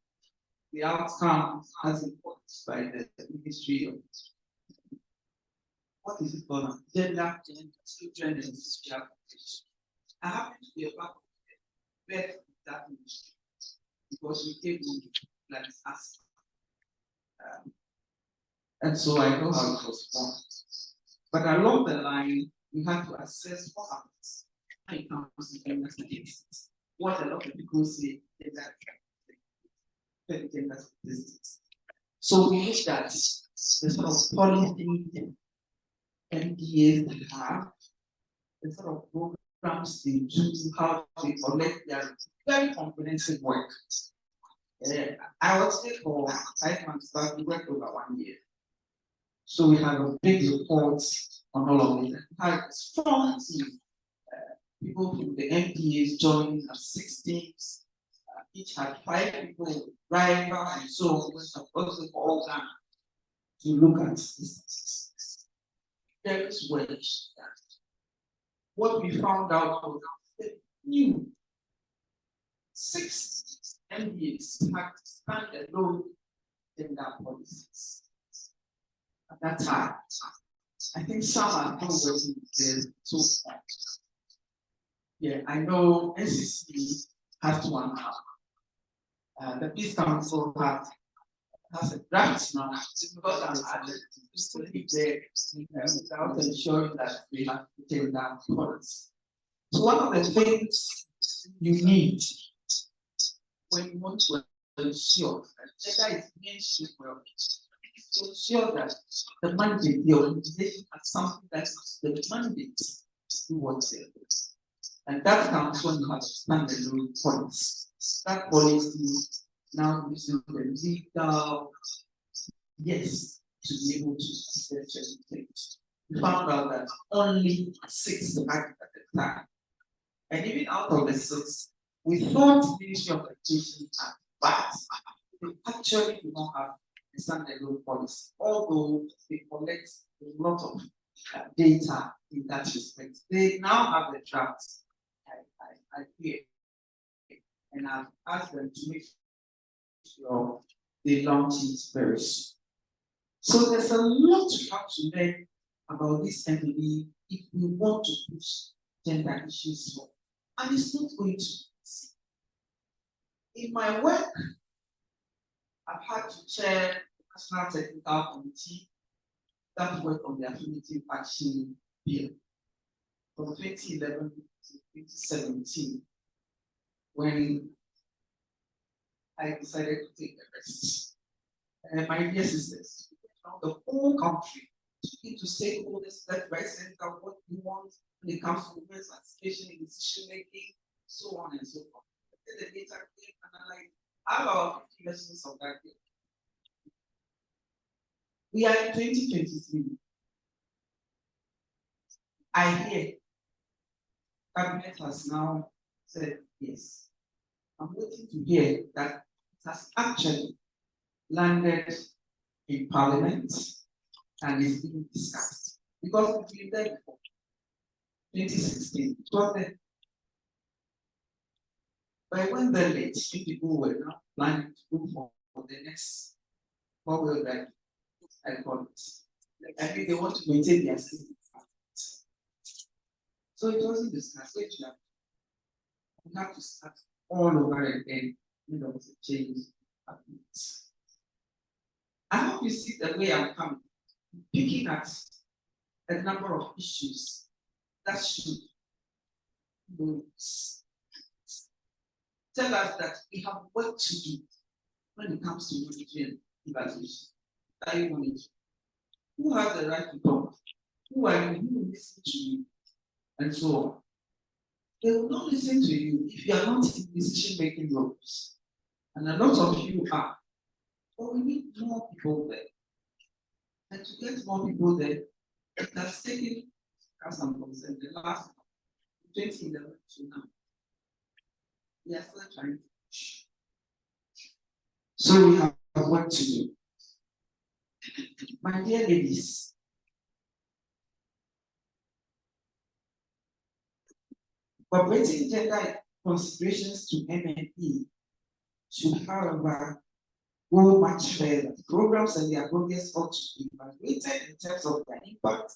The outcome has been published by the Ministry of what is it called? Gender, children, and social protection. I happen to be a part of the best of that ministry because we came to like us. And so I know how it was formed. But along the line, we had to assess what happens when it comes to gender statistics. What a lot of people say is that gender statistics. So we looked at the sort of policy MDAs have, the sort of programs they do, how they collect their very comprehensive work. I was there for 5 months, but we worked over 1 year. So we have a big report on all of it. We had a strong team. People from the MPAs joining us 6 teams. Each had 5 people, driver, and so on. We have also all done to look at statistics. There is ways that what we found out was that new 6 MPAs had standalone gender policies. At that time, I think some are not working there so far. Yeah, I know NCC has one now. The Peace Council has a draft now because I'm still there without ensuring that we have to take down policy. So one of the things you need when you want to ensure that gender is mainstream well, to ensure that the mandate, the organization has something that is the mandate to do what they do. And that comes when you have standalone policy. That policy now using the legal yes to be able to assess certain things. We found out that only 6 acted at the time. And even out of the 6, we thought the Ministry of Education had, but they actually do not have a standalone policy, although they collect a lot of data in that respect. They now have the draft. I hear, and I've asked them to make sure they launch it very soon. So there's a lot we have to learn about this MBE if we want to push gender issues forward. And it's not going to be easy. In my work, I've had to chair the National Technical Committee that worked on the Affirmative Action Bill from 2011 to 2017, when I decided to take the rest. And my dear sisters, from the whole country, speaking to stakeholders, left, right, center, what you want when it comes to women's participation in decision making, so on and so forth. The data came analyzed. I have about 50 lessons of that data. We are in 2023. I hear Cabinet has now said yes. I'm waiting to hear that it has actually landed in Parliament and is being discussed. Because it's been there before. 2016, it was there. But I went there late. People were now planning to go for the next forward that I call it. I think they want to maintain their state. So it wasn't discussed. We have to start all over again, to change happens. I hope you see the way I'm coming, picking at a number of issues that should tell us that we have work to do when it comes to monitoring evaluation. Who has the right to talk? Who are you? Who will listen to you? And so on. They will not listen to you if you are not in decision-making roles. And a lot of you are. But we need more people there. And to get more people there, it has taken, as I'm concerned, the last 2011 to now. We are still trying to push. So we have work to do. My dear ladies, incorporating gender considerations to MNE should, however, go much further. Programs and their progress ought to be evaluated in terms of their impact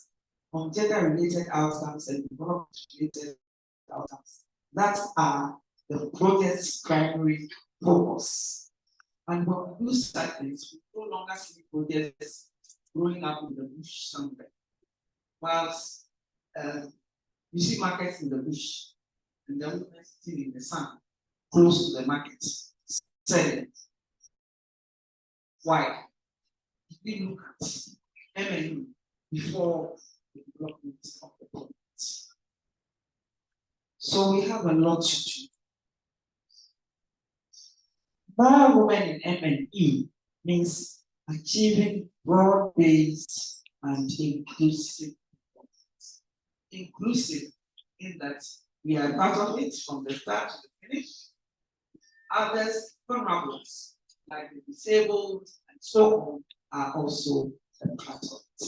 on gender-related outcomes and development-related outcomes. That are the project's primary focus. And when we do such things, we no longer see projects growing up in the bush somewhere. Whilst you see markets in the bush, and the women sitting in the sun, close to the market, selling. Why? If we look at MNU before the development of the government. So we have a lot to do. More women in MNE means achieving broad-based and inclusive performance. Inclusive in that we are part of it from the start to the finish. Others, vulnerables, like the disabled and so on, are also a part of it.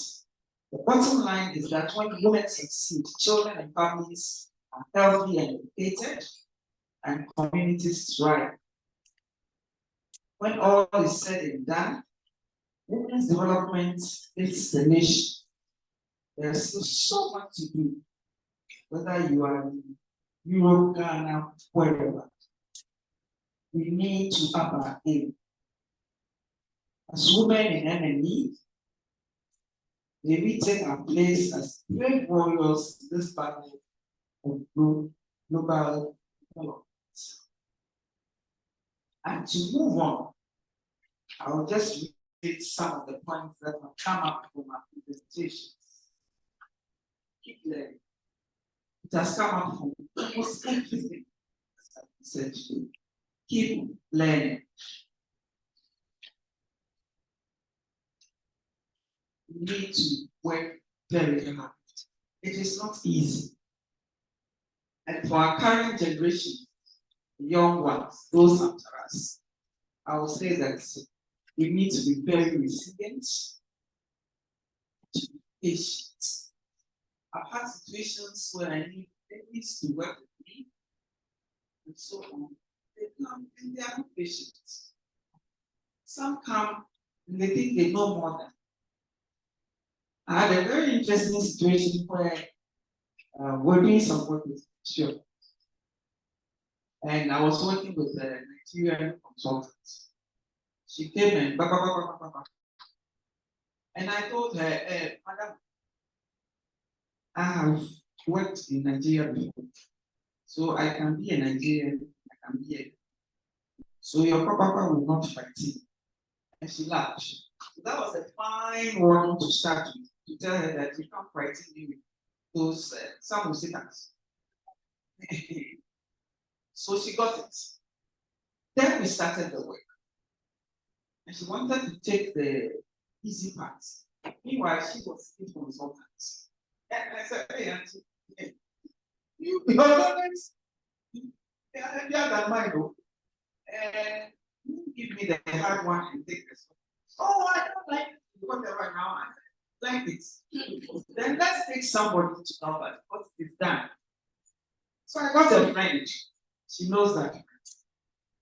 The bottom line is that when women succeed, children and families are healthy and educated, and communities thrive. When all is said and done, women's development is the nation. There's still so much to do, whether you are in Europe, Ghana, wherever. We need to up our game. As women in MNE, may we take our place as brave warriors in this battle of global development. And to move on, I'll just read some of the points that have come up from our presentation. Keep learning. It has come up from almost everything that we said today. Keep learning. We need to work very hard. It is not easy. And for our current generation, the young ones, those after us, I will say that we need to be very resilient, to be patient, I've had situations where I need ladies to work with me, and so on. They come and they are not patient. Some come and they think they know more than. I had a very interesting situation where we're doing some work with children. And I was working with a Nigerian consultant. She came and and I told her, Madam, I have worked in Nigeria before. So I can be a Nigerian, I can be a. So your papa will not fight you. And she laughed. So that was a fine warning to start with, to tell her that you can't fight me with those, some will say that. So she got it. Then we started the work. And she wanted to take the easy part. Meanwhile, she was a consultant. And I said, hey, Auntie, your knowledge, they are heavier than mine, though. And you give me the hard one and take this one. Oh, I don't like it. Whatever now, I like it. Then let's take somebody to help us. What is done? So I got a friend. She knows that.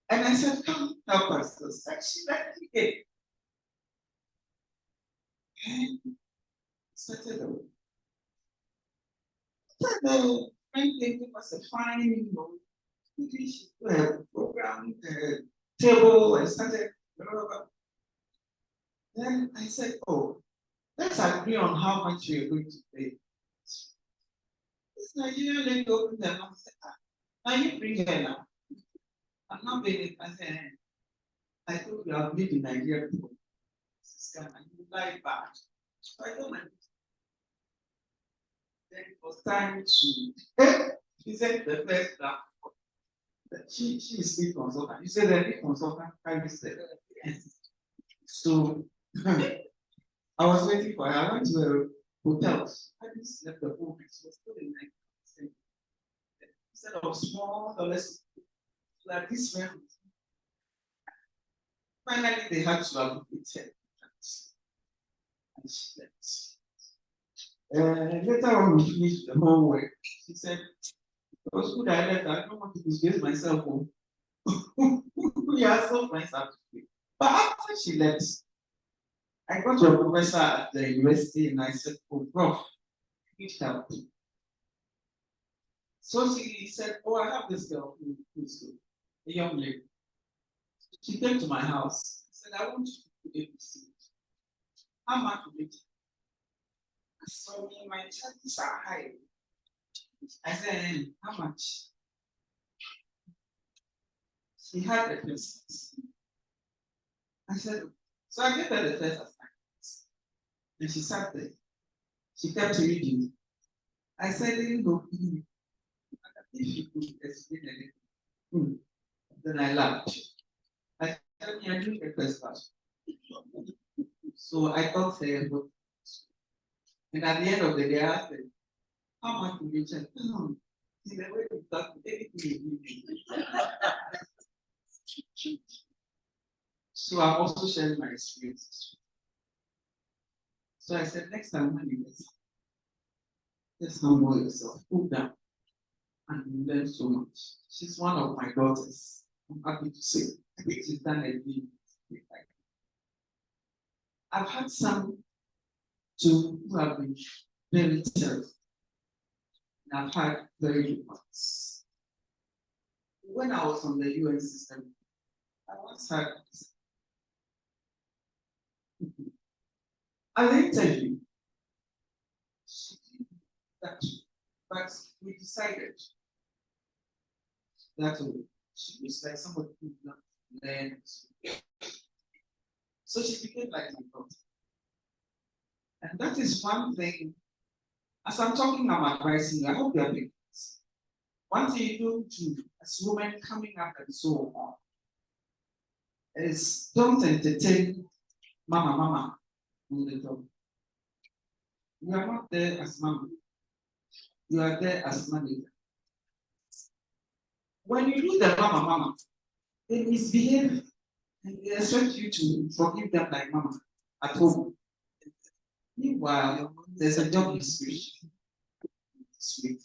And I said, come help us. So she let me in. And started the work. So the friend gave us a fine, you know, English program, table, and started. Then I said, oh, let's agree on how much you're going to pay. This Nigerian lady opened her mouth and said, now you bring her now. I'm not paying it. I said, I told you I've lived in Nigeria before. And you lie back. So I don't mind. Then it was time to present the first draft. She is a consultant. You said that consultant can say. So I was waiting for her. I went to a hotel. I didn't sleep the whole night. She was still in night. Instead of small dollars like this way. Finally, they had to allocate her. And she left. Later on, we finished the whole work. She said, it was good I left. I don't want to disgrace myself. We are so friends after. But after she left, I got to a professor at the university and I said, oh, Prof, you need help. So she said, oh, I have this girl who's good, a young lady. She came to my house. I said, I want you to be able to see it. How much will it? So my charges are high. I said, how much? She had the first. I said, so I gave her the first assignment. And she sat there. She kept reading. I said, if you could explain anything. Then I laughed. I said, I knew the first part. So I got her. And at the end of the day, I asked her, how much do you charge? In the way you talk, anything. So I'm also sharing my experiences. So I said, next time when you get, just humble yourself, cool down, and you learn so much. She's one of my daughters. I'm happy to say. I think she's done a deal. I've had some too who have been very terrible. And I've had very good ones. When I was on the UN system, I once had an interview. She did that, but we decided that she was like somebody who did not learn. So she became like my daughter. And that is one thing, as I'm talking, I'm advising you, I hope you're doing this. One thing you don't do as women coming up and so on is don't entertain mama on the top. You are not there as mama. You are there as manager. When you do the mama, they misbehave and they expect you to forgive them like mama at home. Meanwhile, there's a job description. sweet.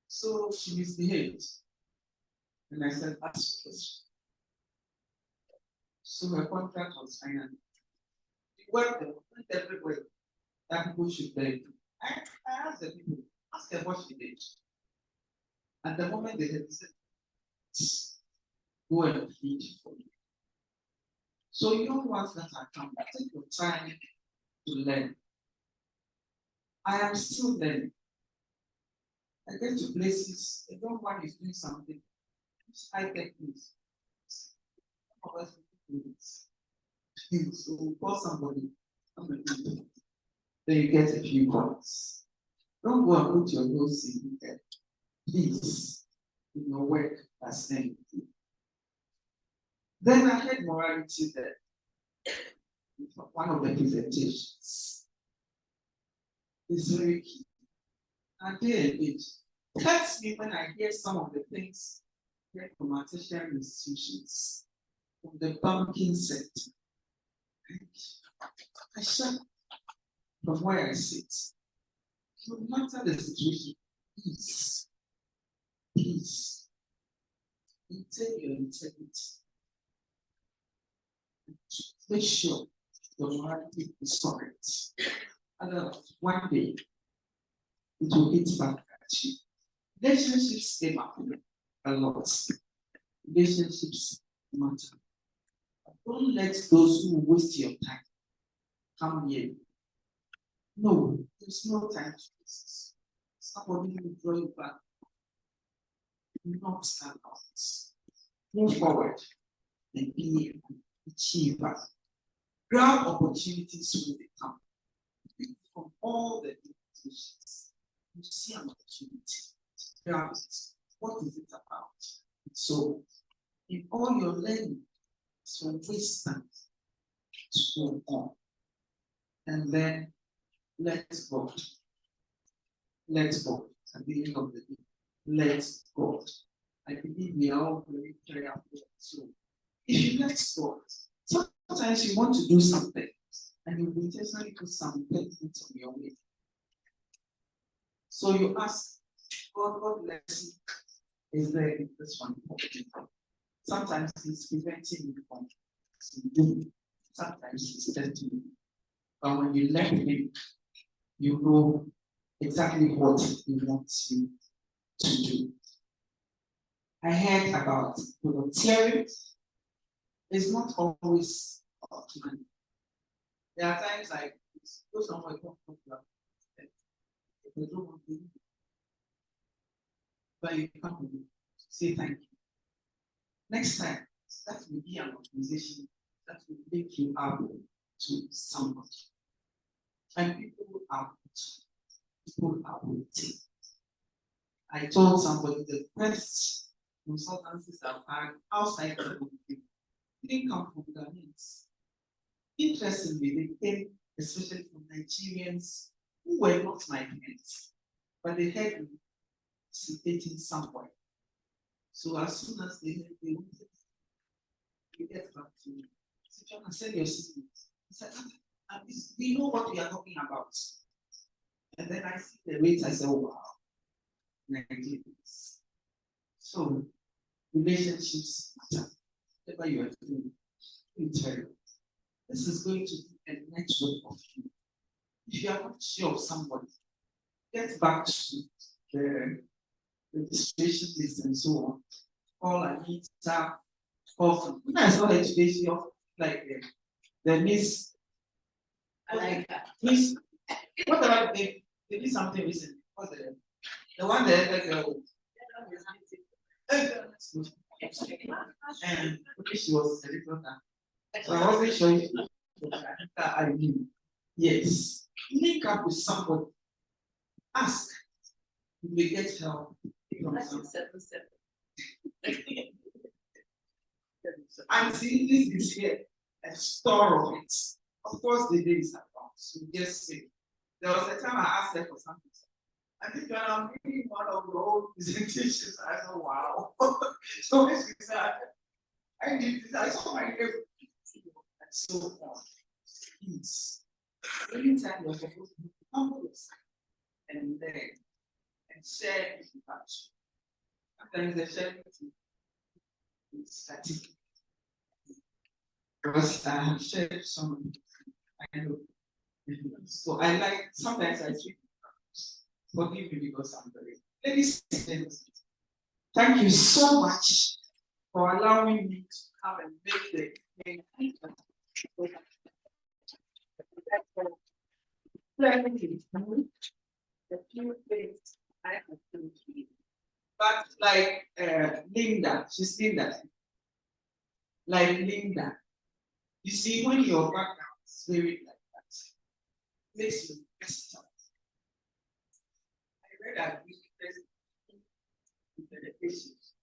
So she misbehaved. And I said, that's question. So her contract was finally. It went everywhere that people should beg. I asked the people, ask her what she did. At the moment they had said, go and plead for me. So young ones that are coming, take your time to learn. I am still learning. I get to places, the young one is doing something, I get things. Some of us do this. So we'll call somebody, then you get a few points. Don't go and put your nose in there. Please, in your work, that's anything. Then I had morality there. One of the presentations is very key. I did it. Hurts me when I hear some of the things from our tertiary institutions, from the banking sector. I shut from where I sit. No matter the situation, please, maintain your integrity. Make sure your morality is correct. Otherwise, one day it will hit back at you. Relationships came up a lot. Relationships matter. But don't let those who waste your time come here. No, there's no time to waste. Somebody will draw you back. Not stand out. Move forward and be an achiever. Grab opportunities when they come. From all the invitations, you see an opportunity. Grab it. What is it about? So, in all your learning, it's from wisdom to go on. And then let God. Let God. At the end of the day, let God. I believe we are all very prayerful. So, if you let God, sometimes you want to do something and you intentionally put some impediments on your way. So you ask, God bless you. Is there this one? Sometimes he's preventing you from doing. Sometimes he's tempting you. But when you let him, you know exactly what he wants you to do. I heard about volunteering. It's not always about money. There are times like go somewhere, but you come and say thank you. Next time, that will be an organization that will link you up to somebody. And people are waiting. I told somebody the best consultancies I've had outside the country didn't come from Ghanaians. Interestingly, they came especially from Nigerians who were not my friends, but they had me participating somewhere. So as soon as they wanted, they get back to me. I said, John, send your CV. He said, we know what we are talking about. And then I see the rates, I said, oh, wow, Nigerians. So relationships matter. Whatever you are doing, internal. This is going to be a network of you. If you are not sure of somebody, get back to the registration list and so on. Call Anita, call when I saw the education of like the Miss, I like that. Miss, whatever they did something recently. What's the one that and she was a little time. So I wasn't sure if I knew. Yes. Link up with somebody. Ask. You may get help. And see, this is here a store of it. Of course, the day is about. So just say. There was a time I asked her for something. I think when I'm reading one of your old presentations, I said, wow. So when she said, I did this, I saw my name. And so on. Please. Anytime you're supposed to be humble yourself and share with the batch. Sometimes they share with static. Because I have shared some, I know. So I like, sometimes I speak, forgive me because I'm very. Ladies and gentlemen, thank you so much for allowing me to come and make the few things I have to do. But like Linda, she's Linda. Like Linda, you see, when your background is very like that, makes you versatile. I read that we medications.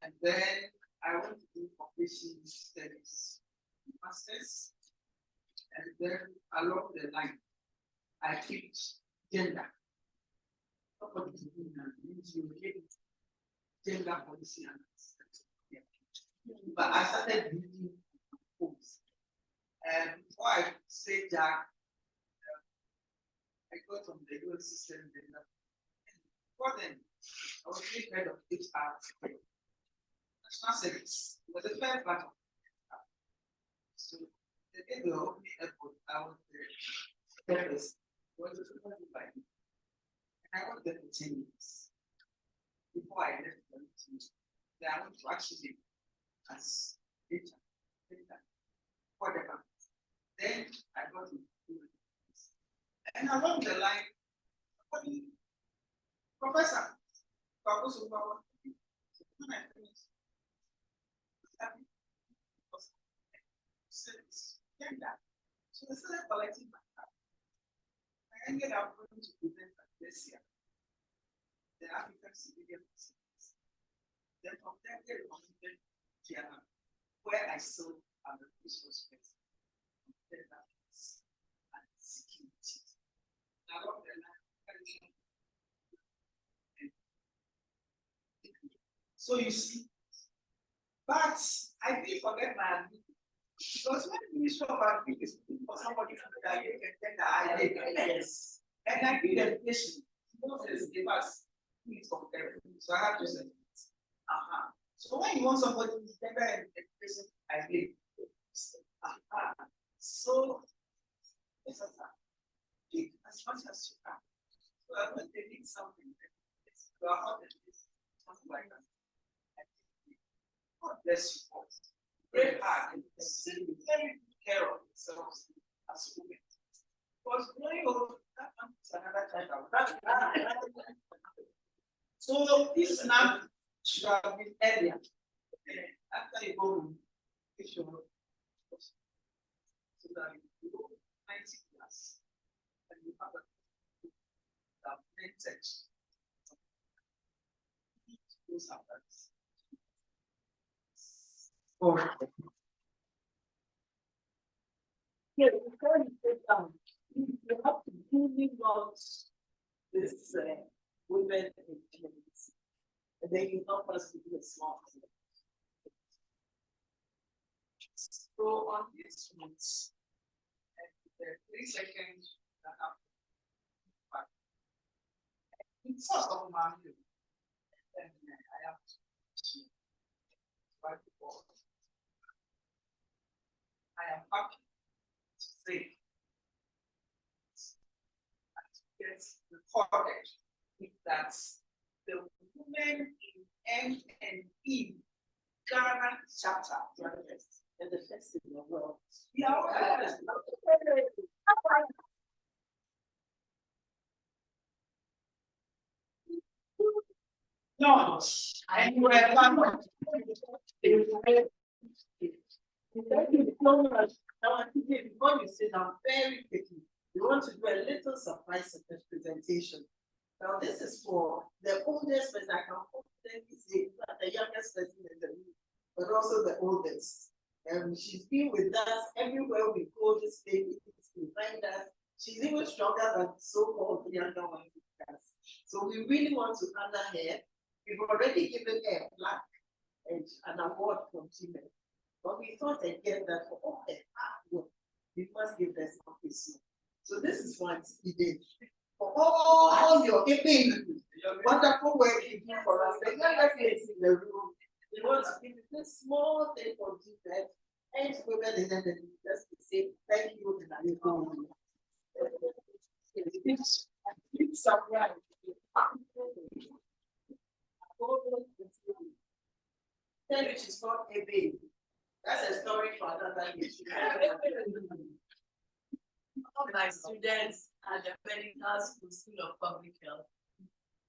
And then I went to do population studies, masters, and then along the line, I picked gender. Nobody to do that, means you get gender policy and but I started reading books. And before I say Jack, I got on the US system. Before then, I was being head of HR. National Service was the first part of HR. So the day they were opening airport, I was the service. Was the by me. And I was there for 10 years. Before I left the team, then I went to actually as HR, whatever. Then I got into it. And along the line, Professor, when I finished, so they started collecting my card. I ended up going to present at this year, the African Civilian Service. Then from there, they recommitted Ghana, where I saw the resource person. And security. Along the line, so you see, but I didn't forget my ability. Because when the Ministry of Agriculture is looking for somebody from the I did. Yes. And I did education. Moses gave us everything. So I have to say, so when you want somebody to better education, I did. So as much as you can. So when they need something, you are not something like that. God bless you all. Very hard and very good care of themselves as women. Because growing up, that is another child. So this now should have been earlier. After you go home, you should so that you go 90 plus and you have a mental. Those are or yeah, before you sit down, you have to really want this women in communities. And then you help us to do a small thing. So on this one, the 3 seconds that happen. It's sort of manual. And I have to I am happy to say get recorded that the women in M&E Ghana chapter and the first in the world. We are no, and you have done thank you so much. Now, before you sit down, very quickly, we want to do a little surprise presentation. Now, this is for the oldest person. I can confidently say not the youngest person in the room, but also the oldest. She's been with us everywhere we go. This lady is behind us. She's even stronger than so-called younger ones. So we really want to honor her. We've already given her a plaque and an award from GMEF. But we thought again that for all the hard work, we must give them something soon. So this is what he did. For all your wonderful work you do for us, the younger kids in the room, we want to give you this small thing for you that and to go back and then just to say thank you and I go. It's surprise. Tell you she's not a baby. That's a story for another year. All my students at the medical school of public health,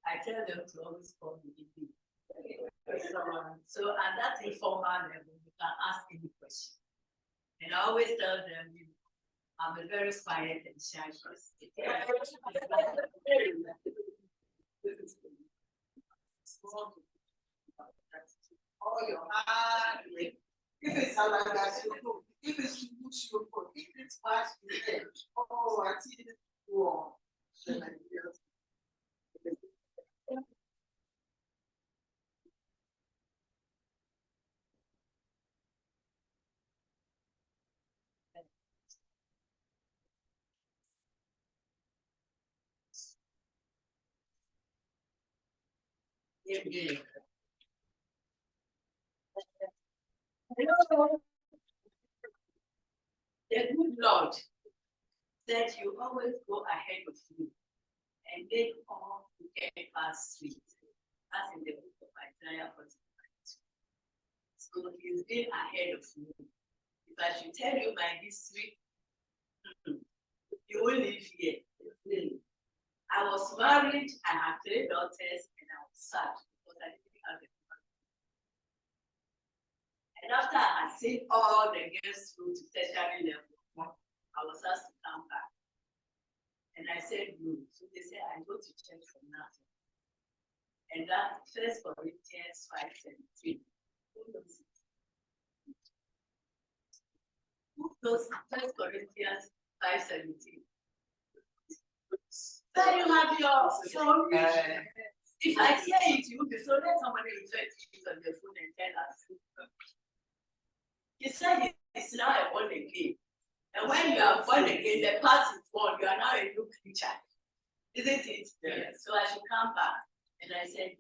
I tell them to always call me EB. So at that informal level, you can ask any question. And I always tell them, I'm a very quiet and shy person. All your hard work. If it's Alagas, you know. If it's Bush, you know. If it's Bash, you know. Oh, I see it. Wow. Yeah. The good Lord said you always go ahead of me and make all the paths straight. That's in the book of Isaiah 45. So he's been ahead of me. If I should tell you my history, you will live here. I was married, I had 3 daughters, and I was sad because I didn't have a man. And after I had seen all the girls through to tertiary level, I was asked to come back. And I said no. So they said I go to church for nothing. And that 1 Corinthians 5:17. Who knows it? Who knows 1 Corinthians 5:17? Then you have your phone. If I say it, you will be so let somebody refer to it on the phone and tell us. He said it's now a born again. And when you are born again, the past is born, you are now a new creature. Isn't it? Yes. So I should come back. And I said,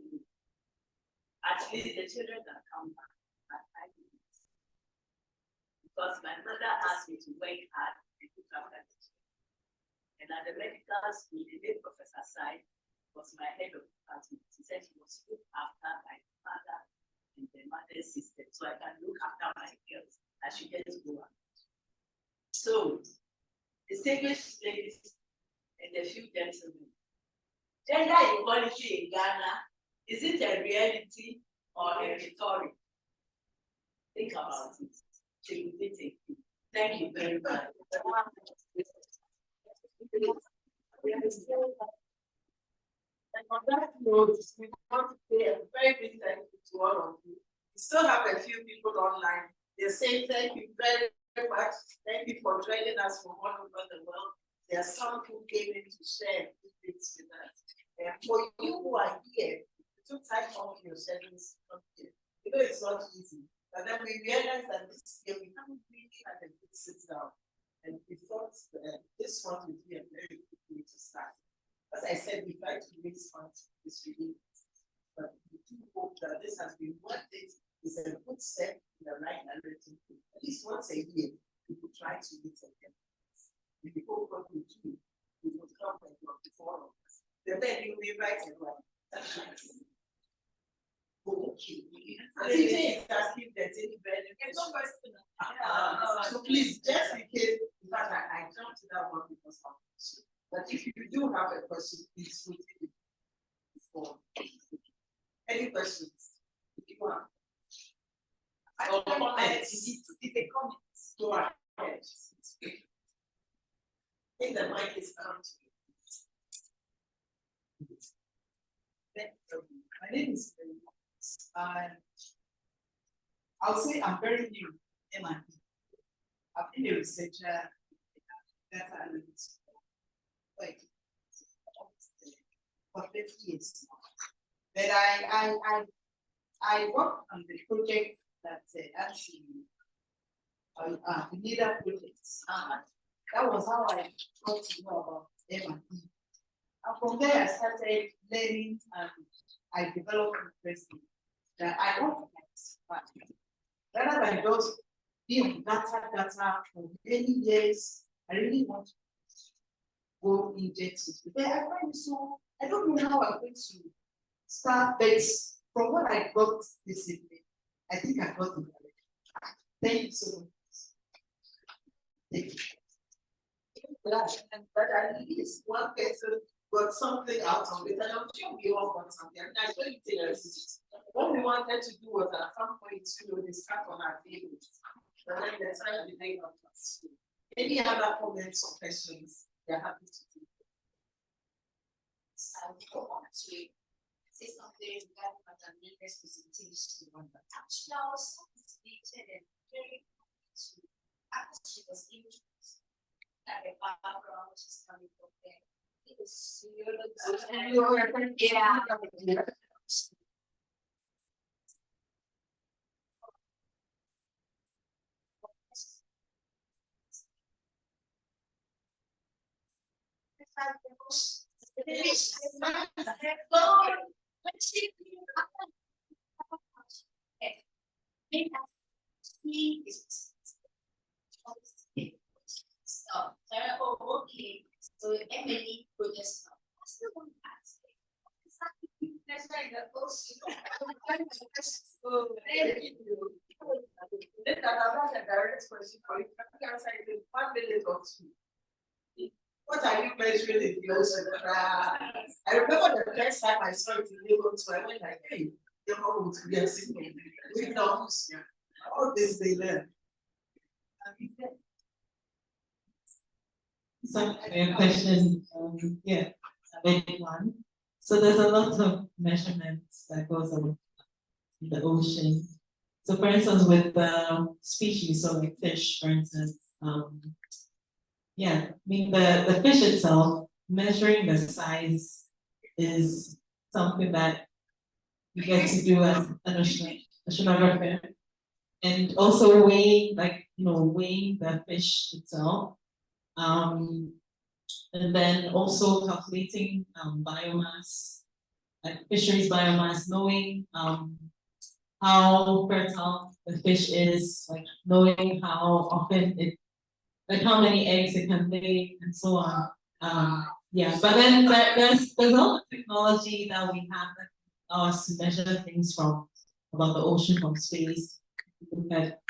at least the children can come back. But I didn't. Because my mother asked me to work hard and look after the children. And at the medical school, the late Professor Sai was my head of department. She said she was looked after by the mother and the mother's sister, so I can look after my girls as she gets go out. So, distinguished ladies and a few gentlemen, gender equality in Ghana, is it a reality or a rhetoric? Think about it. Thank you very much. And on that note, we want to say a very big thank you to all of you. We still have a few people online. They're saying thank you very, very much. Thank you for joining us from all over the world. There are some who came in to share things with us. And for you who are here, you took time off your schedules to come here. You know it's not easy. But then we realized that this year we haven't really had a good sit down. And we thought this one would be a very good way to start. As I said, we try to raise funds this week, but we do hope that this has been one thing, is a good step in the right direction. At least once a year, we could try to meet again. If we hope what we do, we will come and work before us. Then you'll be right and right. That's right. Okay. And if it's asking if there's any benefit. So please, just in case, in fact, I jumped to that one because of this. But if you do have a question, please put it before. Any questions? If you want. Comments. It's a comment. Go ahead. I think the mic is down to you. My name is I'll say I'm very new in my field. I've been a researcher, data analyst. Like for 50 years now. But I work on the project that actually the leader projects. That was how I got to know about M&E. And from there, I started learning and I developed interest that I want to participate. Rather than just be on data for many years, I really want to go in depth. But I find it so, I don't know how I'm going to start, but from what I got this evening, I think I got the direction. Thank you so much. Thank you. But at least one person got something out of it, and I'm sure we all got something. I mean, I don't think what we wanted to do was at some point, they start on our tables, but then the time we made up us. Any other comments or questions? They're happy to do. I want to say something regarding Madam Nenne's presentation. Actually, I was so fascinated and very happy to, after she was introduced, that the background she's coming from there. It was so good. Yeah. Okay, so Emily projects now. That's the one that's that's right. That goes. What are you measuring in the ocean? I remember the first time I saw it in Lagos, I went like, hey, you're all to be a single. We know all this they learn. So your question, yeah, a big one. So there's a lot of measurements that goes on in the ocean. So for instance, with species, so like fish, for instance, yeah, I mean the fish itself, measuring the size is something that you get to do as an oceanographer. And also weighing, weighing the fish itself. And then also calculating biomass, like fisheries biomass, knowing how fertile the fish is, like knowing how often it, like how many eggs it can lay, and so on. Yeah, but then there's all the technology that we have that allows us to measure things about the ocean from space. Look at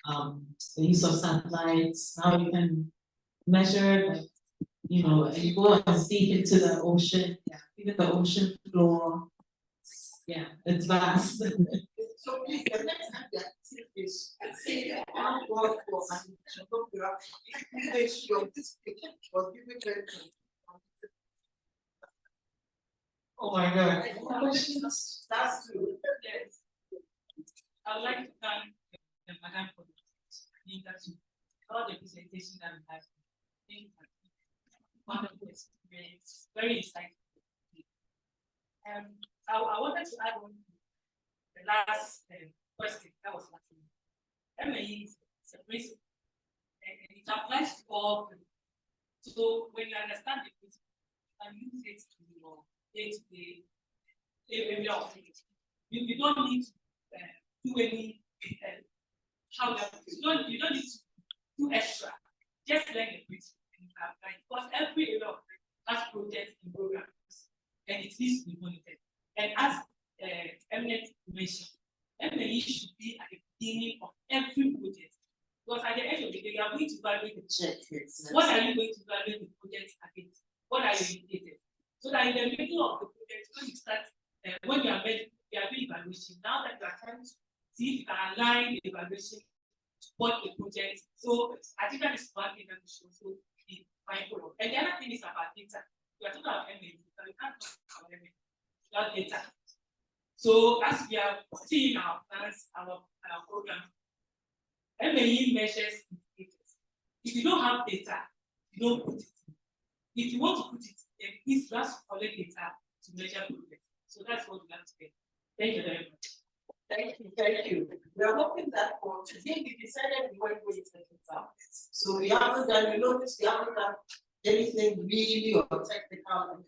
the use of satellites. Now you can measure, like, and go and deep into the ocean. Yeah, even the ocean floor. Yeah, it's vast. So please, the next time that fish, say one word for an oceanography, make sure this picture was given very. Oh my God. That's true. Yes. I would like to thank Madam for the interview, all the presentation that we have. Wonderful experience, very insightful. I wanted to add on to the last question that was last. MAE is a principle, and it applies to all. So when you understand the principle, and use it to your day-to-day area of things, you don't need to do any you don't need to do extra. Just learn the principle and apply. Because every area of it has projects and programs, and it needs to be monitored. And as Eminent mentioned, MAE should be at the beginning of every project. Because at the end of the day, you are going to evaluate the project. What are you going to evaluate the project against? What are you indicated? So that in the middle of the project, when you start, when you are doing evaluation, now that you are trying to see if you can align the evaluation to what the project. So I think that is one thing that we should also be mindful of. And the other thing is about data. We are talking about MAE, but we can't talk about MAE without data. So as we are seeing our plans, our program, MAE measures indicators. If you don't have data, you don't put it in. If you want to put it, then it's just collect data to measure progress. So that's what we have to get. Thank you very much. Thank you, thank you. We are hoping that for today we decided we weren't going to take exams. So we haven't done, you notice we haven't done anything really or technical.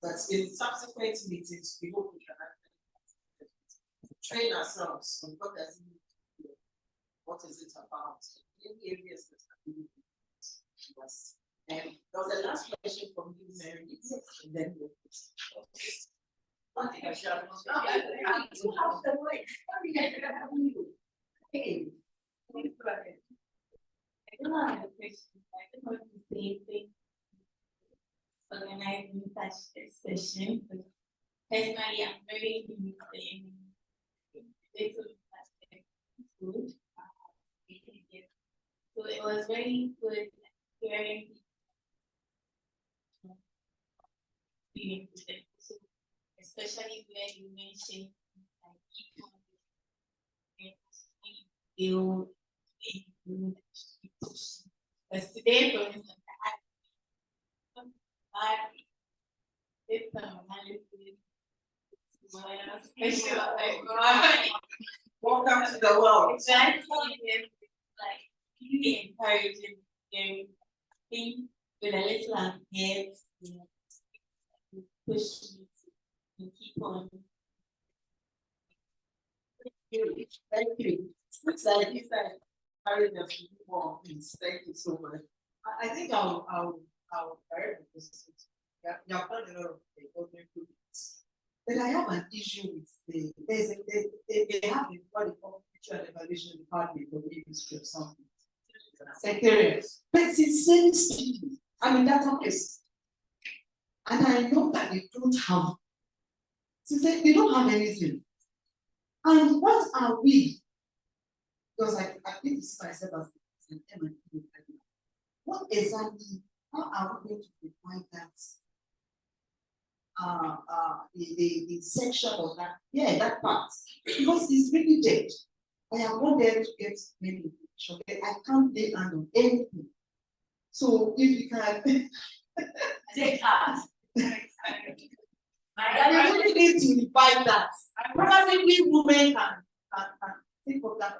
But in subsequent meetings, we hope we can actually train ourselves on what does it mean, what is it about, any areas that are really to us. And there was a last question from you, Mary, and then we'll I have the mic. Hey. I don't have a question. I just want to say thank you for organizing such a session. Personally, I'm very unique in this food. So it was very good hearing experiences, especially where you mentioned like people build because today, for instance, welcome to the world. Exactly. Like really encouraging them think with a little ahead, push me to keep on. Thank you. It's like you said, carry the more things. Thank you so much. I think I'll this. You're not a lot of improvements. But I have an issue with they have what they call picture and evaluation department of the Ministry of something. Secretariat. But it's insane speaking. I'm in database. And I know that they don't have. They don't have anything. And what are we? Because I think this myself as an M&E. What exactly, how are we going to define that? The section of that, that part. Because it's really dead. I am not there to get many information. I can't lay hand on anything. So if you can take heart. I really need to define that. Probably we women can think of that.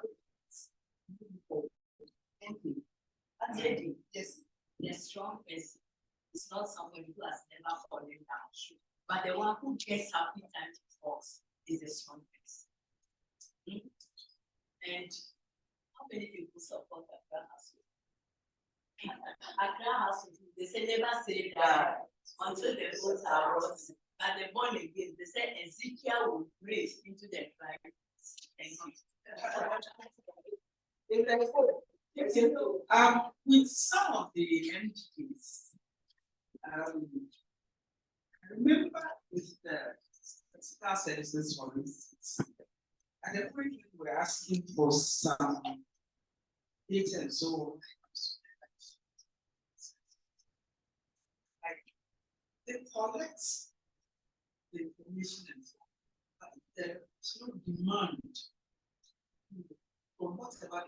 Thank you. That's it. Yes. The strong person is not somebody who has never fallen down. But the one who gets happy time to falls is the strong person. And how many people support Accra household? Accra household, they say never say that until the roads are rotten. But the born again, they say Ezekiel will breathe into the climate. With some of the entities, I remember with the statistical services, for instance, at the point we were asking for some data and so on. Like, they collect the information and so on, but there's no demand from whatever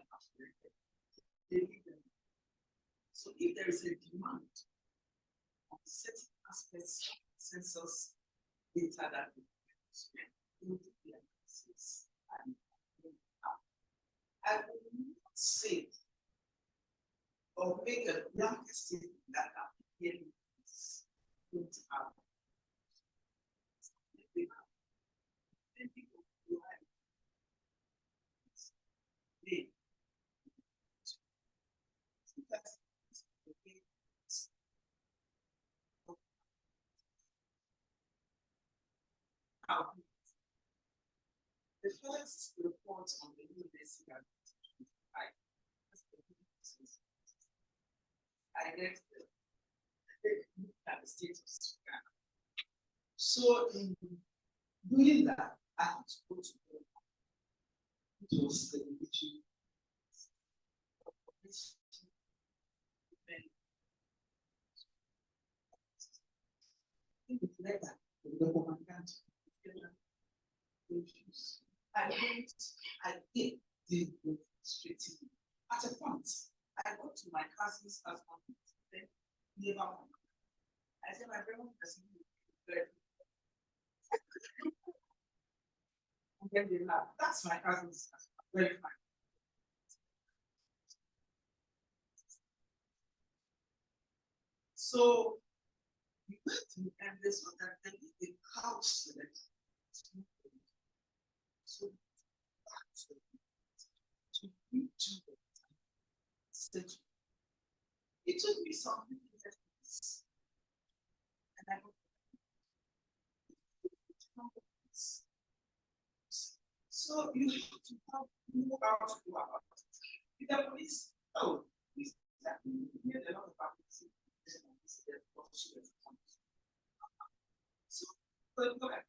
they give them. So if there is a demand on certain aspects of census data that we do the analysis, and I will not say or make a blanket statement that appearing is going to happen. The first report on the university I get the status. So in doing that, I had to go to it was the religion. I did the strategy. At a point, I got to my cousin's husband, then never mind. I said, my grandma doesn't do it. then they laugh. That's my cousin's very fine. So we went to end this one and then the couch select. So to reach the it took me something and I so you have to know how to go about it. If the police, oh, please, exactly, you hear a lot about this. So, but what I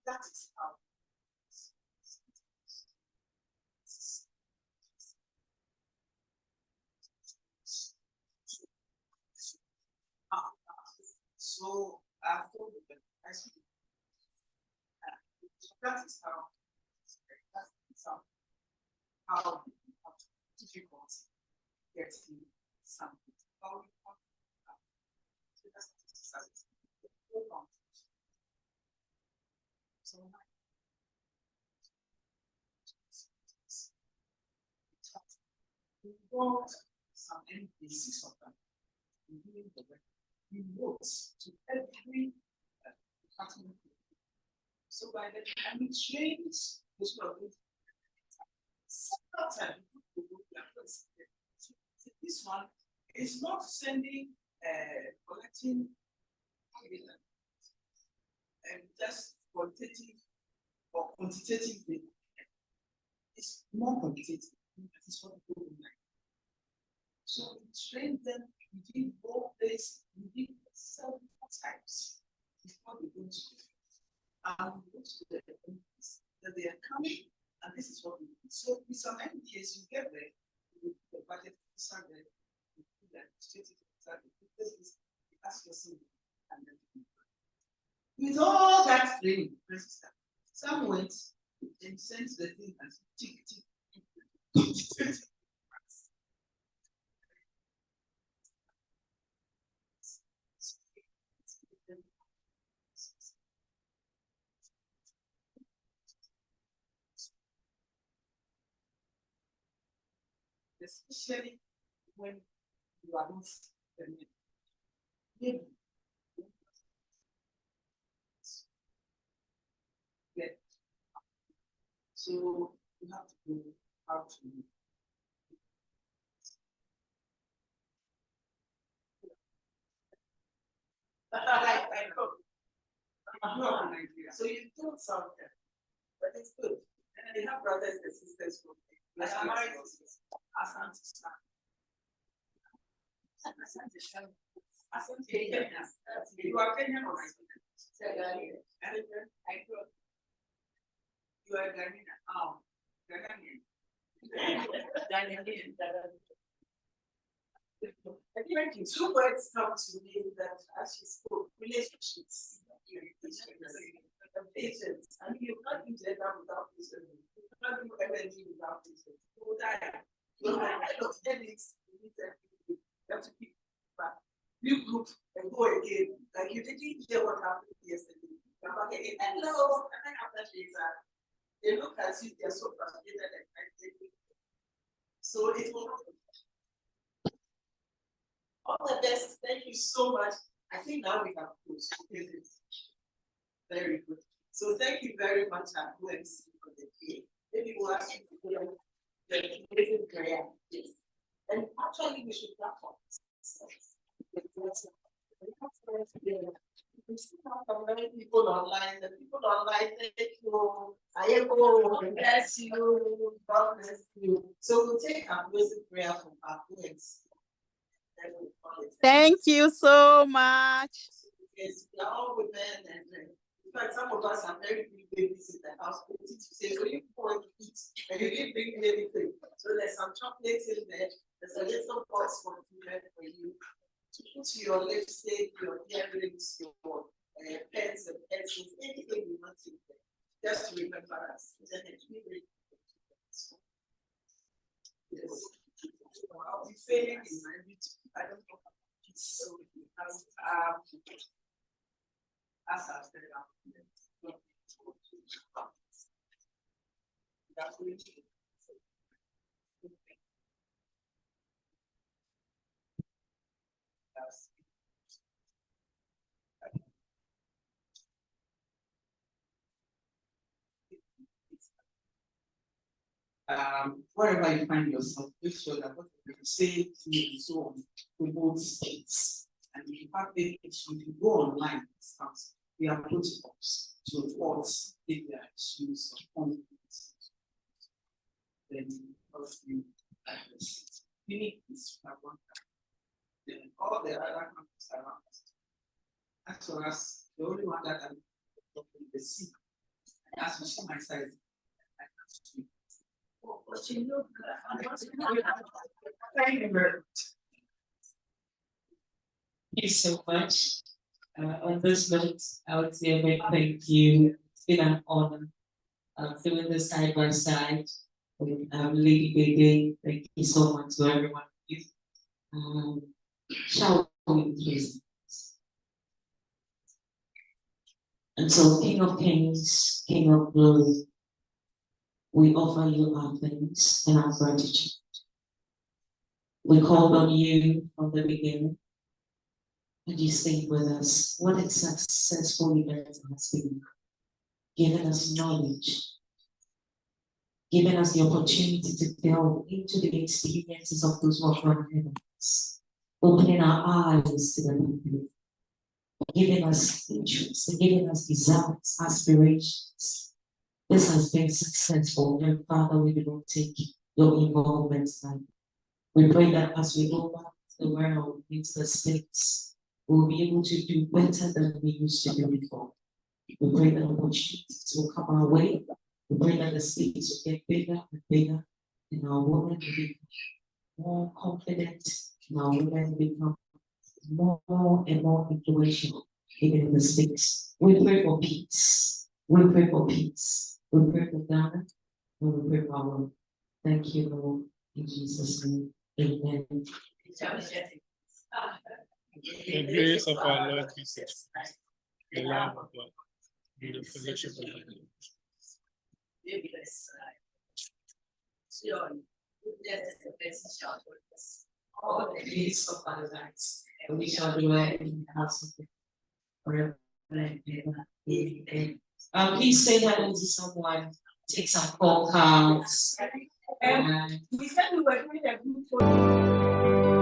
that is how so I told you that I speak. That is how difficult getting something. How we come so we got some NPCs of them. We wrote to every department. So by the time we changed this problem, sometimes this one is not sending collecting and just quantitative or quantitative data. It's more quantitative. That is what people like. So we train them within all this, within several times before they go to the and go to the MDs that they are coming, and this is what we do. So with some MDs, you get there, the budget officer there, you do that, this is ask yourself, and then with all that training, some went and sent the thing as tick. Especially when you are not maybe get so you have to know how to I'm not in Nigeria. So you do something, but it's good. And they have brothers and sisters from like married you are Kenyan or Nigerian? You are Ghanaian. Oh, Ghanaian. Two words come to me that as she spoke, relationships. Patience. And you can't do gender without patience. You can't do energy without patience. You will die. You have to keep back. New group and go again. Like you didn't hear what happened yesterday. Come back again. And no, and then after they look at you, they're so frustrated and so it will happen. All the best. Thank you so much. I think now we have closed. Very good. So thank you very much. I'm going to see for the day. Maybe we'll ask you to do the amazing prayer. Yes. And actually, we should platform. We see how many people online. The people online, thank you. I go, bless you. God bless you. So we'll take our closing prayer from our poets. Thank you so much. Yes, we are all women, and in fact, some of us are very big babies in the house waiting to say, so you want to eat, and you didn't bring anything. So So there's some chocolates in there. There's a little box for you to put your lipstick, your earrings, your pens and pencils, anything you want in there. Just to remember us. Yes. I'll be failing in my YouTube. I don't know how to so because as I've said, wherever you find yourself, make sure that what you say to you and so on promotes states. And if you have any issue, if you go online, we have protocols to report if there are issues or conflicts. Then you address it. You need this one. Then all the other countries around us. As for us, the only one that I'm talking the sea. As you see my side, I can't speak. Thank you very much. Thank you so much. On this note, I would say a big thank you. It's been an honor doing this side by side with Lady Bebe. Thank you so much to everyone. Shall we please? And so, King of Kings, King of Glory, we offer you our thanks and our gratitude. We called on you from the beginning, and you stayed with us. What a successful event has been. Giving us knowledge, giving us the opportunity to delve into the experiences of those who have gone ahead of us, opening our eyes to the people, giving us interests, giving us desires, aspirations. This has been successful, and Father, we will take your involvement tonight. We pray that as we go back to the world, into the States, we'll be able to do better than we used to do before. We pray that opportunities will come our way. We pray that the States will get bigger and bigger, and our women will become more confident, and our women will become more and more influential, even in the States. We pray for peace. We pray for peace. We pray for Ghana, and we pray for our world. Thank you, Lord, in Jesus' name. Amen. The grace of our Lord Jesus Christ, the love of God, and the fellowship of the Holy Spirit. All the days of our lives, and we shall dwell in the house of God forever and ever. Amen. Please say hello to someone. Take some call cards. We said we were doing a group photo.